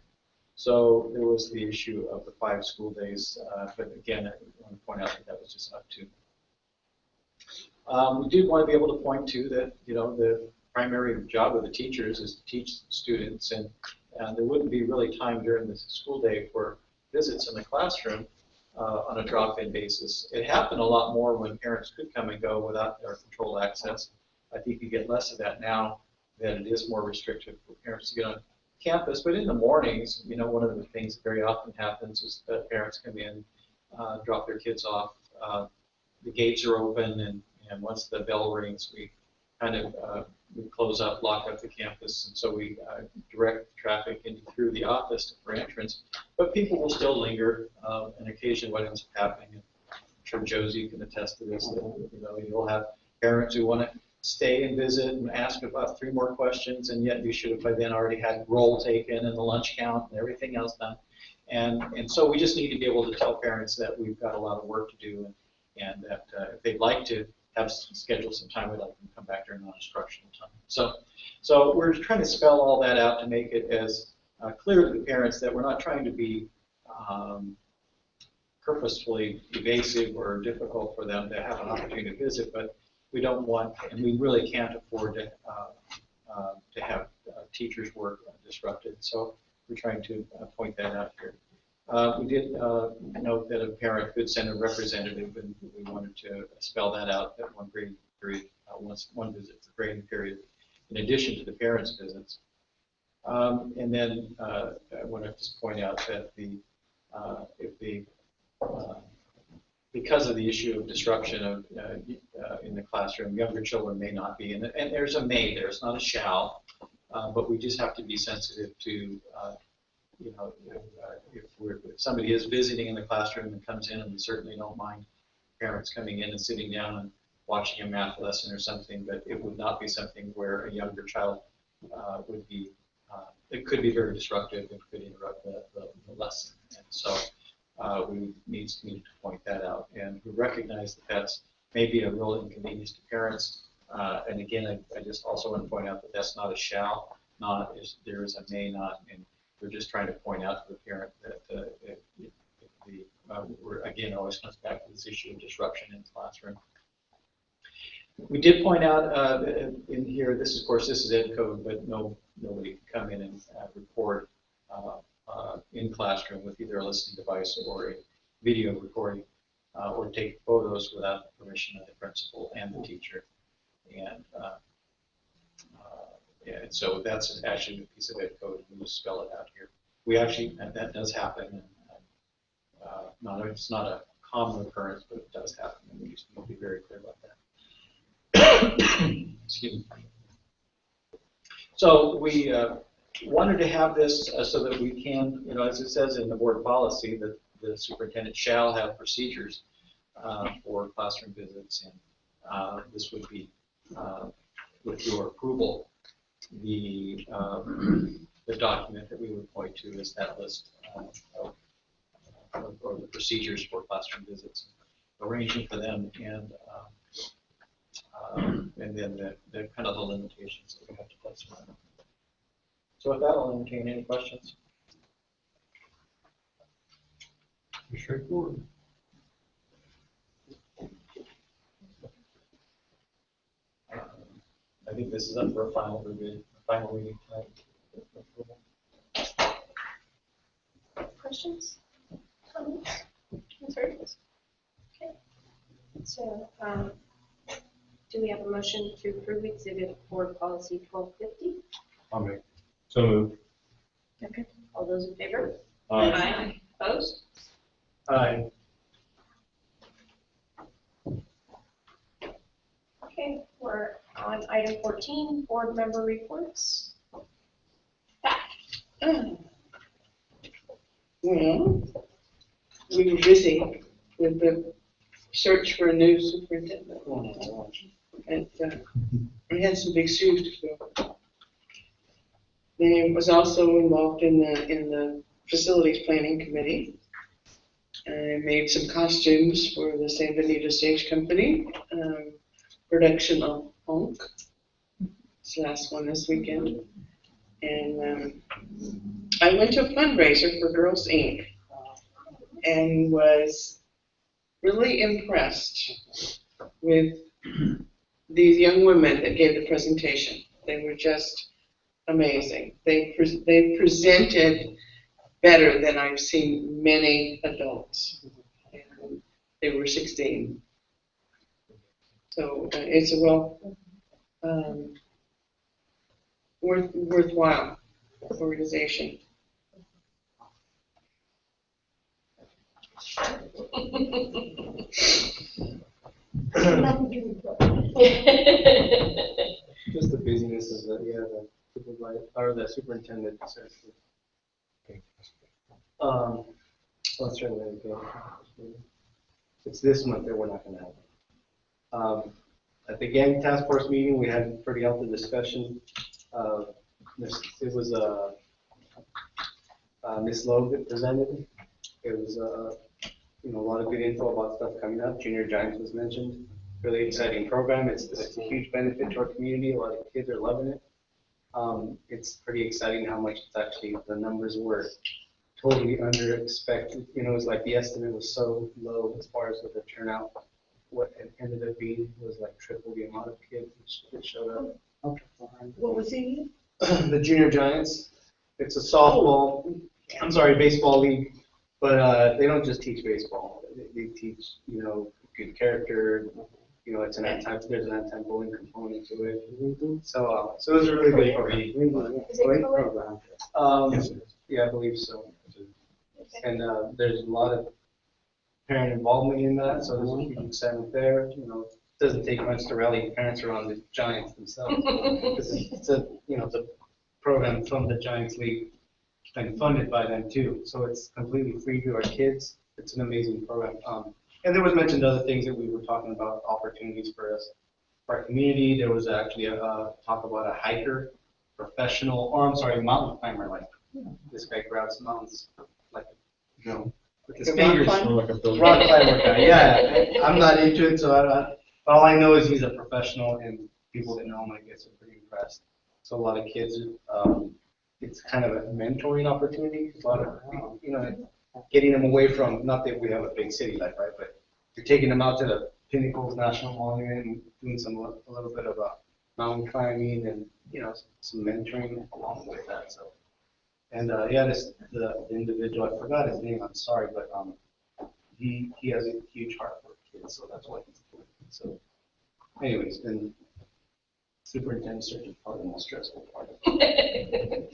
So there was the issue of the 5 school days, but again, I want to point out that was just up to. We did want to be able to point to that, the primary job of the teachers is to teach students, and there wouldn't be really time during the school day for visits in the classroom on a drop-in basis. It happened a lot more when parents could come and go without their controlled access. I think you get less of that now that it is more restrictive for parents to get on campus. But in the mornings, one of the things that very often happens is that parents come in, drop their kids off. The gates are open, and once the bell rings, we kind of we close up, lock up the campus, and so we direct traffic through the office for entrance. But people will still linger, and occasionally what ends up happening sure Josie can attest to this, that, you know, you'll have parents who want to stay and visit and ask about 3 more questions, and yet you should have by then already had roll taken and the lunch count and everything else done. And so we just need to be able to tell parents that we've got a lot of work to do, and that if they'd like to schedule some time, we'd like them to come back during non-instructional time. So we're trying to spell all that out to make it as clear to the parents that we're not trying to be purposefully evasive or difficult for them to have an opportunity to visit, but we don't want, and we really can't afford to have teachers' work disrupted. So we're trying to point that out here. We did note that a parent could send a representative, and we wanted to spell that out at one grading period, one visit per grading period, in addition to the parents' visits. And then I want to just point out that because of the issue of disruption of in the classroom, younger children may not be, and there's a may there, it's not a shall, but we just have to be sensitive to, you know, if somebody is visiting in the classroom and comes in, and we certainly don't mind parents coming in and sitting down and watching a math lesson or something, but it would not be something where a younger child would be, it could be very disruptive and could interrupt the lesson. And so we need to point that out. And we recognize that that's maybe a real inconvenience to parents. And again, I just also want to point out that that's not a shall, there is a may not, and we're just trying to point out to the parent that we're, again, always comes back to this issue of disruption in the classroom. We did point out in here, this is, of course, this is ed code, but nobody can come in and record in classroom with either a listening device or a video recording, or take photos without the permission of the principal and the teacher. And yeah, and so that's actually a piece of ed code, and we just spell it out here. We actually, and that does happen, and it's not a common occurrence, but it does happen, and we just need to be very clear about that. Excuse me. So we wanted to have this so that we can, you know, as it says in the board policy, that the superintendent shall have procedures for classroom visits, and this would be, with your approval, the document that we would point to is that list or the procedures for classroom visits, arranging for them, and then the kind of the limitations that we have to place on them. So with that, I'll entertain any questions. Pretty straightforward. I think this is up for a final review, final reading tonight. Questions? Comments? Concerns? Okay. So, do we have a motion to approve exhibit board policy 1250? I'll make. So moved. Okay. All those in favor? Aye. Aye. Opposed? Aye. Okay, we're on item 14, board member reports. Well, we were busy with the search for a new superintendent. And we had some big shoes to fill. They was also involved in the facilities planning committee. I made some costumes for the San Benito Stage Company production of Honk. It's the last one this weekend. And I went to a fundraiser for Girls Inc. and was really impressed with these young women that gave the presentation. They were just amazing. They presented better than I've seen many adults. And they were 16. So it's a worthwhile organization. Just the busyness of the supervisor or the superintendent search. Let's try that again. It's this month that we're not gonna have it. At the gang task force meeting, we had a pretty healthy discussion. It was Ms. Lowe that presented. It was a lot of good info about stuff coming up. Junior Giants was mentioned. Really exciting program. It's a huge benefit to our community. A lot of kids are loving it. It's pretty exciting how much it's actually, the numbers were totally under expected. It was like the estimate was so low as far as the turnout. What it ended up being was like triple the amount of kids that showed up. What was he? The Junior Giants. It's a baseball league, but they don't just teach baseball. They teach, good character. It's there's an anti-bullying component to it. So it was a really good program. Is it co-ed? Yeah, I believe so. And there's a lot of parent involvement in that, so there's a huge excitement there. It doesn't take much to rally parents around the Giants themselves. It's a program from the Giants League and funded by them too. So it's completely free to our kids. It's an amazing program. And there was mentioned other things that we were talking about, opportunities for us, for our community. There was actually a talk about a hiker, mountain climber, like this guy grabs mountains, like, with his fingers. Rock climber guy, yeah. I'm not into it, so all I know is he's a professional, and people that know him, I guess, are pretty impressed. So a lot of kids, it's kind of a mentoring opportunity. A lot of, getting them away from, not that we have a big city life, right, but you're taking them out to the Pinnacles National Monument and doing a little bit of mountain climbing and, some mentoring along with that. So, and the individual, I forgot his name, I'm sorry, but he has a huge heart for kids, so that's what he's doing. So, anyways, then superintendent search is probably the most stressful part of it.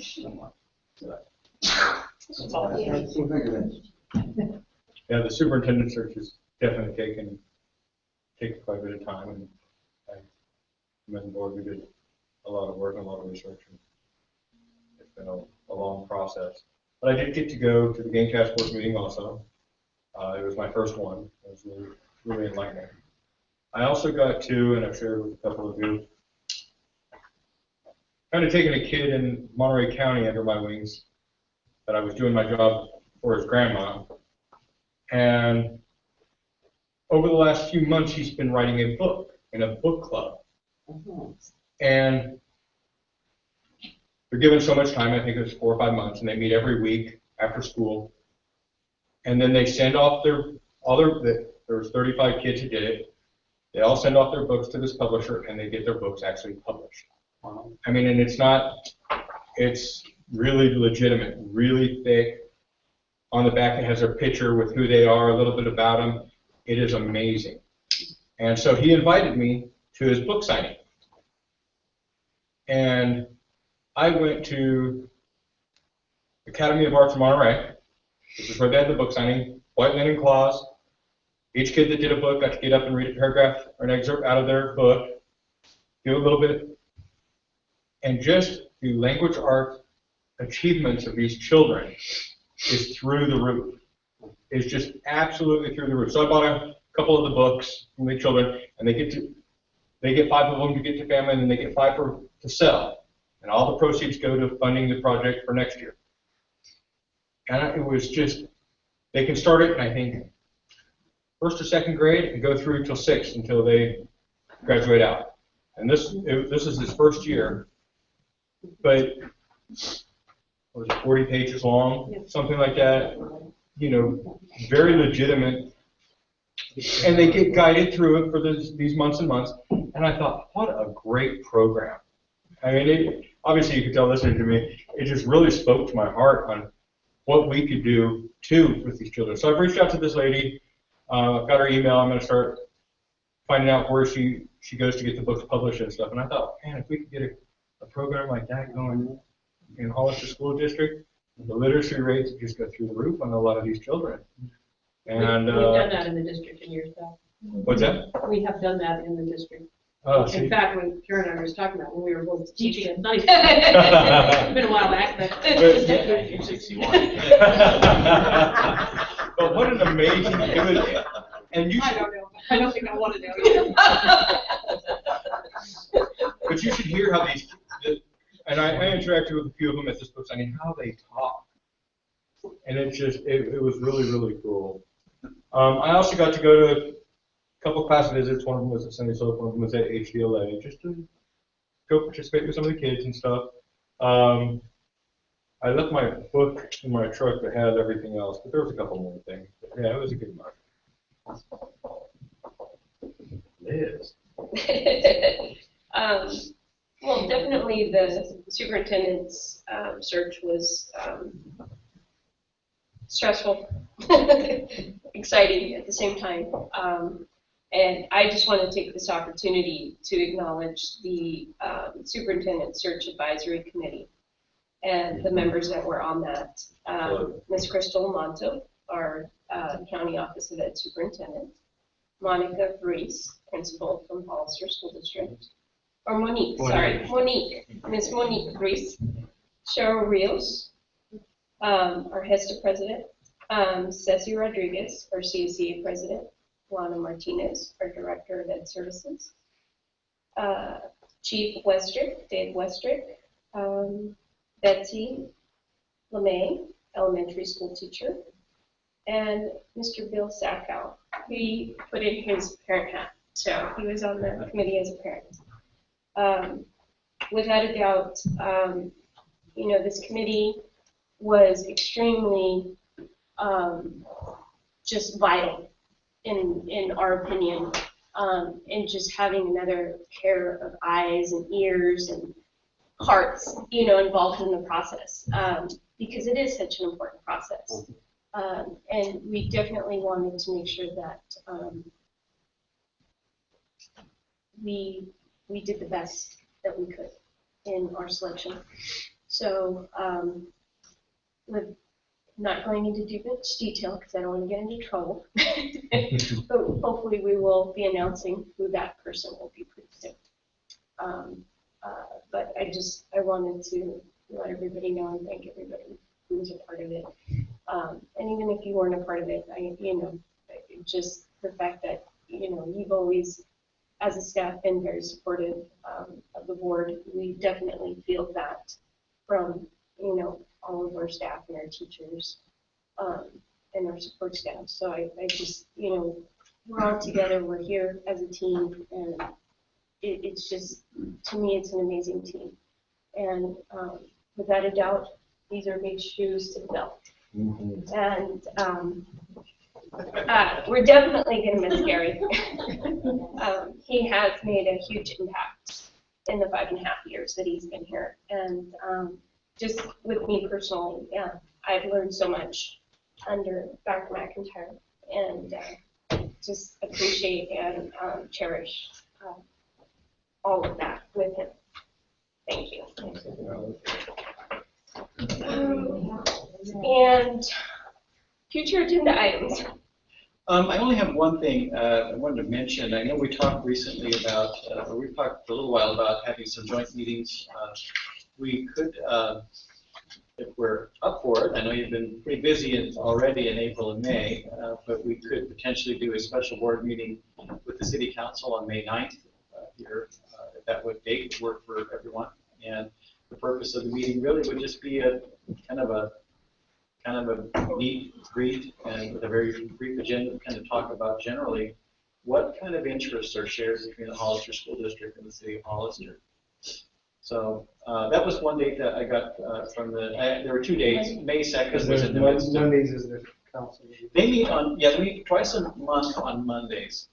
Yeah, the superintendent search has definitely taken quite a bit of time, and I commend the board. We did a lot of work and a lot of research, and it's been a long process. But I did get to go to the gang task force meeting also. It was my first one. It was really enlightening. I also got to, and I've shared with a couple of you, kind of taking a kid in Monterey County under my wings that I was doing my job for his grandma. And over the last few months, he's been writing a book in a book club. And they're given so much time, I think it's 4 or 5 months, and they meet every week after school. And then they send off there was 35 kids who did it. They all send off their books to this publisher, and they get their books actually published. I mean, and it's really legitimate, really thick. On the back, it has their picture with who they are, a little bit about them. It is amazing. And so he invited me to his book signing. And I went to Academy of Arts in Monterey. This is where they had the book signing, white linen cloths. Each kid that did a book got to get up and read a paragraph or an excerpt out of their book, do a little bit, and just the language arts achievements of these children is through the roof. It's just absolutely through the roof. So I bought a couple of the books from the children, and they get 5 of them to get to family, and then they get 5 to sell. And all the proceeds go to funding the project for next year. And it was just, they can start it in, I think, 1st or 2nd grade and go through till 6th until they graduate out. And this is his first year, but was it 40 pages long, something like that, very legitimate. And they get guided through it for these months and months. And I thought, what a great program. I mean, obviously you could tell listening to me, it just really spoke to my heart on what we could do too with these children. So I've reached out to this lady, I've got her email, I'm going to start finding out where she goes to get the books published and stuff. And I thought, man, if we could get a program like that going in Hollister School District, the literacy rates just go through the roof on a lot of these children. And we've done that in the district in years past. What's that? We have done that in the district. Oh, in fact, when Karen and I were just talking about when we were both teaching it, not even, it's been a while back, but. But what an amazing, And you I should, don't know. I don't think I want to know yet. but you should hear how and I interacted with a few of them at this book signing, how they talk. And it was really, really cool. I also got to go to a couple class visits. One of them was at Sunday Soap, one of them was at HDLA, just to go participate with some of the kids and stuff. I left my book in my truck that had everything else, but there was a couple more things. But yeah, it was a good month. Liz. Well, definitely the superintendent's search was stressful, exciting at the same time. And I just want to take this opportunity to acknowledge the Superintendent Search Advisory Committee and the members that were on that. Ms. Crystal Monto, our County Office of Ed Superintendent, Monica Reese, Principal from Hollister School District, or Monique, sorry, Miss Monique Reese, Cheryl Rios, our HESTA President, Ceci Rodriguez, our CSEA President, Lana Martinez, our Director of Ed Services, Chief Westrick, Dave Westrick, Betsy LeMay, elementary school teacher, and Mr. Bill Sackow. He put in his parent hat, so he was on the committee as a parent. Without a doubt, this committee was extremely just vital in our opinion, in just having another pair of eyes and ears and hearts, involved in the process, because it is such an important process. And we definitely wanted to make sure that we did the best that we could in our selection. So with not going into too much detail because I don't want to get into trouble, but hopefully we will be announcing who that person will be pretty soon. But I wanted to let everybody know and thank everybody who was a part of it. And even if you weren't a part of it, just the fact that, you've always, as a staff, been very supportive of the board. We definitely feel that from, all of our staff and our teachers and our support staff. So I just, we're all together, we're here as a team, and it's just, to me, it's an amazing team. And without a doubt, these are big shoes to fill. And we're definitely going to miss Gary. He has made a huge impact in the 5.5 years that he's been here. And just with me personally, I've learned so much under Dr. McIntyre, and just appreciate and cherish all of that with him. Thank you. And future agenda items. I only have one thing I wanted to mention. I know we talked recently about, or we talked for a little while about having some joint meetings. We could, if we're up for it, I know you've been pretty busy already in April and May, but we could potentially do a special board meeting with the City Council on May 9th here. If that would date would work for everyone. And the purpose of the meeting really would just be a kind of a meet, greet, and with a very brief agenda, kind of talk about generally what kind of interests are shared between the Hollister School District and the City of Hollister. So that was one date that I got from the. There were 2 dates. May 2nd was in the midst. Mondays is the council meeting. They meet on they meet twice a month on Mondays,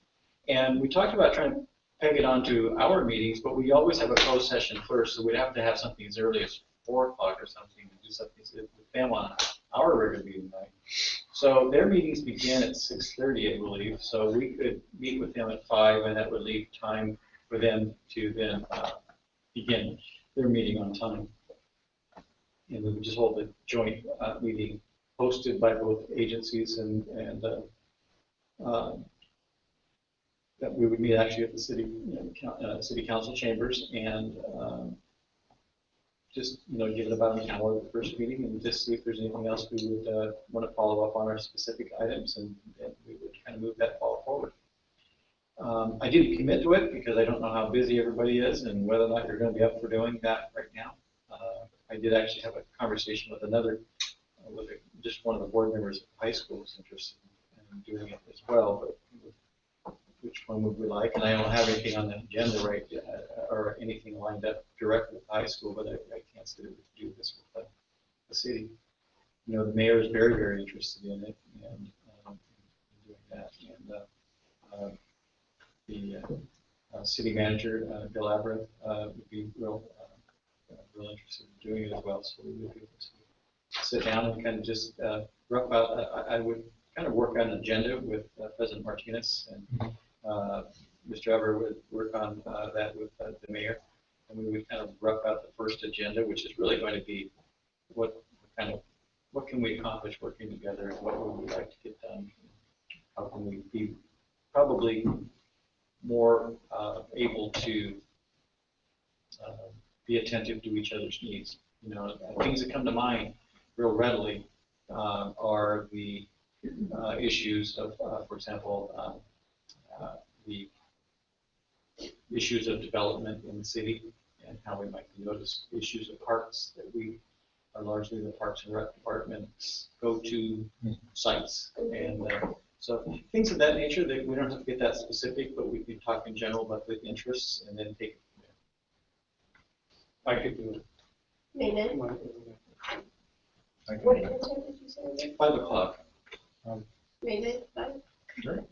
and we talked about trying to peg it onto our meetings, but we always have a closed session first, so we'd have to have something as early as 4 o'clock or something to do something with them on our regular meeting night. So their meetings begin at 6:30, I believe. So we could meet with them at 5, and that would leave time for them to then begin their meeting on time. And we would just hold a joint meeting hosted by both agencies, and that we would meet actually at the city, city council chambers, and just give it about an hour of the first meeting, and just see if there's anything else we would want to follow up on our specific items, and we would kind of move that ball forward. I didn't commit to it because I don't know how busy everybody is and whether or not you're going to be up for doing that right now. I did actually have a conversation with just one of the board members at the high school who's interested in doing it as well, but which one would we like? And I don't have anything on the agenda right yet, or anything lined up directly with the high school, but I can't do this with the city. You know, the mayor is very, very interested in it and doing that. And the city manager, Bill Abreth, would be real interested in doing it as well. So we would be able to sit down and kind of just rough out. I would kind of work on an agenda with President Martinez, and Mr. Everett would work on that with the mayor, and we would kind of rough out the first agenda, which is really going to be what can we accomplish working together, and what would we like to get done, how can we be probably more able to be attentive to each other's needs. You know, things that come to mind real readily are the issues of, for example, the issues of development in the city and how we might notice issues of parks that we are largely the Parks and Rec Department's go-to sites. And so things of that nature that we don't have to get that specific, but we can talk in general about the interests and then take it from there. I could do it. Amen. What time did you say? 5 o'clock. Maybe 5? Sure.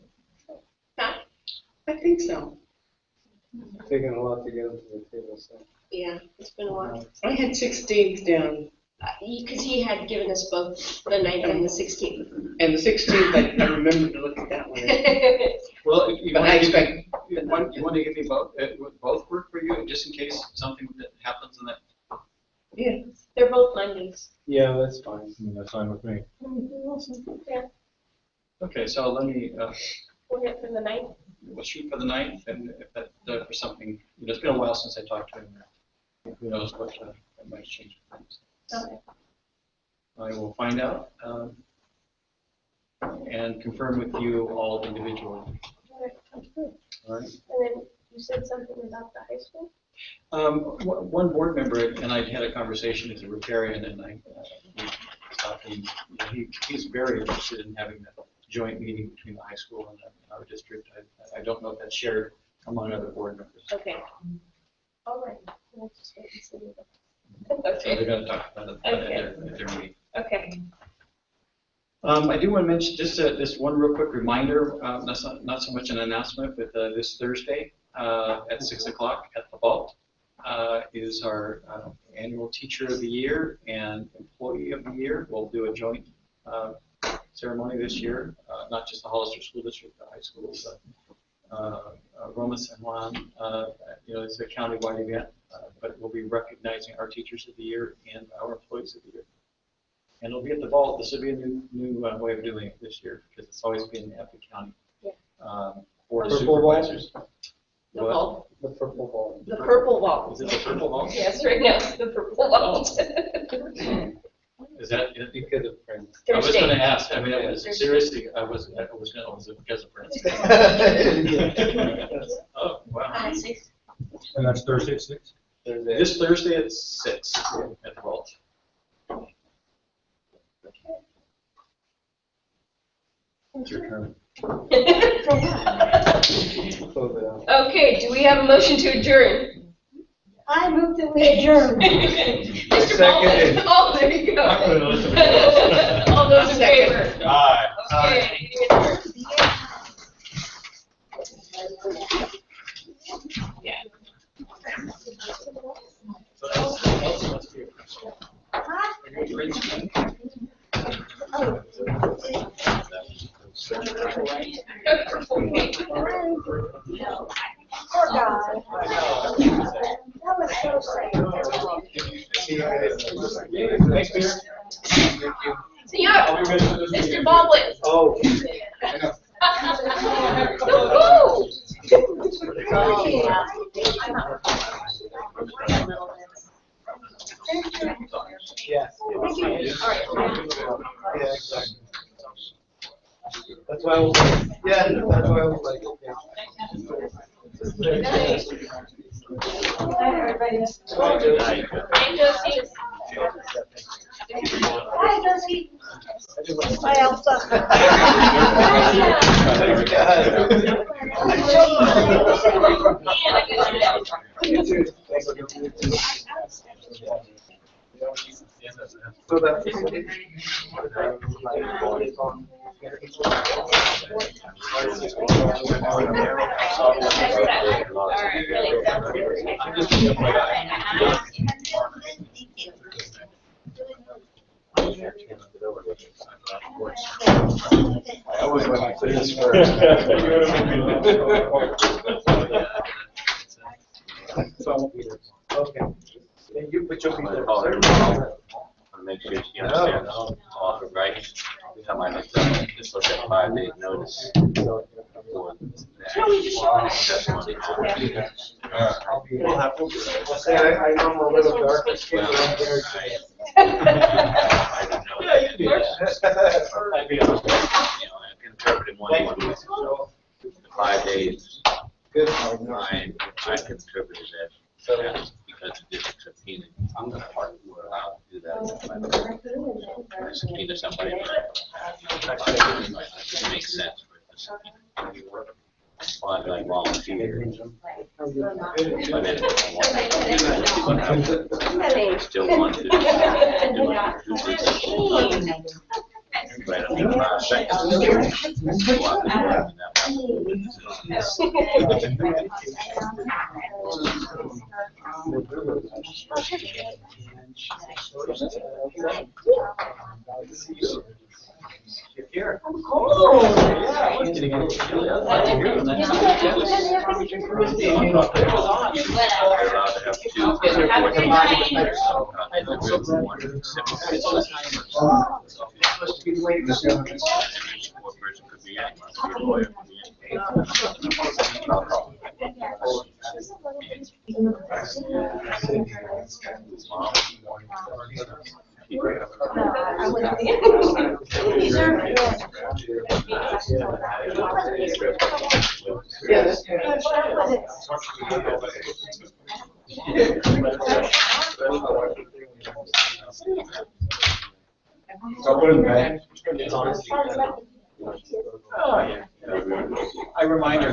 Pat? I think so. Taking a lot to get them to the table, so. Yeah, it's been a while. I had 16th down. Because he had given us both the 9th and the 16th. And the 16th, I remember to look at that one. Well, if you But want I to expect. you want to give me both? Would both work for you, just in case something that happens in that? Yeah. They're both Mondays. Yeah, that's fine. That's fine with me. Yeah, Okay, so let me. we'll hit for the 9th. We'll shoot for the 9th, and if that for something, you know, it's been a while since I talked to him. Who knows what that might change things. Okay. I will find out and confirm with you all individually. All right. And then you said something about the high school? One board member and I had a conversation as a riparian, and we talking. He's very interested in having a joint meeting between the high school and our district. I don't know if that's shared among other board members. Okay. All right. We'll just wait and see. So Okay. they're going to talk about it at their meeting. Okay. I do want to mention just this one real quick reminder, not so much an announcement, but this Thursday at 6 o'clock at the Vault is our annual Teacher of the Year and Employee of the Year. We'll do a joint ceremony this year, not just the Hollister School District, the high schools, Roma San Juan, you know, it's a county-wide event, but we'll be recognizing our Teachers of the Year and our Employees of the Year. And it'll be at the Vault. This will be a new way of doing it this year because it's always been at the county. Yeah. For the Purple Vault? supervisors. The What? vault. The purple ball. The purple vault. Is it the purple vault? Yes, right now it's the purple vault. Is that it? Because of Prince. I was Thursday. going to ask. I mean, I was Thursday. seriously. Was it because of Prince? Oh wow! 6. And that's Thursday at 6? This Thursday at 6 at the Vault. It's your turn. Okay, do we have a motion to adjourn? I move that we adjourn. Mr. Baldwin. Oh, there you go. All those in favor? Aye. Okay. Yeah. Poor guy. That was so sad. Thanks, Peter. Senor, Mr. Baldwin. Oh. Yeah. Yeah, exactly. That's why I was like, yeah, that's why I was like, okay. Hi, Josie. Hi, Elsa. So that's I always want to say this first. So, okay. Then you put your feet there. Make sure she understands all the rights. Tell my next time, just look at 5 days notice. We'll say I know I'm a little darker skin around here. Yeah, you do that. I can interpret it one way. 5 days. Good. I interpreted that because the district's subpoena. I'm the part who are allowed to do that. I subpoena somebody. It makes sense for it to subpoena. Well, I'd like volunteer. But then I still want to do it. Right up to 5 seconds. Here. Oh. Yeah, I'm getting it. You're allowed to have 2. One person could be a lawyer, could be So put it back. Oh, yeah. I remind her.